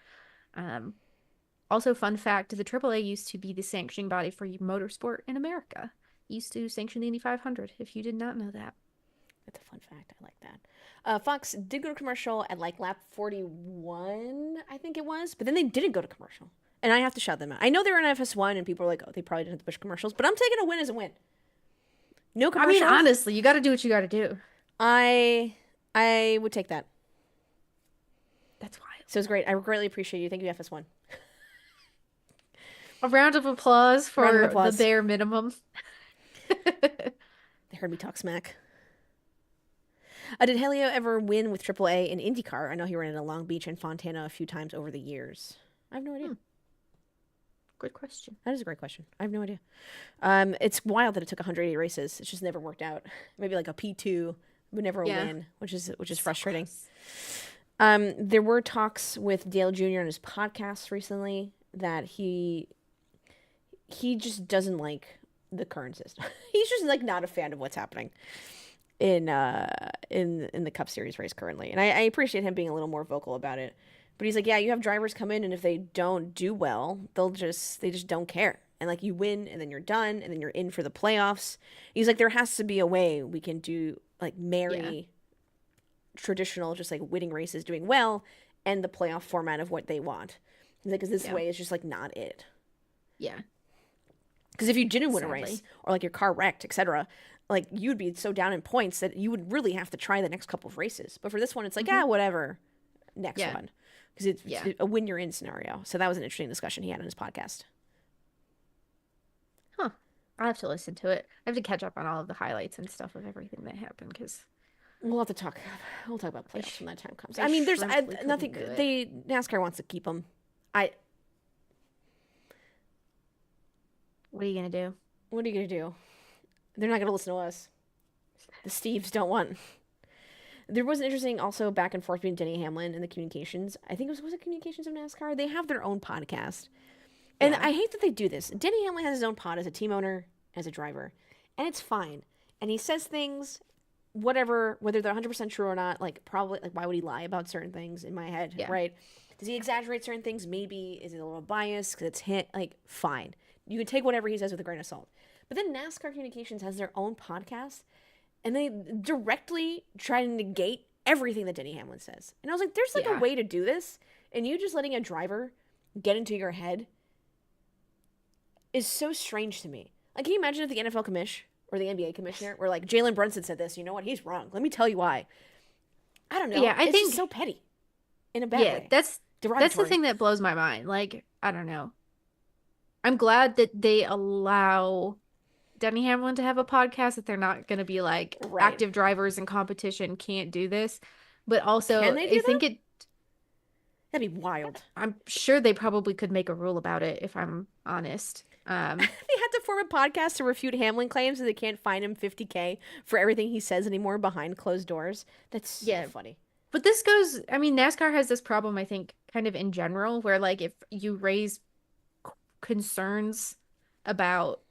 Also, fun fact, the AAA used to be the sanctioning body for motorsport in America. It used to sanction the Indy 500, if you did not know that. That's a fun fact. I like that. Fox did go to commercial at, like, lap 41, I think it was. But then they didn't go to commercial. And I have to shout them out. I know they were in FS1, and people are like, oh, they probably didn't have to push commercials. But I'm taking a win as a win. No commercials. I mean, honestly, you got to do what you got to do. I would take that. That's wild. So it's great. I greatly appreciate you. Thank you, FS1. A round of applause for the bare minimum. They heard me talk smack. Did Helio ever win with AAA in IndyCar? I know he ran in Long Beach and Fontana a few times over the years. I have no idea. Good question. That is a great question. I have no idea. It's wild that it took 180 races. It's just never worked out. Maybe like a P2 would never win, which is frustrating. There were talks with Dale Jr. on his podcast recently that he just doesn't like the current system. He's just, like, not a fan of what's happening. in the Cup Series race currently, and I appreciate him being a little more vocal about it. But he's like, yeah, you have drivers come in, and if they don't do well, they just don't care, and like you win, and then you're done, and then you're in for the playoffs. He's like, there has to be a way we can do like marry traditional just like winning races, doing well, and the playoff format of what they want. He's like, because this way is just like not it. Yeah. Because if you didn't win a race or like your car wrecked, etc., like you'd be so down in points that you would really have to try the next couple of races. But for this one, it's like, whatever, next one. Because it's a win you're in scenario. So that was an interesting discussion he had on his podcast. Huh. I'll have to listen to it. I have to catch up on all of the highlights and stuff of everything that happened because we'll have to talk. We'll talk about playoffs when that time comes. I mean, there's nothing. NASCAR wants to keep them. What are you gonna do? What are you gonna do? They're not gonna listen to us. The Steves don't want. There was an interesting also back and forth between Denny Hamlin and the communications. I think was it Communications of NASCAR? They have their own podcast. And I hate that they do this. Denny Hamlin has his own pod as a team owner, as a driver. And it's fine. And he says things, whatever, whether they're 100% true or not, like probably, like why would he lie about certain things in my head, right? Does he exaggerate certain things? Maybe. Is it a little biased because it's hit? Like, fine. You can take whatever he says with a grain of salt. But then NASCAR Communications has their own podcast, and they directly try to negate everything that Denny Hamlin says. And I was like, there's like a way to do this, and you just letting a driver get into your head is so strange to me. Like, can you imagine if the NFL commish or the NBA commissioner were like, Jalen Brunson said this, you know what, he's wrong. Let me tell you why. I don't know. Yeah, I think just so petty in a bad way. That's the thing that blows my mind. Like, I don't know. I'm glad that they allow Denny Hamlin to have a podcast, that they're not going to be like active drivers in competition can't do this. But also, I think that'd be wild. I'm sure they probably could make a rule about it, if I'm honest. They had to form a podcast to refute Hamlin claims that they can't fine him $50K for everything he says anymore behind closed doors. That's so funny. But this goes, I mean, NASCAR has this problem, I think, kind of in general, where like if you raise concerns about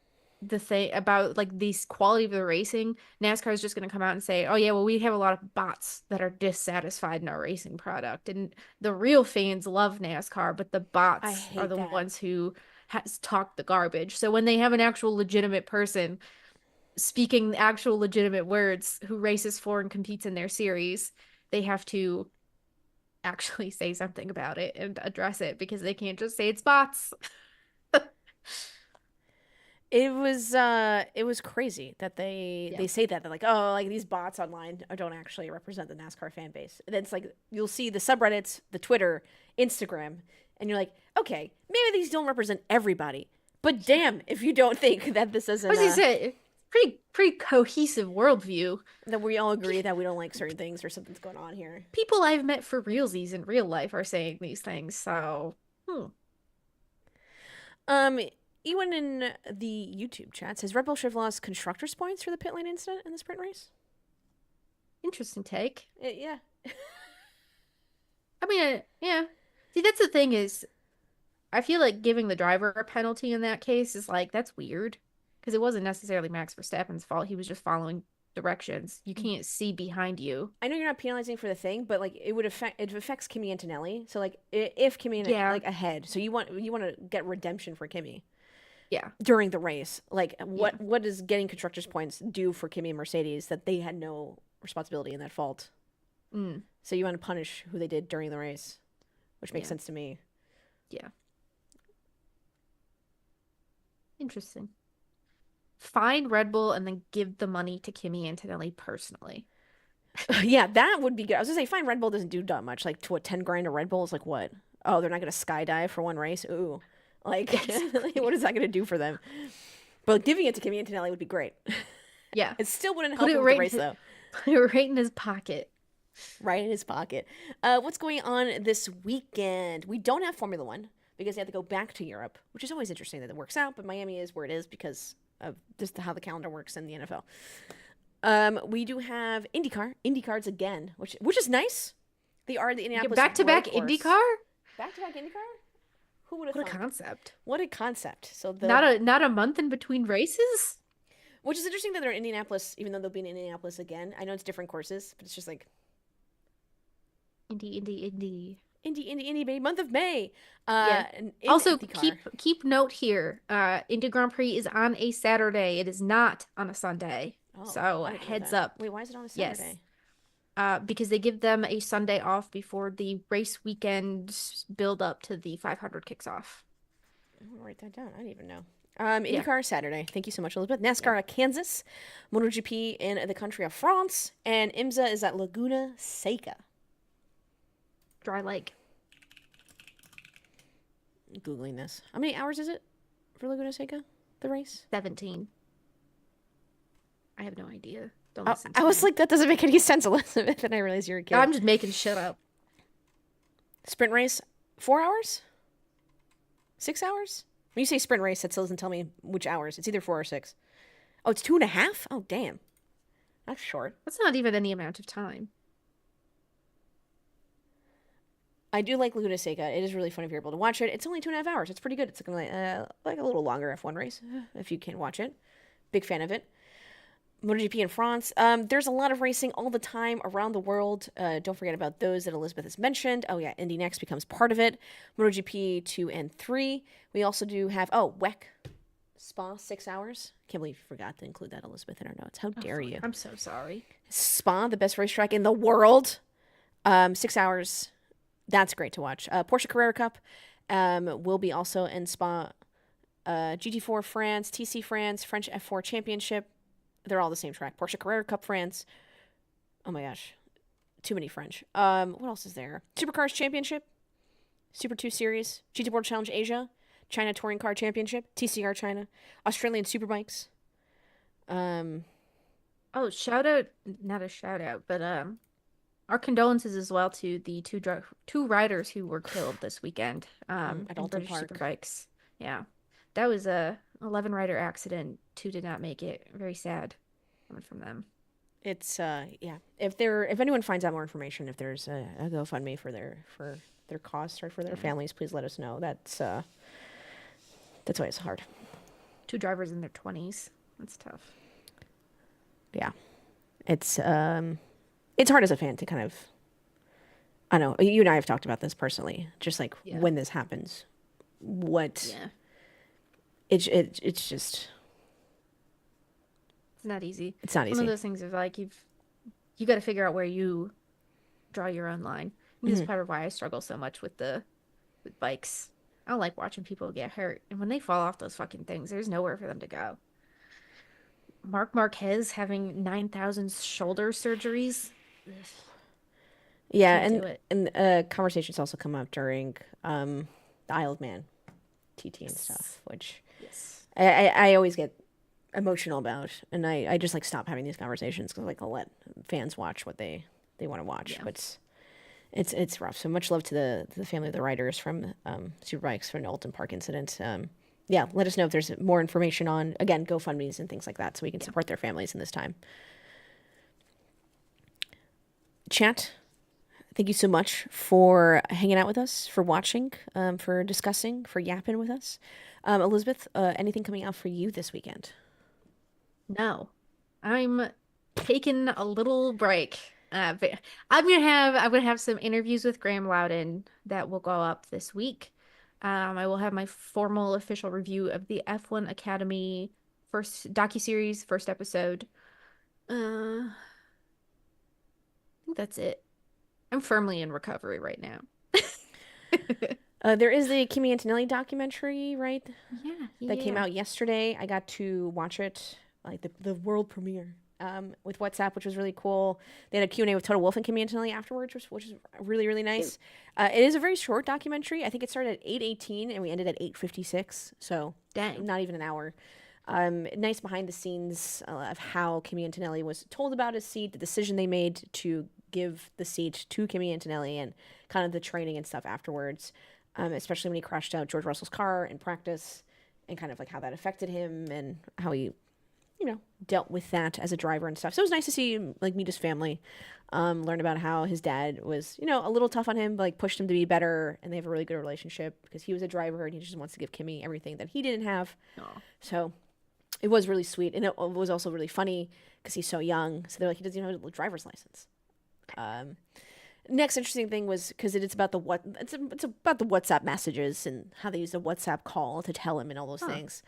the thing about like these quality of the racing, NASCAR is just going to come out and say, oh yeah, well, we have a lot of bots that are dissatisfied in our racing product, and the real fans love NASCAR, but the bots are the ones who has talked the garbage. So when they have an actual legitimate person speaking actual legitimate words who races for and competes in their series, they have to actually say something about it and address it, because they can't just say it's bots. It was crazy that they say that. They're like, oh, like these bots online don't actually represent the NASCAR fan base. And it's like, you'll see the subreddits, the Twitter, Instagram, and you're like, okay, maybe these don't represent everybody, but damn, if you don't think that this isn't, what does he say? Pretty cohesive worldview. That we all agree that we don't like certain things or something's going on here. People I've met for realsies in real life are saying these things, so Ewan in the YouTube chat says Red Bull should have lost constructors points for the pit lane incident in the sprint race. Interesting take. Yeah. I mean, yeah. See, that's the thing is, I feel like giving the driver a penalty in that case is like, that's weird. Because it wasn't necessarily Max Verstappen's fault. He was just following directions. You can't see behind you. I know you're not penalizing for the thing, but like it affects Kimi Antonelli. So like if Kimi like ahead, so you want to get redemption for Kimi. Yeah. During the race, like what does getting constructors points do for Kimi and Mercedes that they had no responsibility in that fault? So you want to punish who they did during the race, which makes sense to me. Yeah. Interesting. Find Red Bull and then give the money to Kimi Antonelli personally. Yeah, that would be good. I was gonna say, fine, Red Bull doesn't do that much. Like, to what, 10 grand a Red Bull is like what? Oh, they're not gonna skydive for one race? Ooh. Like, what is that gonna do for them? But giving it to Kimi Antonelli would be great. Yeah. It still wouldn't help him with the race, though. Put it right in his pocket. Right in his pocket. What's going on this weekend? We don't have Formula One because they have to go back to Europe, which is always interesting that it works out, but Miami is where it is because of just how the calendar works in the NFL. We do have IndyCar. IndyCars again, which is nice. They are the Indianapolis back-to-back IndyCar? Back-to-back IndyCar? Who would have thought? What a concept. What a concept. So not a month in between races? Which is interesting that they're in Indianapolis, even though they'll be in Indianapolis again. I know it's different courses, but it's just like Indy. Indy, baby, month of May. Yeah. And in Also, IndyCar. keep note here. Indy Grand Prix is on a Saturday. It is not on a Sunday. Oh, So I didn't know heads that. up. Wait, why is it on a Yes. Saturday? Because they give them a Sunday off before the race weekend build up to the 500 kicks off. I'm gonna write that down. I didn't even know. Yeah. IndyCar Saturday. Thank you so much, Elizabeth. NASCAR Yeah. at Kansas, MotoGP in the country of France, and IMSA is at Laguna Seca. Dry Lake. Googling this. How many hours is it for Laguna Seca? The race? 17. I have no idea. Don't Oh, listen to I was me. like, that doesn't make any sense, Elizabeth. And I realized you're a kid. I'm just making shit up. Sprint race, 4 hours? 6 hours? When you say sprint race, that still doesn't tell me which hours. It's either 4 or 6. Oh, it's 2.5? Oh, damn. That's short. That's not even any amount of time. I do like Laguna Seca. It is really fun if you're able to watch it. It's only 2.5 hours. It's pretty good. It's like a little longer F1 race, if you can watch it. Big fan of it. MotoGP in France. There's a lot of racing all the time around the world. Don't forget about those that Elizabeth has mentioned. Oh, yeah, Indy Next becomes part of it. MotoGP 2 and 3. We also do have, WEC Spa, 6 hours. Can't believe you forgot to include that, Elizabeth, in our notes. How dare you? I'm so sorry. Spa, the best racetrack in the world. 6 hours. That's great to watch. Porsche Carrera Cup will be also in Spa. GT4 France, TC France, French F4 Championship. They're all the same track. Porsche Carrera Cup France. Oh my gosh. Too many French. What else is there? Supercars Championship. Super 2 Series. GT World Challenge Asia. China Touring Car Championship. TCR China. Australian Superbikes. Oh, shout out, not a shout out, but our condolences as well to the two riders who were killed this weekend at in Alton British Park. Superbikes. Yeah. That was a 11 rider accident. 2 did not make it. Very sad coming from them. It's yeah. If anyone finds out more information, if there's a GoFundMe for their cause or for their families, please let us know. That's why it's hard. 2 drivers in their 20s. That's tough. Yeah. It's hard as a fan to kind of, I know, you and I have talked about this personally, just like when this happens, it's just, it's not easy. It's not easy. One of those things is like you got to figure out where you draw your own line. And this is part of why I struggle so much with bikes. I don't like watching people get hurt, and when they fall off those fucking things, there's nowhere for them to go. Marc Marquez having 9,000 shoulder surgeries. Yeah, Can't do it. and conversations also come up during the Isle of Man TT and stuff, which I always get emotional about, and I just like stop having these conversations because like I'll let fans watch what they want to watch, but it's rough. So much love to the family of the riders from Superbikes from the Alton Park incident. Yeah, let us know if there's more information on, again, GoFundMes and things like that so we can support their families in this time. Chat, thank you so much for hanging out with us, for watching, for discussing, for yapping with us. Elizabeth, anything coming out for you this weekend? No, I'm taking a little break. I'm gonna have some interviews with Graham Loudon that will go up this week. I will have my formal official review of the F1 Academy first docuseries, first episode. I think that's it. I'm firmly in recovery right now. There is the Kimi Antonelli documentary, right? Yeah, That came out yesterday. I got to watch it, like the world premiere, with WhatsApp, which was really cool. They had a Q&A with Toto Wolff and Kimi Antonelli afterwards, which is really, really nice. It is a very short documentary. I think it started at 8:18 and we ended at 8:56, so Dang. not even an hour. Nice behind the scenes of how Kimi Antonelli was told about his seat, the decision they made to give the seat to Kimi Antonelli, and kind of the training and stuff afterwards, especially when he crashed out George Russell's car in practice, and kind of like how that affected him and how he, dealt with that as a driver and stuff. So it was nice to see him, like, meet his family, learn about how his dad was, a little tough on him, but like pushed him to be better, and they have a really good relationship because he was a driver and he just wants to give Kimi everything that he didn't have. Aw. So It was really sweet, and it was also really funny because he's so young. So they're like, he doesn't even have a driver's license. Next interesting thing was because it's about the it's about the WhatsApp messages and how they use a WhatsApp call to tell him and all those things.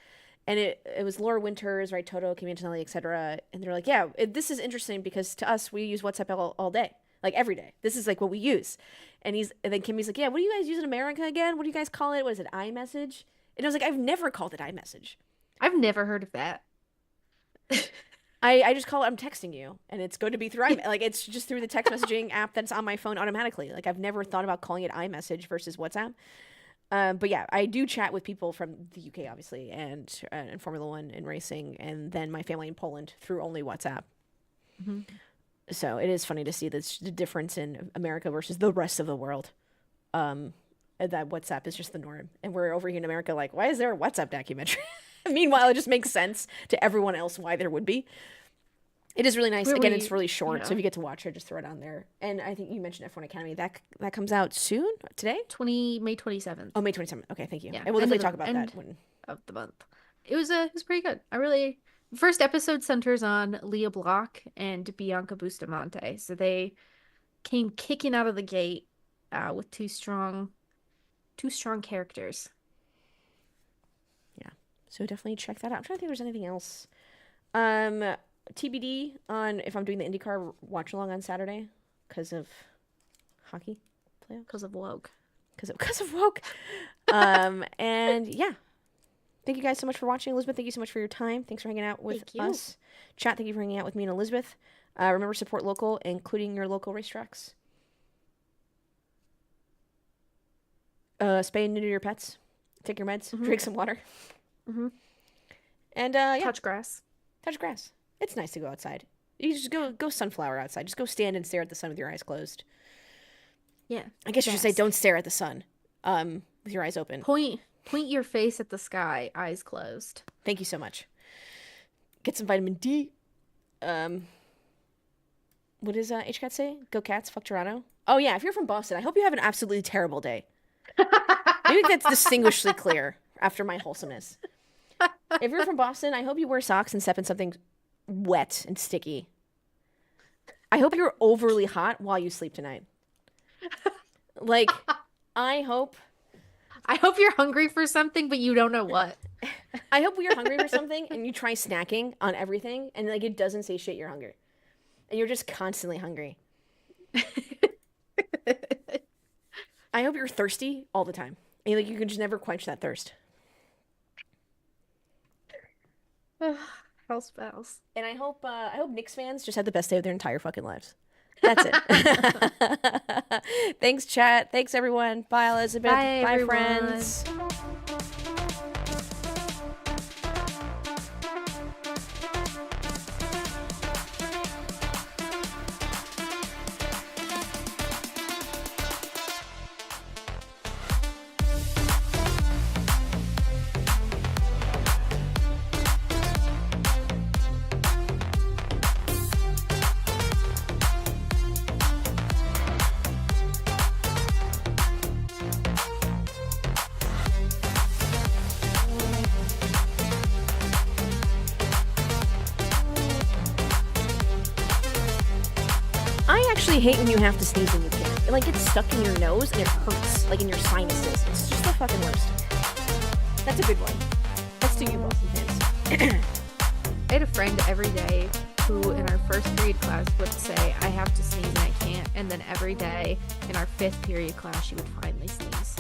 And it was Laura Winters, right? Toto, Kim Antonelli, etc. And they're like, yeah, this is interesting because to us we use WhatsApp all day, like every day. This is like what we use. And then Kimmy's like, yeah, what do you guys use in America again? What do you guys call it? What is it? iMessage? And I was like, I've never called it iMessage. I've never heard of that. I just call it I'm texting you, and it's going to be through like it's just through the text messaging app that's on my phone automatically. Like I've never thought about calling it iMessage versus WhatsApp. But yeah, I do chat with people from the UK, obviously, and Formula One and racing, and then my family in Poland through only WhatsApp. Mm-hmm. So it is funny to see the difference in America versus the rest of the world. That WhatsApp is just the norm, and we're over here in America like, why is there a WhatsApp documentary? Meanwhile, it just makes sense to everyone else why there would be. It is really nice. Again, it's really short, so if you get to watch it, just throw it on there. And I think you mentioned F1 Academy. That comes out soon? Today? May 27th. Oh, May 27th. Okay, thank you. Yeah. And we'll definitely talk about that when of the month. It was pretty good. First episode centers on Leah Block and Bianca Bustamante. So they came kicking out of the gate with two strong characters. Yeah. So definitely check that out. I'm trying to think if there's anything else. TBD on if I'm doing the IndyCar watch along on Saturday because of hockey playoff. Because of woke. Because of woke. And yeah. Thank you guys so much for watching. Elizabeth, thank you so much for your time. Thanks for hanging out with us. Chat, thank you for hanging out with me and Elizabeth. Remember, support local, including your local racetracks. Spay and neuter your pets. Take your meds. Mm-hmm. Drink some water. Mm-hmm. And touch grass. Touch grass. It's nice to go outside. You just go sunflower outside. Just go stand and stare at the sun with your eyes closed. Yeah. I guess you should say don't stare at the sun. With your eyes open. Point your face at the sky, eyes closed. Thank you so much. Get some vitamin D. What does H-Cat say? Go Cats, fuck Toronto. Oh yeah, if you're from Boston, I hope you have an absolutely terrible day. Maybe that's distinguishedly clear after my wholesomeness. If you're from Boston, I hope you wear socks and step in something wet and sticky. I hope you're overly hot while you sleep tonight. Like, I hope you're hungry for something, but you don't know what. I hope you're hungry for something and you try snacking on everything and like it doesn't say shit you're hungry. And you're just constantly hungry. I hope you're thirsty all the time. And like you can just never quench that thirst. House bells. And I hope Knicks fans just had the best day of their entire fucking lives. That's it. Thanks, chat. Thanks, everyone. Bye, Elizabeth. Bye, friends. I hate when you have to sneeze and you can't. It like gets stuck in your nose and it hurts, like in your sinuses. It's just the fucking worst. That's a good one. That's to you, Boston fans. I had a friend every day who in our first period class would say, I have to sneeze and I can't. And then every day in our fifth period class, she would finally sneeze.